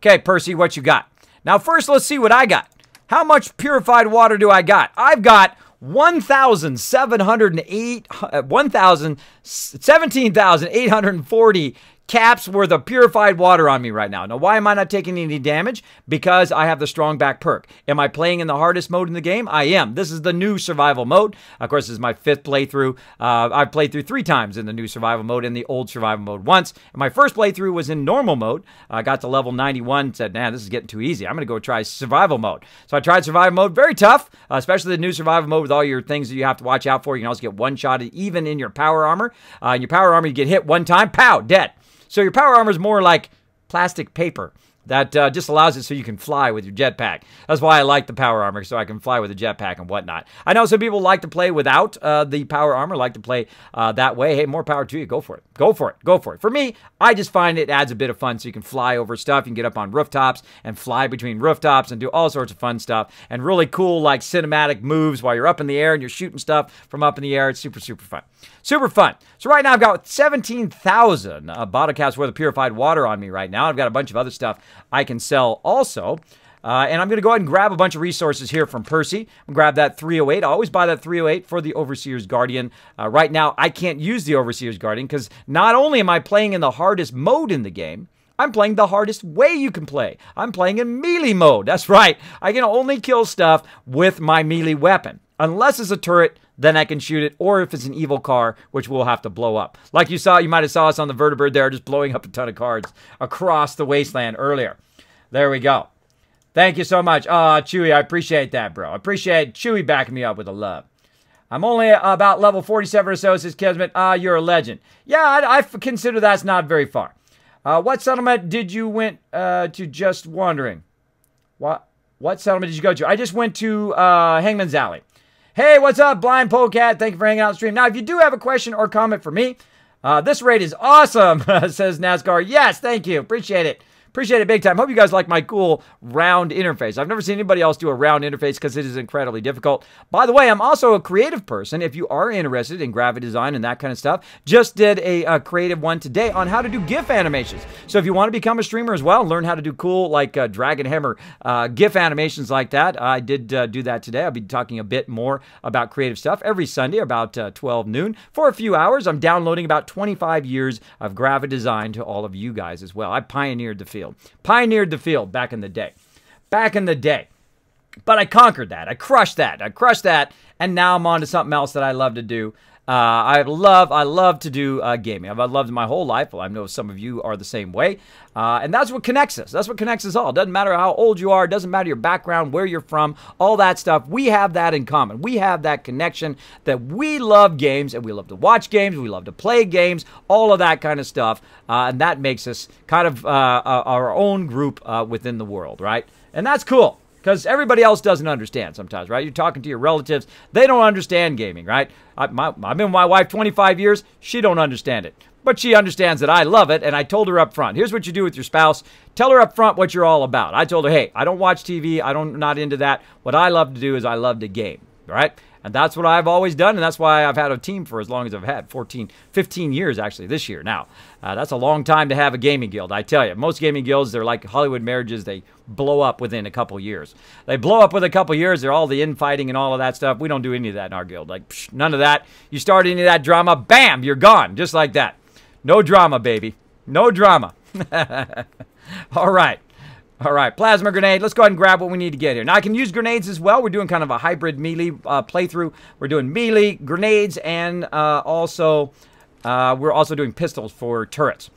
Okay, Percy, what you got? Now, first, let's see what I got. How much purified water do I got? I've got 17,840 caps worth of purified water on me right now. Now, why am I not taking any damage? Because I have the strong back perk. Am I playing in the hardest mode in the game? I am. This is the new survival mode. Of course, this is my 5th playthrough. I've played through 3 times in the new survival mode and the old survival mode once. And my first playthrough was in normal mode. I got to level 91 and said, nah, this is getting too easy. I'm going to go try survival mode. So I tried survival mode. Very tough, especially the new survival mode with all your things that you have to watch out for. You can also get one-shotted even in your power armor. In your power armor, you get hit one time, pow, dead. So your power armor is more like plastic paper that just allows it so you can fly with your jetpack. That's why I like the power armor, so I can fly with a jetpack and whatnot. I know some people like to play without the power armor, like to play that way. Hey, more power to you. Go for it. Go for it. Go for it. For me, I just find it adds a bit of fun so you can fly over stuff. You can get up on rooftops and fly between rooftops and do all sorts of fun stuff and really cool like cinematic moves while you're up in the air and you're shooting stuff from up in the air. It's super, super fun. Super fun. So right now I've got 17,000 bottle caps worth of purified water on me right now. I've got a bunch of other stuff I can sell also. And I'm going to go ahead and grab a bunch of resources here from Percy. I'm going to grab that 308. I always buy that 308 for the Overseer's Guardian. Right now, I can't use the Overseer's Guardian because not only am I playing in the hardest mode in the game, I'm playing the hardest way you can play. I'm playing in melee mode. That's right. I can only kill stuff with my melee weapon. Unless it's a turret, then I can shoot it, or if it's an evil car, which we'll have to blow up. Like you might have saw us on the vertibird there, just blowing up a ton of cars across the wasteland earlier. There we go. Thank you so much. Chewy, I appreciate that, bro. I appreciate Chewy backing me up with the love. I'm only about level 47 or so, says Kismet. You're a legend. Yeah, I consider that's not very far. What settlement did you went to? Just wondering. What settlement did you go to? I just went to Hangman's Alley. Hey, what's up, Blind Polecat? Thank you for hanging out on stream. Now, if you do have a question or comment for me, this raid is awesome, says NASCAR. Yes, thank you. Appreciate it. Appreciate it big time. Hope you guys like my cool round interface. I've never seen anybody else do a round interface because it is incredibly difficult. By the way, I'm also a creative person. If you are interested in graphic design and that kind of stuff, just did a creative one today on how to do GIF animations. So if you want to become a streamer as well, learn how to do cool like drag and hammer GIF animations like that, I did do that today. I'll be talking a bit more about creative stuff every Sunday about 12 noon for a few hours. I'm downloading about 25 years of graphic design to all of you guys as well. I pioneered the field. Pioneered the field back in the day. Back in the day. But I conquered that. I crushed that. And now I'm on to something else that I love to do. I love to do gaming. I've loved it my whole life. Well, I know some of you are the same way. And that's what connects us. That's what connects us all. Doesn't matter how old you are. Doesn't matter your background, where you're from, all that stuff. We have that in common. We have that connection that we love games and we love to watch games. We love to play games, all of that kind of stuff. And that makes us kind of our own group within the world, right? And that's cool. Because everybody else doesn't understand sometimes, right? You're talking to your relatives. They don't understand gaming, right? I've been with my wife 25 years. She don't understand it. But she understands that I love it, and I told her up front. Here's what you do with your spouse. Tell her up front what you're all about. I told her, hey, I don't watch TV. I'm not into that. What I love to do is I love to game, right? And that's what I've always done, and that's why I've had a team for as long as I've had, 15 years actually this year now. That's a long time to have a gaming guild, I tell you. Most gaming guilds, they're like Hollywood marriages. They blow up within a couple years. They blow up within a couple years. They're all the infighting and all of that stuff. We don't do any of that in our guild. Like, psh, none of that. You start any of that drama, bam, you're gone, just like that. No drama, baby. No drama. All right. All right, plasma grenade. Let's go ahead and grab what we need to get here. Now, I can use grenades as well. We're doing kind of a hybrid melee playthrough. We're doing melee, grenades, and we're also doing pistols for turrets.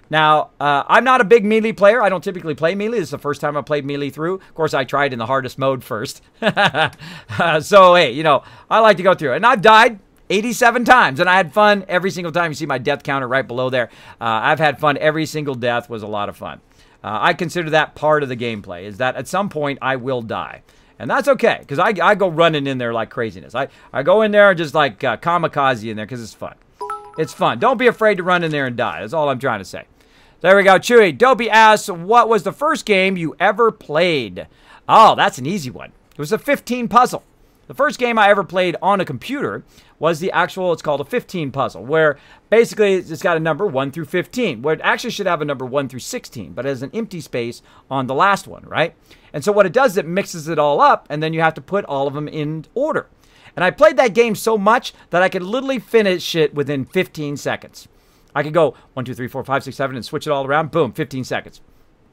Now, I'm not a big melee player. I don't typically play melee. This is the first time I played melee through. Of course, I tried in the hardest mode first. So, hey, you know, I like to go through it. And I've died 87 times, and I had fun every single time. You see my death counter right below there. I've had fun. Every single death was a lot of fun. I consider that part of the gameplay, is that at some point I will die. And that's okay, because I go running in there like craziness. I go in there and just like kamikaze in there because it's fun. It's fun. Don't be afraid to run in there and die. That's all I'm trying to say. There we go. Chewy. Dopey asks, what was the first game you ever played? Oh, that's an easy one. It was a 15 puzzle. The first game I ever played on a computer was the actual, it's called a 15 puzzle, where basically it's got a number 1 through 15, where it actually should have a number 1 through 16, but it has an empty space on the last one, right? And so what it does is it mixes it all up, and then you have to put all of them in order. And I played that game so much that I could literally finish it within 15 seconds. I could go 1, 2, 3, 4, 5, 6, 7, and switch it all around. Boom, 15 seconds.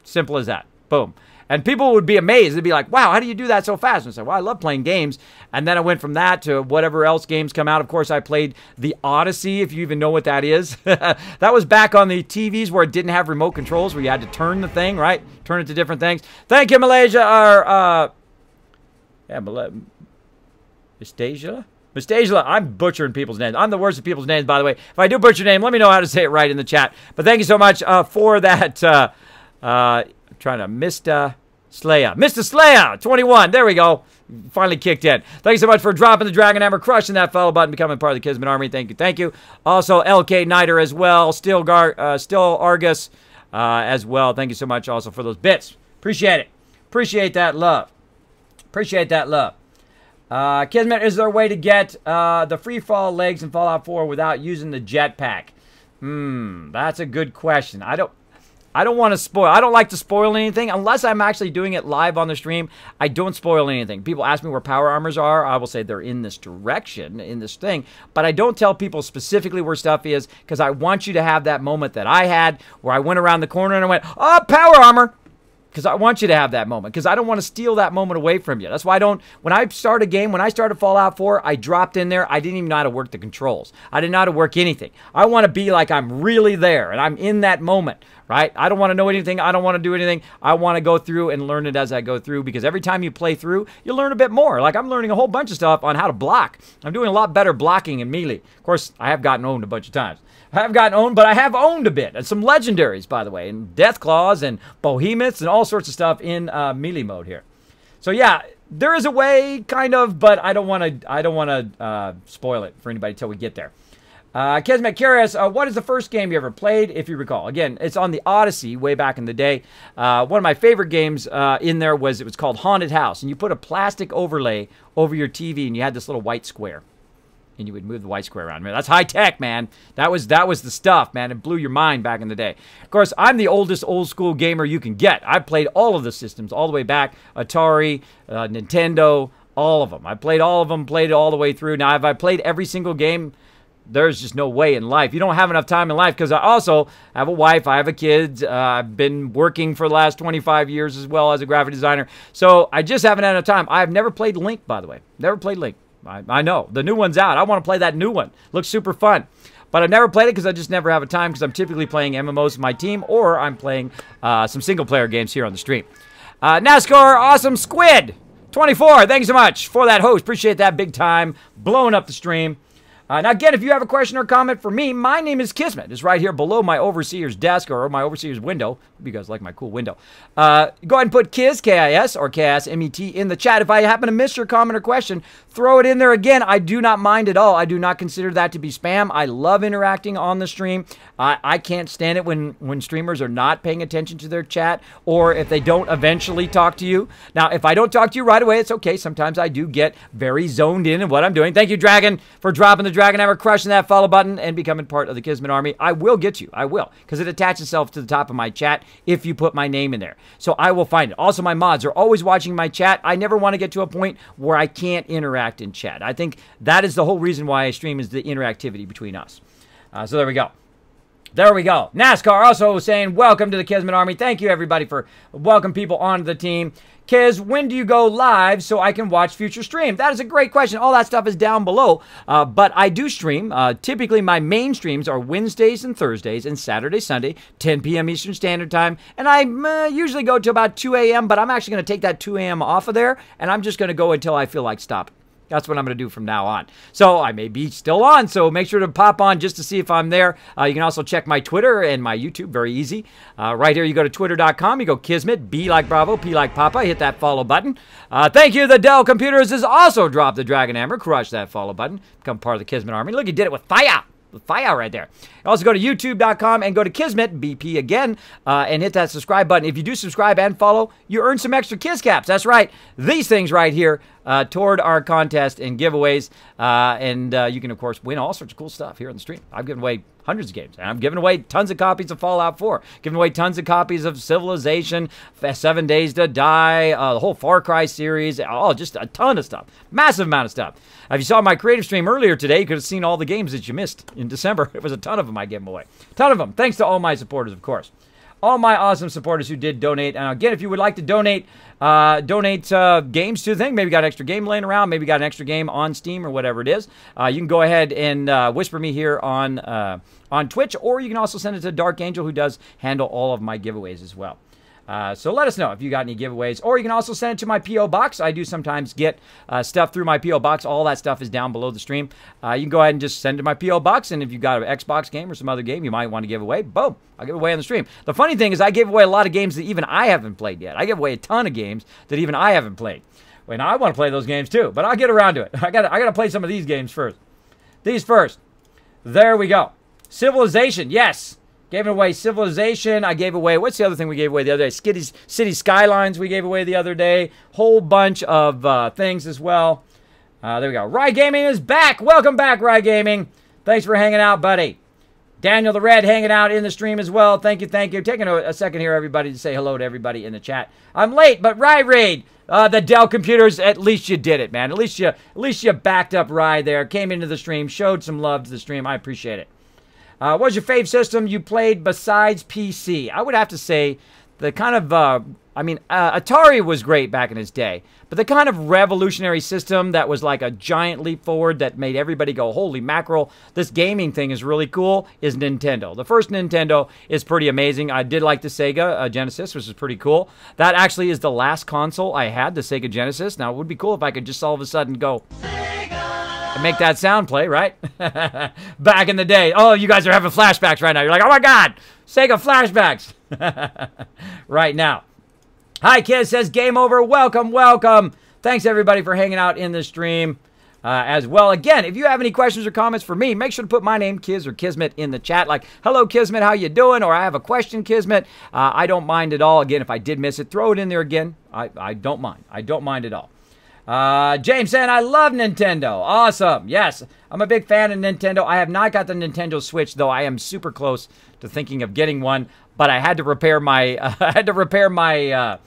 Simple as that. Boom. And people would be amazed. They'd be like, wow, how do you do that so fast? And I said, well, I love playing games. And then I went from that to whatever else games come out. Of course, I played the Odyssey, if you even know what that is. That was back on the TVs where it didn't have remote controls, where you had to turn the thing, right? Turn it to different things. Thank you, Malaysia. Mistagela. I'm butchering people's names. I'm the worst at people's names, by the way. If I do butcher your name, let me know how to say it right in the chat. But thank you so much for that. Trying to Mr. Slayer. Mr. Slayer, 21. There we go. Finally kicked in. Thank you so much for dropping the Dragon Hammer, crushing that follow button, becoming part of the Kismet Army. Thank you. Thank you. Also, LK Niter as well. Still Argus as well. Thank you so much also for those bits. Appreciate it. Appreciate that love. Appreciate that love. Kismet, is there a way to get the free fall legs in Fallout 4 without using the jetpack? That's a good question. I don't want to spoil. I don't like to spoil anything unless I'm actually doing it live on the stream. I don't spoil anything. People ask me where power armors are. I will say they're in this direction, in this thing. But I don't tell people specifically where stuff is because I want you to have that moment that I had where I went around the corner and I went, oh, power armor. Because I want you to have that moment. Because I don't want to steal that moment away from you. That's why I don't... When I start a game, when I started Fallout 4, I dropped in there. I didn't even know how to work the controls. I didn't know how to work anything. I want to be like I'm really there. And I'm in that moment, right? I don't want to know anything. I don't want to do anything. I want to go through and learn it as I go through. Because every time you play through, you learn a bit more. Like I'm learning a whole bunch of stuff on how to block. I'm doing a lot better blocking in Melee. Of course, I have gotten owned a bunch of times. I have gotten owned, but I have owned a bit. And some legendaries, by the way. And Deathclaws and Behemoths and all sorts of stuff in Melee mode here. So yeah, there is a way, kind of, but I don't want to spoil it for anybody until we get there. Kismet curious, what is the first game you ever played, if you recall? Again, it's on the Odyssey way back in the day. One of my favorite games in there was, it was called Haunted House. And you put a plastic overlay over your TV and you had this little white square. And you would move the white square around. Man, that's high tech, man. That was the stuff, man. It blew your mind back in the day. Of course, I'm the oldest old school gamer you can get. I've played all of the systems all the way back. Atari, Nintendo, all of them. I played all of them, played it all the way through. Now, if I played every single game, there's just no way in life. You don't have enough time in life because I also have a wife. I have a kid. I've been working for the last 25 years as well as a graphic designer. So I just haven't had enough time. I've never played Link, by the way. Never played Link. I know. The new one's out. I want to play that new one. Looks super fun. But I've never played it because I just never have a time because I'm typically playing MMOs with my team or I'm playing some single-player games here on the stream. NASCAR Awesome Squid 24. Thank you so much for that host. Appreciate that big time. Blowing up the stream. Now, again, if you have a question or comment for me, my name is Kismet. It's right here below my overseer's desk or my overseer's window. Hope you guys like my cool window. Go ahead and put KIS, K-I-S, or K-I-S-M-E-T in the chat. If I happen to miss your comment or question, throw it in there again. I do not mind at all. I do not consider that to be spam. I love interacting on the stream. I can't stand it when streamers are not paying attention to their chat or if they don't eventually talk to you. Now, if I don't talk to you right away, it's okay. Sometimes I do get very zoned in what I'm doing. Thank you, Dragon, for dropping the Dragon Hammer, crushing that follow button, and becoming part of the Kismet Army. I will get you. I will. Because it attaches itself to the top of my chat if you put my name in there. So I will find it. Also, my mods are always watching my chat. I never want to get to a point where I can't interact in chat. I think that is the whole reason why I stream is the interactivity between us. So there we go. There we go. NASCAR also saying, welcome to the Kismet Army. Thank you, everybody, for welcome people onto the team. Kiz, when do you go live so I can watch future stream? That is a great question. All that stuff is down below. But I do stream. Typically, my main streams are Wednesdays and Thursdays and Saturday, Sunday, 10 p.m. Eastern Standard Time. And I usually go to about 2 a.m., but I'm actually going to take that 2 a.m. off of there, and I'm just going to go until I feel like stopping. That's what I'm going to do from now on. So I may be still on, so make sure to pop on just to see if I'm there. You can also check my Twitter and my YouTube. Very easy. Right here, you go to twitter.com. You go Kismet, B like Bravo, P like Papa. Hit that follow button. Thank you. The Dell Computers has also dropped the Dragon Hammer. Crush that follow button. Become part of the Kismet Army. Look, he did it with fire. With fire right there. Also go to youtube.com and go to Kismet, BP again, and hit that subscribe button. If you do subscribe and follow, you earn some extra Kiss Caps. That's right. These things right here toward our contest and giveaways. And you can, of course, win all sorts of cool stuff here on the stream. I've given away hundreds of games. And I'm giving away tons of copies of Fallout 4. Giving away tons of copies of Civilization, 7 Days to Die, the whole Far Cry series. Oh, just a ton of stuff. Massive amount of stuff. If you saw my creative stream earlier today, you could have seen all the games that you missed in December. It was a ton of them I gave away. A ton of them. Thanks to all my supporters, of course. All my awesome supporters who did donate. And again, if you would like to donate games to the thing, maybe got an extra game laying around, maybe got an extra game on Steam or whatever it is, you can go ahead and whisper me here on Twitch, or you can also send it to Dark Angel, who does handle all of my giveaways as well. So let us know if you got any giveaways, or you can also send it to my P.O. Box. I do sometimes get stuff through my P.O. Box. All that stuff is down below the stream. You can go ahead and just send it to my P.O. Box, and if you've got an Xbox game or some other game you might want to give away, boom, I'll give away on the stream. The funny thing is I give away a lot of games that even I haven't played yet. I give away a ton of games that even I haven't played. Well, now I want to play those games too, but I'll get around to it. I gotta play some of these games first. These first. There we go. Civilization, yes. Gave away Civilization. I gave away, what's the other thing we gave away the other day? City Skylines we gave away the other day. Whole bunch of things as well. There we go. Rye Gaming is back. Welcome back, Rye Gaming. Thanks for hanging out, buddy. Daniel the Red hanging out in the stream as well. Thank you, thank you. Taking a second here, everybody, to say hello to everybody in the chat. I'm late, but Rye Raid, the Dell Computers, at least you did it, man. At least you backed up Rye there, came into the stream, showed some love to the stream. I appreciate it. What was your fave system you played besides PC? I would have to say the kind of I mean, Atari was great back in its day, but the kind of revolutionary system that was like a giant leap forward that made everybody go, holy mackerel, this gaming thing is really cool, is Nintendo. The first Nintendo is pretty amazing. I did like the Sega Genesis, which is pretty cool. That actually is the last console I had, the Sega Genesis. Now, it would be cool if I could just all of a sudden go, and make that sound play, right? Back in the day. Oh, you guys are having flashbacks right now. You're like, oh my God, Sega flashbacks. Right now. Hi, Kiz says, game over. Welcome, welcome. Thanks, everybody, for hanging out in the stream as well. Again, if you have any questions or comments for me, make sure to put my name, Kiz or Kismet, in the chat. Like, hello, Kismet, how you doing? Or I have a question, Kismet. I don't mind at all. Again, if I did miss it, throw it in there again. I don't mind. I don't mind at all. James saying, I love Nintendo. Awesome. Yes, I'm a big fan of Nintendo. I have not got the Nintendo Switch, though I am super close to thinking of getting one. But I had to repair my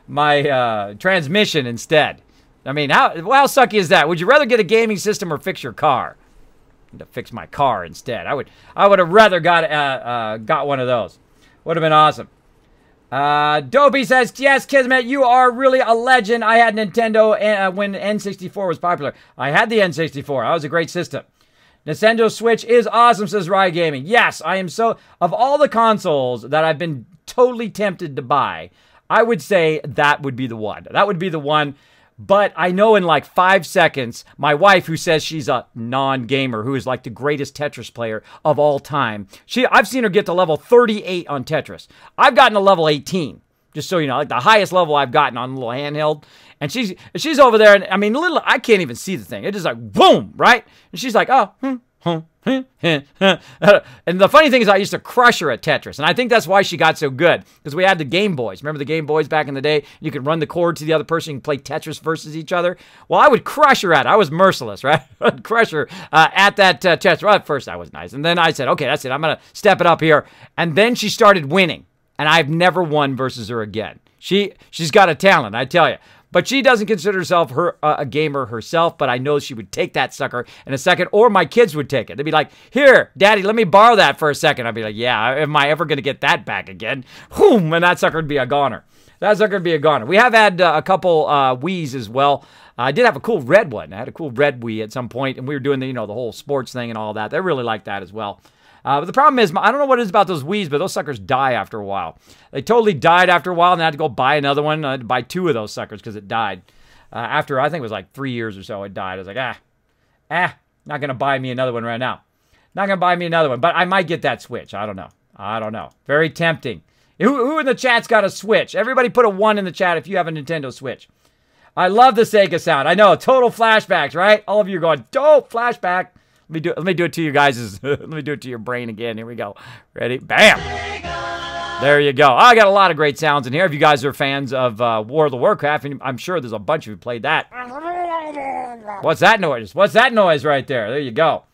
my transmission instead. I mean, how sucky is that? Would you rather get a gaming system or fix your car? I need to fix my car instead. I would have rather got one of those. Would have been awesome. Dopey says, yes, Kismet, you are really a legend. I had Nintendo when N64 was popular. I had the N64. That was a great system. Nintendo Switch is awesome, says Rye Gaming. Yes, I am so... Of all the consoles that I've been totally tempted to buy, I would say that would be the one. That would be the one. But I know in like 5 seconds, my wife, who says she's a non-gamer, who is like the greatest Tetris player of all time, I've seen her get to level 38 on Tetris. I've gotten to level 18, just so you know, like the highest level I've gotten on a little handheld. And she's over there, and I mean, I can't even see the thing. It's just like, boom, right? And she's like, oh, and the funny thing is I used to crush her at Tetris, and I think that's why she got so good, because we had the Game Boys. Remember the Game Boys back in the day? You could run the cord to the other person and play Tetris versus each other. Well, I would crush her at it. I was merciless, right? I'd crush her at that Tetris. Well, at first I was nice, and then I said, okay, that's it. I'm going to step it up here. And then she started winning, and I've never won versus her again. She's got a talent, I tell you. But she doesn't consider herself a gamer herself, but I know she would take that sucker in a second, or my kids would take it. They'd be like, here, Daddy, let me borrow that for a second. I'd be like, yeah, am I ever going to get that back again? Whoom, and that sucker would be a goner. That sucker would be a goner. We have had a couple Wiis as well. I did have a cool red one. I had a cool red Wii at some point, and we were doing the whole sports thing and all that. They really liked that as well. But the problem is, I don't know what it is about those Wiis, but those suckers die after a while. They totally died after a while, and I had to go buy another one. I had to buy 2 of those suckers because it died. After, I think it was like 3 years or so, it died. I was like, not going to buy me another one right now. Not going to buy me another one, but I might get that Switch. I don't know. Very tempting. Who in the chat's got a Switch? Everybody put a 1 in the chat if you have a Nintendo Switch. I love the Sega sound. I know, total flashbacks, right? All of you are going, dope, flashback. Let me do it to you guys. Let me do it to your brain again. Here we go. Ready? Bam! There you go. I got a lot of great sounds in here. If you guys are fans of World of Warcraft, and I'm sure there's a bunch of you played that. What's that noise? What's that noise right there? There you go.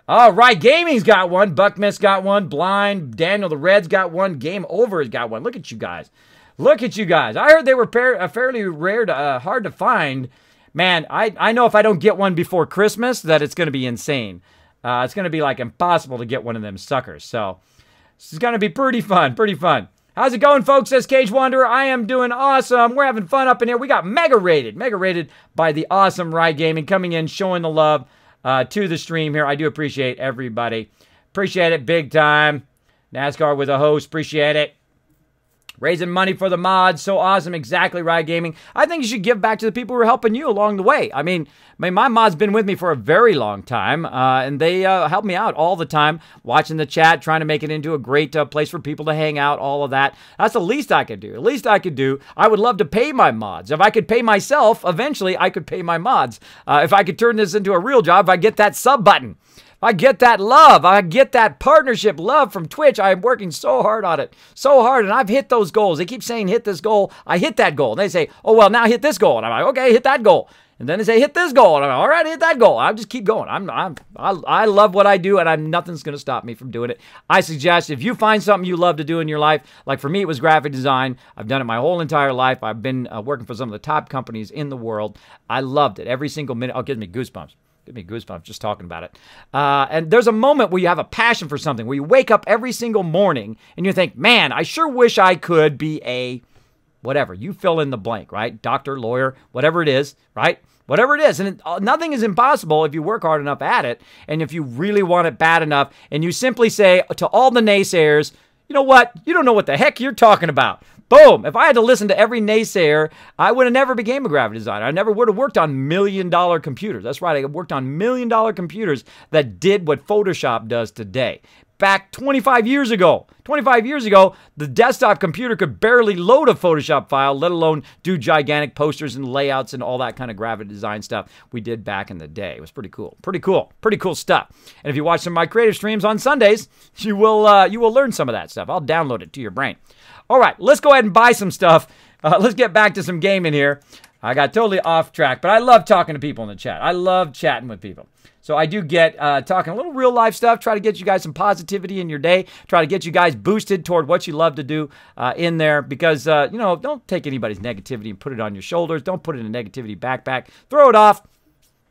All right, Gaming's got one. Buckmiss got one. Blind. Daniel the Red's got one. Game Over has got one. Look at you guys. Look at you guys. I heard they were fairly rare, hard to find. Man, I know if I don't get one before Christmas that it's going to be insane. It's going to be like impossible to get one of them suckers. So this is going to be pretty fun, pretty fun. How's it going, folks? Says Cage Wanderer. I am doing awesome. We're having fun up in here. We got mega rated by the awesome Rye Gaming coming in, showing the love to the stream here. I do appreciate everybody. Appreciate it big time. NASCAR with a host. Appreciate it. Raising money for the mods. So awesome. Exactly, Rye Gaming. I think you should give back to the people who are helping you along the way. I mean, my mod's been with me for a very long time, and they help me out all the time, watching the chat, trying to make it into a great place for people to hang out, all of that. That's the least I could do. The least I could do. I would love to pay my mods. If I could pay myself, eventually I could pay my mods. If I could turn this into a real job, if I get that sub button. I get that love. I get that partnership love from Twitch. I am working so hard on it. So hard. And I've hit those goals. They keep saying hit this goal. I hit that goal. And they say, oh, well, now hit this goal. And I'm like, okay, hit that goal. And then they say, hit this goal. And I'm like, all right, hit that goal. I just keep going. I love what I do, and nothing's going to stop me from doing it. I suggest if you find something you love to do in your life, like for me, it was graphic design. I've done it my whole entire life. I've been working for some of the top companies in the world. I loved it. Every single minute. Oh, it gives me goosebumps. Give me goosebumps just talking about it. And there's a moment where you have a passion for something, where you wake up every single morning and you think, man, I sure wish I could be a whatever. You fill in the blank, right? Doctor, lawyer, whatever it is, right? Whatever it is. And nothing is impossible if you work hard enough at it and if you really want it bad enough and you simply say to all the naysayers, you know what? You don't know what the heck you're talking about. Boom. If I had to listen to every naysayer, I would have never became a graphic designer. I never would have worked on million-dollar computers. That's right. I worked on million-dollar computers that did what Photoshop does today. Back 25 years ago. 25 years ago, the desktop computer could barely load a Photoshop file, let alone do gigantic posters and layouts and all that kind of graphic design stuff we did back in the day. It was pretty cool. Pretty cool stuff. And if you watch some of my creative streams on Sundays, you will learn some of that stuff. I'll download it to your brain. All right, let's go ahead and buy some stuff. Let's get back to some gaming here. I got totally off track, but I love talking to people in the chat. I love chatting with people. So I do get talking a little real life stuff, try to get you guys some positivity in your day, try to get you guys boosted toward what you love to do in there because, you know, don't take anybody's negativity and put it on your shoulders. Don't put it in a negativity backpack. Throw it off,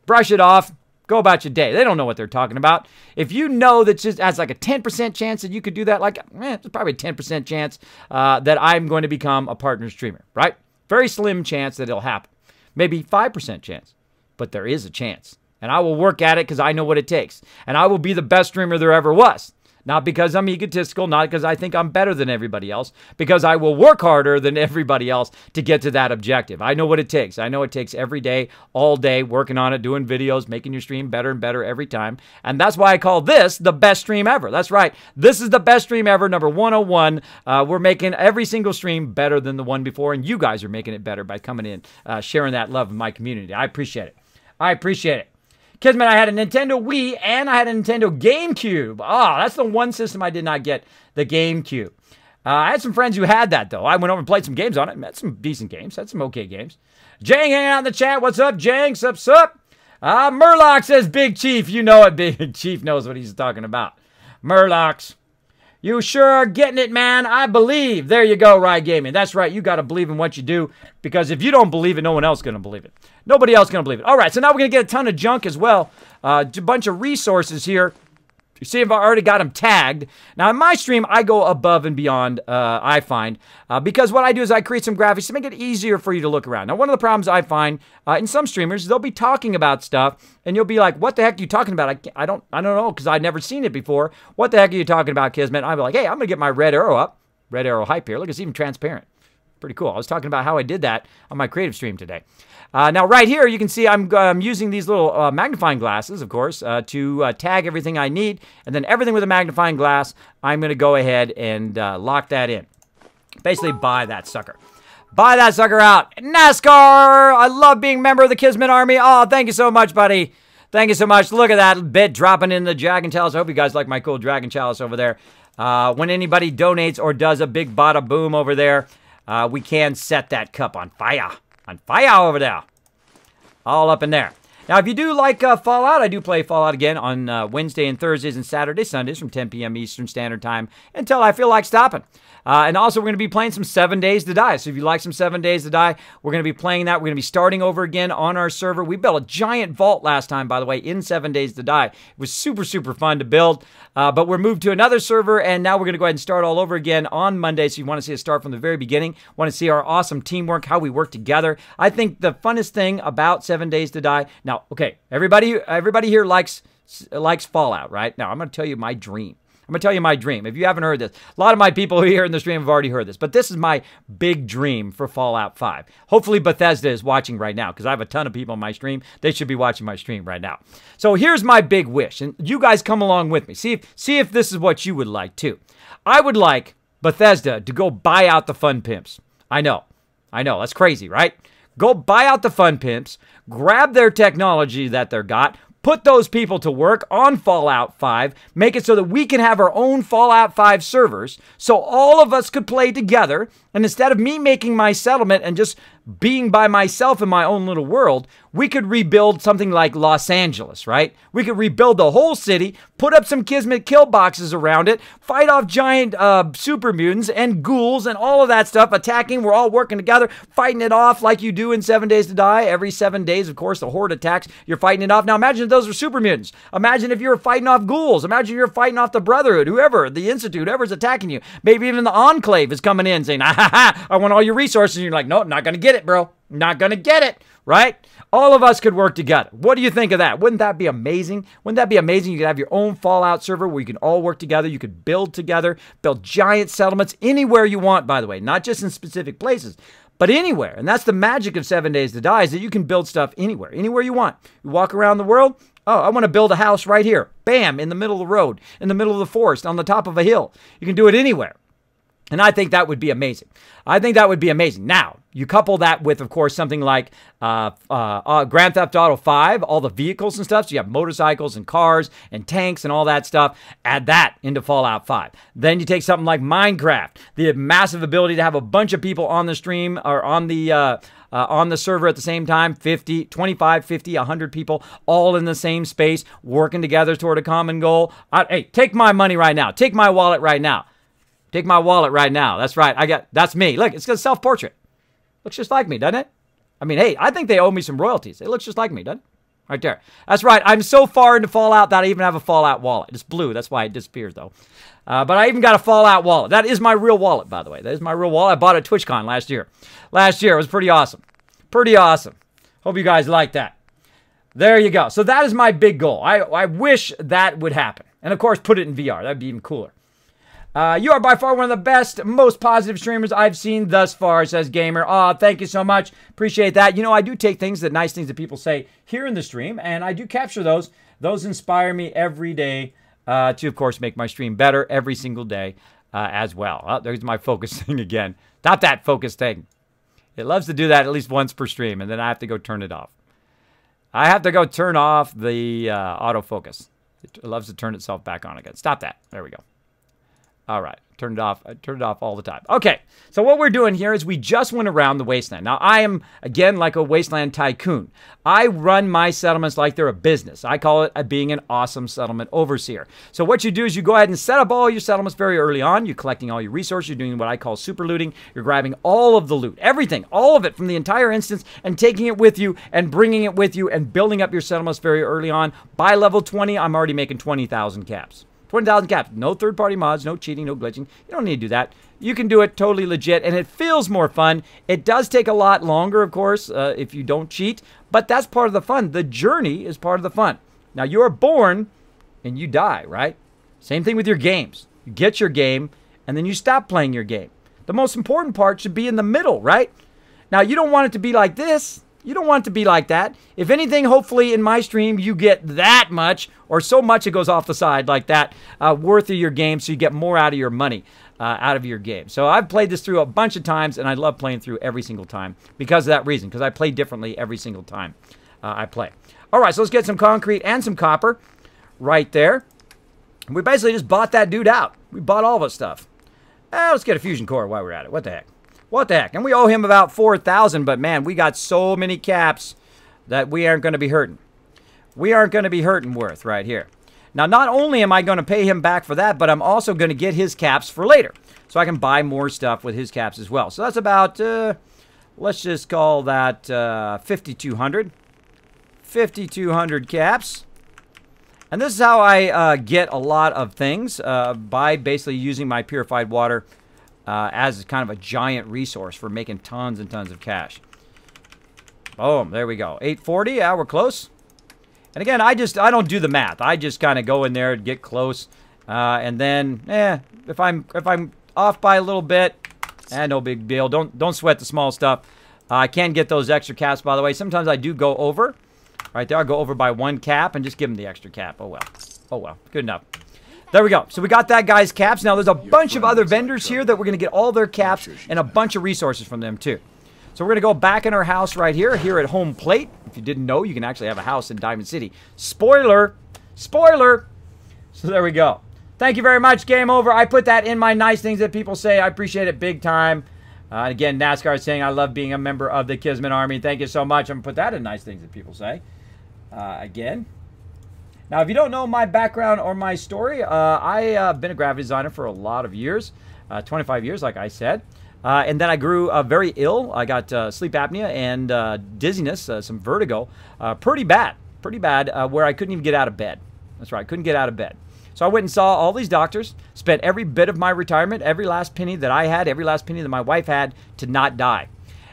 brush it off, go about your day. They don't know what they're talking about. If you know that just has like a 10% chance that you could do that, like, there's probably a 10% chance that I'm going to become a partner streamer, right? Very slim chance that it'll happen. Maybe 5% chance, but there is a chance. And I will work at it because I know what it takes. And I will be the best streamer there ever was. Not because I'm egotistical, not because I think I'm better than everybody else, because I will work harder than everybody else to get to that objective. I know what it takes. I know it takes every day, all day, working on it, doing videos, making your stream better and better every time. And that's why I call this the best stream ever. That's right. This is the best stream ever, number 101. We're making every single stream better than the one before, and you guys are making it better by coming in, sharing that love in my community. I appreciate it. I appreciate it. Kismet, I had a Nintendo Wii and I had a Nintendo GameCube. Oh, that's the one system I did not get, the GameCube. I had some friends who had that, though. I went over and played some games on it. Met some decent games. Had some okay games. Jang hanging out in the chat. What's up, Jang? Sup? Murloc says, Big Chief. You know it, Big Chief knows what he's talking about. Murlocs. You sure are getting it, man. I believe. There you go, Rye Gaming. That's right. You got to believe in what you do because if you don't believe it, no one else is going to believe it. Nobody else is going to believe it. All right, so now we're going to get a ton of junk as well. A bunch of resources here. You see if I already got them tagged. Now, in my stream, I go above and beyond, I find, because what I do is I create some graphics to make it easier for you to look around. Now, one of the problems I find in some streamers, they'll be talking about stuff, and you'll be like, what the heck are you talking about? I don't know, because I've never seen it before. What the heck are you talking about, Kismet? I'll be like, hey, I'm going to get my red arrow up. Red arrow hype here. Look, it's even transparent. Pretty cool. I was talking about how I did that on my creative stream today. Now, right here, you can see I'm using these little magnifying glasses, of course, to tag everything I need. And then everything with a magnifying glass, I'm going to go ahead and lock that in. Basically, buy that sucker. Buy that sucker out. NASCAR! I love being a member of the Kismet Army. Oh, thank you so much, buddy. Thank you so much. Look at that bit dropping in the Dragon Chalice. I hope you guys like my cool Dragon Chalice over there. When anybody donates or does a big bada boom over there, we can set that cup on fire. On fire over there. All up in there. Now, if you do like Fallout, I do play Fallout again on Wednesday and Thursdays and Saturday, Sundays from 10 p.m. Eastern Standard Time until I feel like stopping. And also, we're going to be playing some 7 Days to Die. So if you like some 7 Days to Die, we're going to be playing that. We're going to be starting over again on our server. We built a giant vault last time, by the way, in 7 Days to Die. It was super, super fun to build. But we're moved to another server, and now we're going to go ahead and start all over again on Monday. So you want to see us start from the very beginning. Want to see our awesome teamwork, how we work together. I think the funnest thing about 7 Days to Die. Now, okay, everybody here likes Fallout, right? Now, I'm going to tell you my dream. I'm going to tell you my dream. If you haven't heard this, a lot of my people here in the stream have already heard this, but this is my big dream for Fallout 5. Hopefully Bethesda is watching right now because I have a ton of people on my stream. They should be watching my stream right now. So here's my big wish, and you guys come along with me. See if this is what you would like too. I would like Bethesda to go buy out the Fun Pimps. I know. That's crazy, right? Go buy out the Fun Pimps, grab their technology that they're got, put those people to work on Fallout 5, make it so that we can have our own Fallout 5 servers, so all of us could play together, and instead of me making my settlement and just being by myself in my own little world, we could rebuild something like Los Angeles, right? We could rebuild the whole city, put up some Kismet kill boxes around it, fight off giant super mutants and ghouls and all of that stuff, attacking. We're all working together, fighting it off like you do in 7 Days to Die. Every 7 days, of course, the Horde attacks. You're fighting it off. Now imagine if those were super mutants. Imagine if you were fighting off ghouls. Imagine you're fighting off the Brotherhood, whoever, the Institute, whoever's attacking you. Maybe even the Enclave is coming in saying, ah, ha, ha, I want all your resources. And you're like, no, not going to get it, bro. Not going to get it, right? All of us could work together. What do you think of that? Wouldn't that be amazing? Wouldn't that be amazing? You could have your own Fallout server where you can all work together. You could build together, build giant settlements anywhere you want, by the way, not just in specific places, but anywhere. And that's the magic of 7 Days to Die, is that you can build stuff anywhere you want. You walk around the world. Oh, I want to build a house right here. Bam, in the middle of the road, in the middle of the forest, on the top of a hill. You can do it anywhere. And I think that would be amazing. I think that would be amazing. Now, you couple that with, of course, something like Grand Theft Auto 5, all the vehicles and stuff. So you have motorcycles and cars and tanks and all that stuff. Add that into Fallout 5. Then you take something like Minecraft, the massive ability to have a bunch of people on the stream or on the server at the same time, 50, 25, 50, 100 people all in the same space, working together toward a common goal. Hey, take my money right now. Take my wallet right now. Take my wallet right now. That's right. That's me. Look, it's a self-portrait. Looks just like me, doesn't it? I mean, hey, I think they owe me some royalties. It looks just like me, doesn't it? Right there. That's right. I'm so far into Fallout that I even have a Fallout wallet. It's blue. That's why it disappears, though. But I even got a Fallout wallet. That is my real wallet, by the way. That is my real wallet. I bought it at TwitchCon last year. It was pretty awesome. Pretty awesome. Hope you guys like that. There you go. So that is my big goal. I wish that would happen. And, of course, put it in VR. That'd be even cooler. You are by far one of the best, most positive streamers I've seen thus far, says Gamer. Aw, thank you so much. Appreciate that. You know, I do take nice things that people say here in the stream, and I do capture those. Those inspire me every day to, of course, make my stream better every single day as well. Oh, there's my focus thing again. Stop that focus thing. It loves to do that at least once per stream, and then I have to go turn it off. I have to go turn off the autofocus. It loves to turn itself back on again. Stop that. There we go. All right. Turn it off. I turn it off all the time. Okay. So what we're doing here is we just went around the wasteland. Now, I am, again, like a wasteland tycoon. I run my settlements like they're a business. I call it being an awesome settlement overseer. So what you do is you go ahead and set up all your settlements very early on. You're collecting all your resources. You're doing what I call super looting. You're grabbing all of the loot, everything, all of it from the entire instance and taking it with you and bringing it with you and building up your settlements very early on. By level 20, I'm already making 20,000 caps. 20,000 caps. No third-party mods, no cheating, no glitching. You don't need to do that. You can do it totally legit, and it feels more fun. It does take a lot longer, of course, if you don't cheat, but that's part of the fun. The journey is part of the fun. Now, you are born, and you die, right? Same thing with your games. You get your game, and then you stop playing your game. The most important part should be in the middle, right? Now, you don't want it to be like this. You don't want it to be like that. If anything, hopefully in my stream, you get that much or so much it goes off the side like that worth of your game so you get more out of your money, out of your game. So I've played this through a bunch of times, and I love playing through every single time because of that reason, because I play differently every single time I play. All right, so let's get some concrete and some copper right there. We basically just bought that dude out. We bought all of his stuff. Let's get a fusion core while we're at it. What the heck? What the heck? And we owe him about 4,000, but man, we got so many caps that we aren't going to be hurting. We aren't going to be hurting worth right here. Now, not only am I going to pay him back for that, but I'm also going to get his caps for later. So I can buy more stuff with his caps as well. So that's about, let's just call that 5,200. 5,200 caps. And this is how I get a lot of things by basically using my purified water as kind of a giant resource for making tons and tons of cash. Boom, there we go. 840, yeah, we're close. And again, I don't do the math. I just kind of go in there and get close. And then, if I'm off by a little bit, no big deal. Don't sweat the small stuff. I can get those extra caps, by the way. Sometimes I do go over. Right there, I'll go over by 1 cap and just give them the extra cap. Oh, well. Oh, well. Good enough. There we go. So we got that guy's caps. Now, there's a bunch of other vendors here that we're going to get all their caps and a bunch of resources from them, too. So we're going to go back in our house right here at Home Plate. If you didn't know, you can actually have a house in Diamond City. Spoiler! Spoiler! So there we go. Thank you very much. Game over. I put that in my nice things that people say. I appreciate it big time. Again, NASCAR is saying, I love being a member of the Kismet Army. Thank you so much. I'm going to put that in nice things that people say. Again. Now, if you don't know my background or my story, I've been a graphic designer for a lot of years. 25 years, like I said. And then I grew very ill. I got sleep apnea and dizziness, some vertigo. Pretty bad, where I couldn't even get out of bed. That's right, I couldn't get out of bed. So I went and saw all these doctors, spent every bit of my retirement, every last penny that I had, every last penny that my wife had to not die.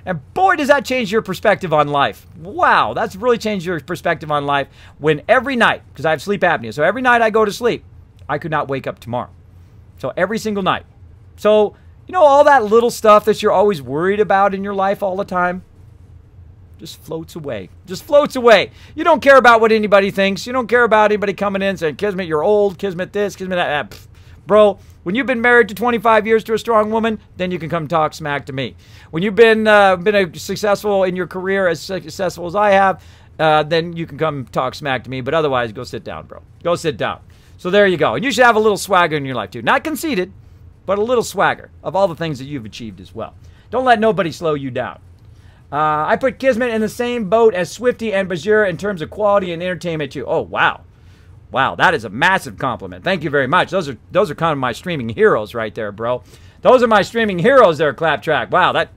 And boy, does that change your perspective on life. Wow, that's really changed your perspective on life when every night, because I have sleep apnea, so every night I go to sleep, I could not wake up tomorrow. So every single night. So, you know, all that little stuff that you're always worried about in your life all the time just floats away. Just floats away. You don't care about what anybody thinks. You don't care about anybody coming in saying, Kismet, you're old. Kismet this, Kismet that. Bro, when you've been married to 25 years to a strong woman, then you can come talk smack to me. When you've been successful in your career, as successful as I have, then you can come talk smack to me. But otherwise, go sit down, bro. Go sit down. So there you go. And you should have a little swagger in your life, too. Not conceited, but a little swagger of all the things that you've achieved as well. Don't let nobody slow you down. I put Kismet in the same boat as Swifty and Bajir in terms of quality and entertainment, too. Oh, wow. Wow, that is a massive compliment. Thank you very much. Those are kind of my streaming heroes right there, bro. Those are my streaming heroes there, Claptrack. Wow, that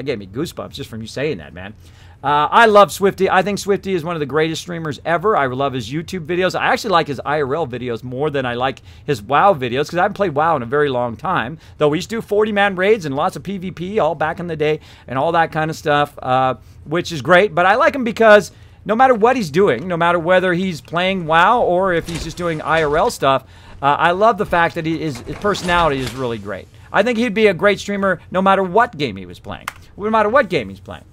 gave me goosebumps just from you saying that, man. I love Swifty. I think Swifty is one of the greatest streamers ever. I love his YouTube videos. I actually like his IRL videos more than I like his WoW videos because I haven't played WoW in a very long time. Though we used to do 40-man raids and lots of PvP all back in the day and all that kind of stuff, which is great. But I like him because no matter what he's doing, no matter whether he's playing WoW or if he's just doing IRL stuff, I love the fact that his personality is really great. I think he'd be a great streamer no matter what game he was playing. No matter what game he's playing.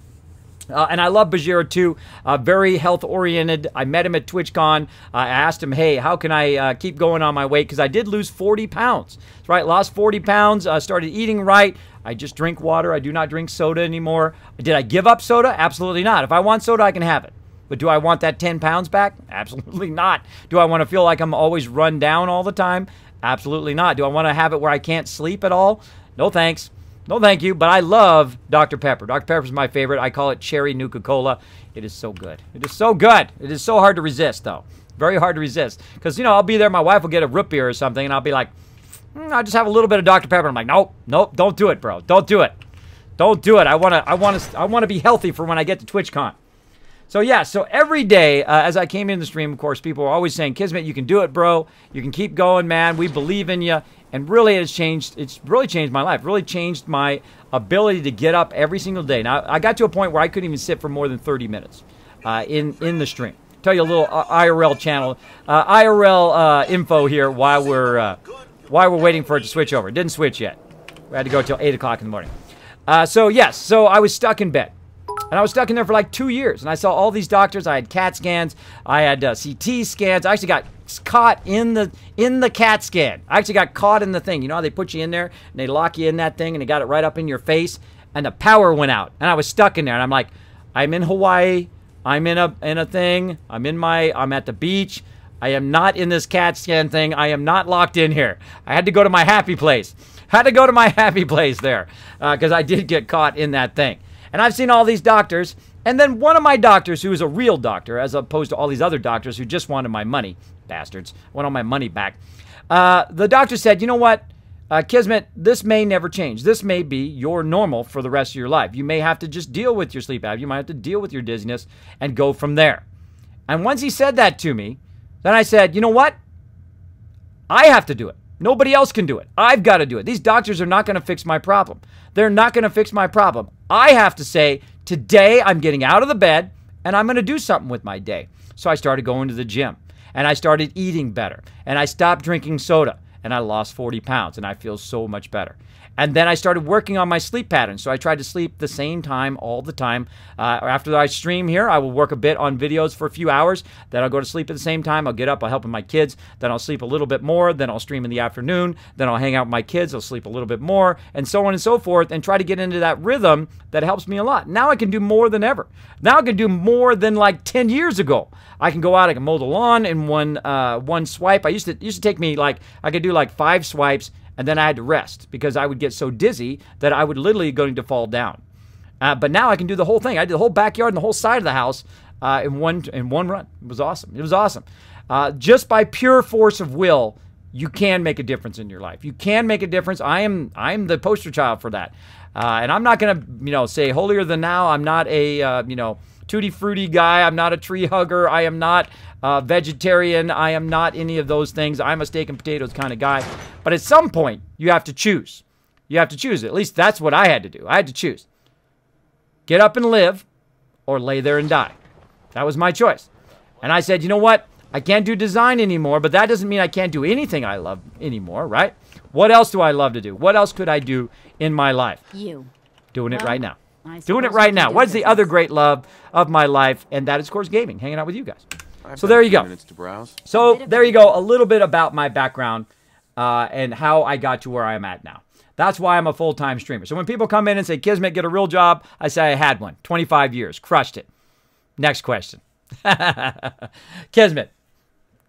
And I love Bajir too, very health-oriented. I met him at TwitchCon. I asked him, hey, how can I keep going on my weight? Because I did lose 40 pounds. That's right, lost 40 pounds, started eating right. I just drink water. I do not drink soda anymore. Did I give up soda? Absolutely not. If I want soda, I can have it. But do I want that 10 pounds back? Absolutely not. Do I want to feel like I'm always run down all the time? Absolutely not. Do I want to have it where I can't sleep at all? No thanks. No, thank you, but I love Dr. Pepper. Dr. Pepper is my favorite. I call it cherry Nuka-Cola. It is so good. It is so good. It is so hard to resist, though. Very hard to resist. Because, you know, I'll be there, my wife will get a root beer or something, and I'll be like, I'll just have a little bit of Dr. Pepper. I'm like, nope, don't do it, bro. Don't do it. Don't do it. I want to be healthy for when I get to TwitchCon. So, yeah, so every day as I came in the stream, of course, people were always saying, Kismet, you can do it, bro. You can keep going, man. We believe in you. And really, it's really changed my life. Really changed my ability to get up every single day. Now, I got to a point where I couldn't even sit for more than 30 minutes in the stream. Tell you a little IRL channel, IRL info here while we're waiting for it to switch over. It didn't switch yet. We had to go till 8 o'clock in the morning. So I was stuck in bed. And I was stuck in there for like 2 years. And I saw all these doctors. I had CAT scans. I had CT scans. I actually got caught in the CAT scan. I actually got caught in the thing. You know how they put you in there and they lock you in that thing and they got it right up in your face and the power went out. And I was stuck in there. And I'm like, I'm in Hawaii. I'm in a thing. I'm at the beach. I am not in this CAT scan thing. I am not locked in here. I had to go to my happy place. Had to go to my happy place there because I did get caught in that thing. And I've seen all these doctors, and then one of my doctors, who is a real doctor, as opposed to all these other doctors who just wanted my money, bastards, want all my money back. The doctor said, you know what, Kismet, this may never change. This may be your normal for the rest of your life. You may have to just deal with your sleep apnea. You might have to deal with your dizziness and go from there. And once he said that to me, then I said, you know what, I have to do it. Nobody else can do it. I've got to do it. These doctors are not going to fix my problem. They're not going to fix my problem. I have to say, today I'm getting out of the bed and I'm going to do something with my day. So I started going to the gym and I started eating better and I stopped drinking soda and I lost 40 pounds and I feel so much better. And then I started working on my sleep pattern. So I tried to sleep the same time all the time. After I stream here, I will work a bit on videos for a few hours. Then I'll go to sleep at the same time. I'll get up, I'll help with my kids. Then I'll sleep a little bit more. Then I'll stream in the afternoon. Then I'll hang out with my kids. I'll sleep a little bit more. And so on and so forth. And try to get into that rhythm that helps me a lot. Now I can do more than ever. Now I can do more than like 10 years ago. I can go out, I can mow the lawn in one swipe. It used to take me like, I could do like 5 swipes and then I had to rest because I would get so dizzy that I would literally going to fall down. But now I can do the whole thing. I did the whole backyard and the whole side of the house in one run. It was awesome. It was awesome. Just by pure force of will, you can make a difference in your life. You can make a difference. I am the poster child for that. And I'm not going to, say holier than thou. I'm not a, tutti frutti guy. I'm not a tree hugger. I am not vegetarian. I am not any of those things. I'm a steak and potatoes kind of guy. But at some point, you have to choose. You have to choose. At least that's what I had to do. I had to choose. Get up and live or lay there and die. That was my choice. And I said, you know what? I can't do design anymore, but that doesn't mean I can't do anything I love anymore, right? What else do I love to do? What else could I do in my life? Doing it right now. Doing it right now. What is the other great love of my life? And that is, of course, gaming, hanging out with you guys. So there you go. So there you go. A little bit about my background and how I got to where I am at now. That's why I'm a full-time streamer. So when people come in and say, Kismet, get a real job, I say I had one. 25 years. Crushed it. Next question. Kismet,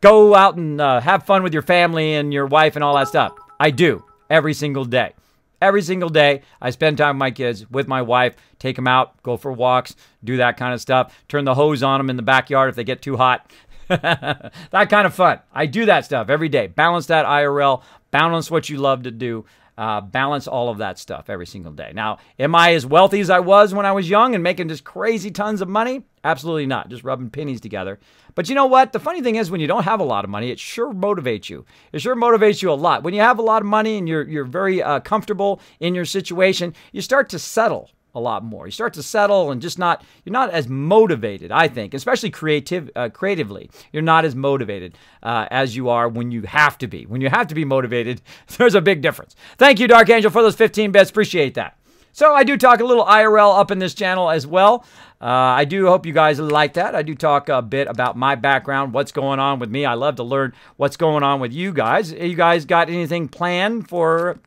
go out and have fun with your family and your wife and all that stuff. I do. Every single day. Every single day, I spend time with my kids, with my wife, take them out, go for walks, do that kind of stuff, turn the hose on them in the backyard if they get too hot. That kind of fun. I do that stuff every day. Balance that IRL, balance what you love to do, balance all of that stuff every single day. Now, am I as wealthy as I was when I was young and making just crazy tons of money? Absolutely not. Just rubbing pennies together. But you know what? The funny thing is when you don't have a lot of money, it sure motivates you. It sure motivates you a lot. When you have a lot of money and you're very comfortable in your situation, you start to settle a lot more. You start to settle and you're not as motivated, I think, especially creatively. You're not as motivated as you are when you have to be. When you have to be motivated, there's a big difference. Thank you, Dark Angel, for those 15 bits. Appreciate that. So I do talk a little IRL up in this channel as well. I do hope you guys like that. I do talk a bit about my background, what's going on with me. I love to learn what's going on with you guys. You guys got anything planned for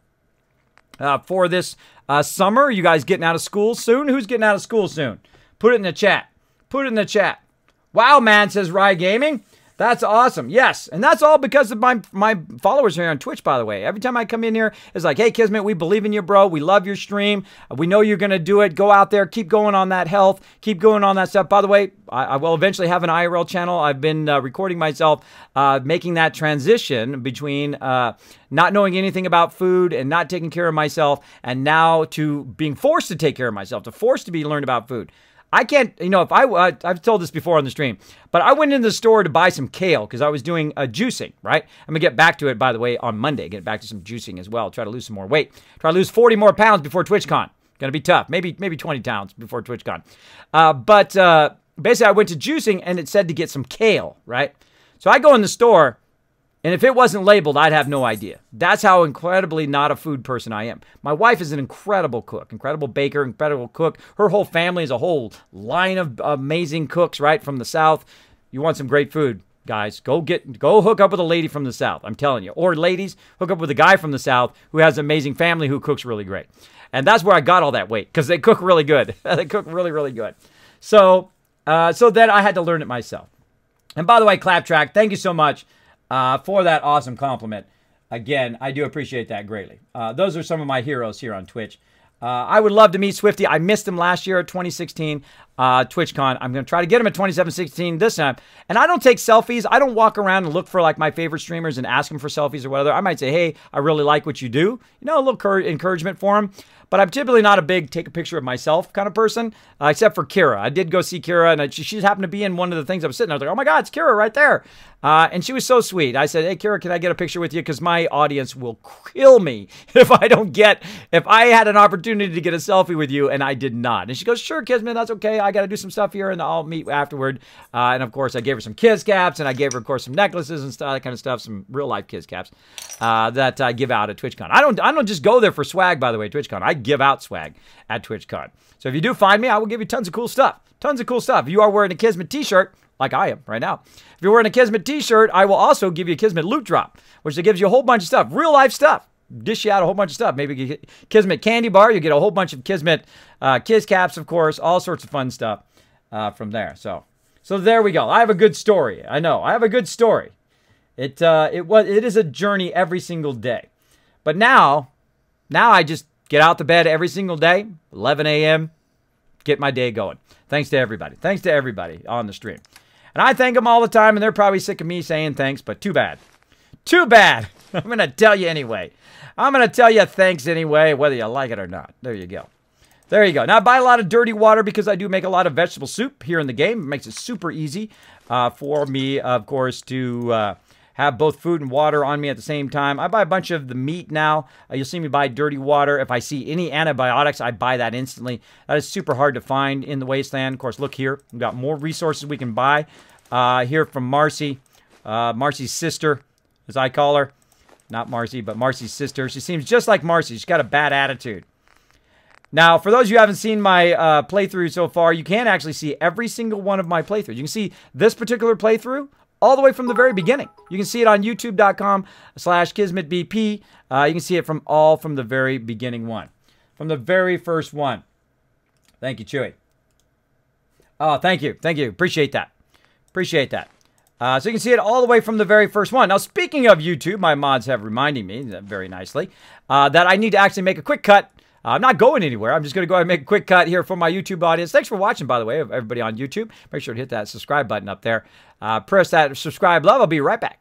this summer? You guys getting out of school soon? Who's getting out of school soon? Put it in the chat. Put it in the chat. Wow, man, says Rye Gaming. That's awesome. Yes, and that's all because of my followers here on Twitch, by the way. Every time I come in here, it's like, hey, Kismet, we believe in you, bro. We love your stream. We know you're going to do it. Go out there. Keep going on that health. Keep going on that stuff. By the way, I will eventually have an IRL channel. I've been recording myself making that transition between not knowing anything about food and not taking care of myself and now to being forced to take care of myself, to forced to be learned about food. I can't, if I've told this before on the stream, but I went into the store to buy some kale because I was doing juicing, right? I'm going to get back to it, by the way, on Monday. Get back to some juicing as well. Try to lose some more weight. Try to lose 40 more pounds before TwitchCon. Going to be tough. Maybe 20 pounds before TwitchCon. But basically, I went to juicing, and it said to get some kale, right? So I go in the store, and if it wasn't labeled, I'd have no idea. That's how incredibly not a food person I am. My wife is an incredible cook, incredible baker, incredible cook. Her whole family is a whole line of amazing cooks, right, from the South. You want some great food, guys, go hook up with a lady from the South, I'm telling you. Or ladies, hook up with a guy from the South who has an amazing family who cooks really great. And that's where I got all that weight, because they cook really good. They cook really, really good. So then I had to learn it myself. And by the way, Claptrack, thank you so much for that awesome compliment. Again, I do appreciate that greatly. Those are some of my heroes here on Twitch. I would love to meet Swifty. I missed him last year at 2016 TwitchCon. I'm going to try to get him at 2017 this time. And I don't take selfies. I don't walk around and look for like my favorite streamers and ask them for selfies or whatever. I might say, hey, I really like what you do. A little encouragement for him. But I'm typically not a big take a picture of myself kind of person, except for Kira. I did go see Kira, and she happened to be in one of the things I was sitting there. I was like, oh my God, it's Kira right there. And she was so sweet. I said, hey, Kira, can I get a picture with you? Because my audience will kill me if I had an opportunity to get a selfie with you and I did not. And she goes, sure, Kismet, that's okay. I got to do some stuff here and I'll meet afterward. And of course, I gave her some kiss caps and I gave her, of course, some necklaces and stuff, that kind of stuff, some real life kiss caps that I give out at TwitchCon. I don't just go there for swag, by the way, TwitchCon. I give out swag at TwitchCon. So if you do find me, I will give you tons of cool stuff. Tons of cool stuff. If you are wearing a Kismet t-shirt, like I am right now. If you're wearing a Kismet t-shirt, I will also give you a Kismet loot drop, which gives you a whole bunch of stuff, real life stuff. Dish you out a whole bunch of stuff. Maybe you get Kismet candy bar. You get a whole bunch of Kismet kiss caps, of course, all sorts of fun stuff from there. So there we go. I have a good story. I know. I have a good story. It is a journey every single day. But now I just get out to bed every single day, 11 a.m., get my day going. Thanks to everybody. Thanks to everybody on the stream. And I thank them all the time, and they're probably sick of me saying thanks, but too bad. Too bad. I'm going to tell you anyway. I'm going to tell you thanks anyway, whether you like it or not. There you go. There you go. Now, I buy a lot of dirty water because I do make a lot of vegetable soup here in the game. It makes it super easy for me, of course, to have both food and water on me at the same time. I buy a bunch of the meat now. You'll see me buy dirty water. If I see any antibiotics, I buy that instantly. That is super hard to find in the wasteland. Of course, look here. We've got more resources we can buy here from Marcy. Marcy's sister, as I call her. Not Marcy, but Marcy's sister. She seems just like Marcy. She's got a bad attitude. Now, for those of you who haven't seen my playthrough so far, you can actually see every single one of my playthroughs. You can see this particular playthrough all the way from the very beginning. You can see it on youtube.com/KismetBP. You can see it from the very beginning one. From the very first one. Thank you, Chewy. Oh, thank you. Thank you. Appreciate that. Appreciate that. So you can see it all the way from the very first one. Now, speaking of YouTube, my mods have reminded me very nicely that I need to actually make a quick cut. I'm not going anywhere. I'm just going to go ahead and make a quick cut here for my YouTube audience. Thanks for watching, by the way, everybody on YouTube. Make sure to hit that subscribe button up there. Press that subscribe love. I'll be right back.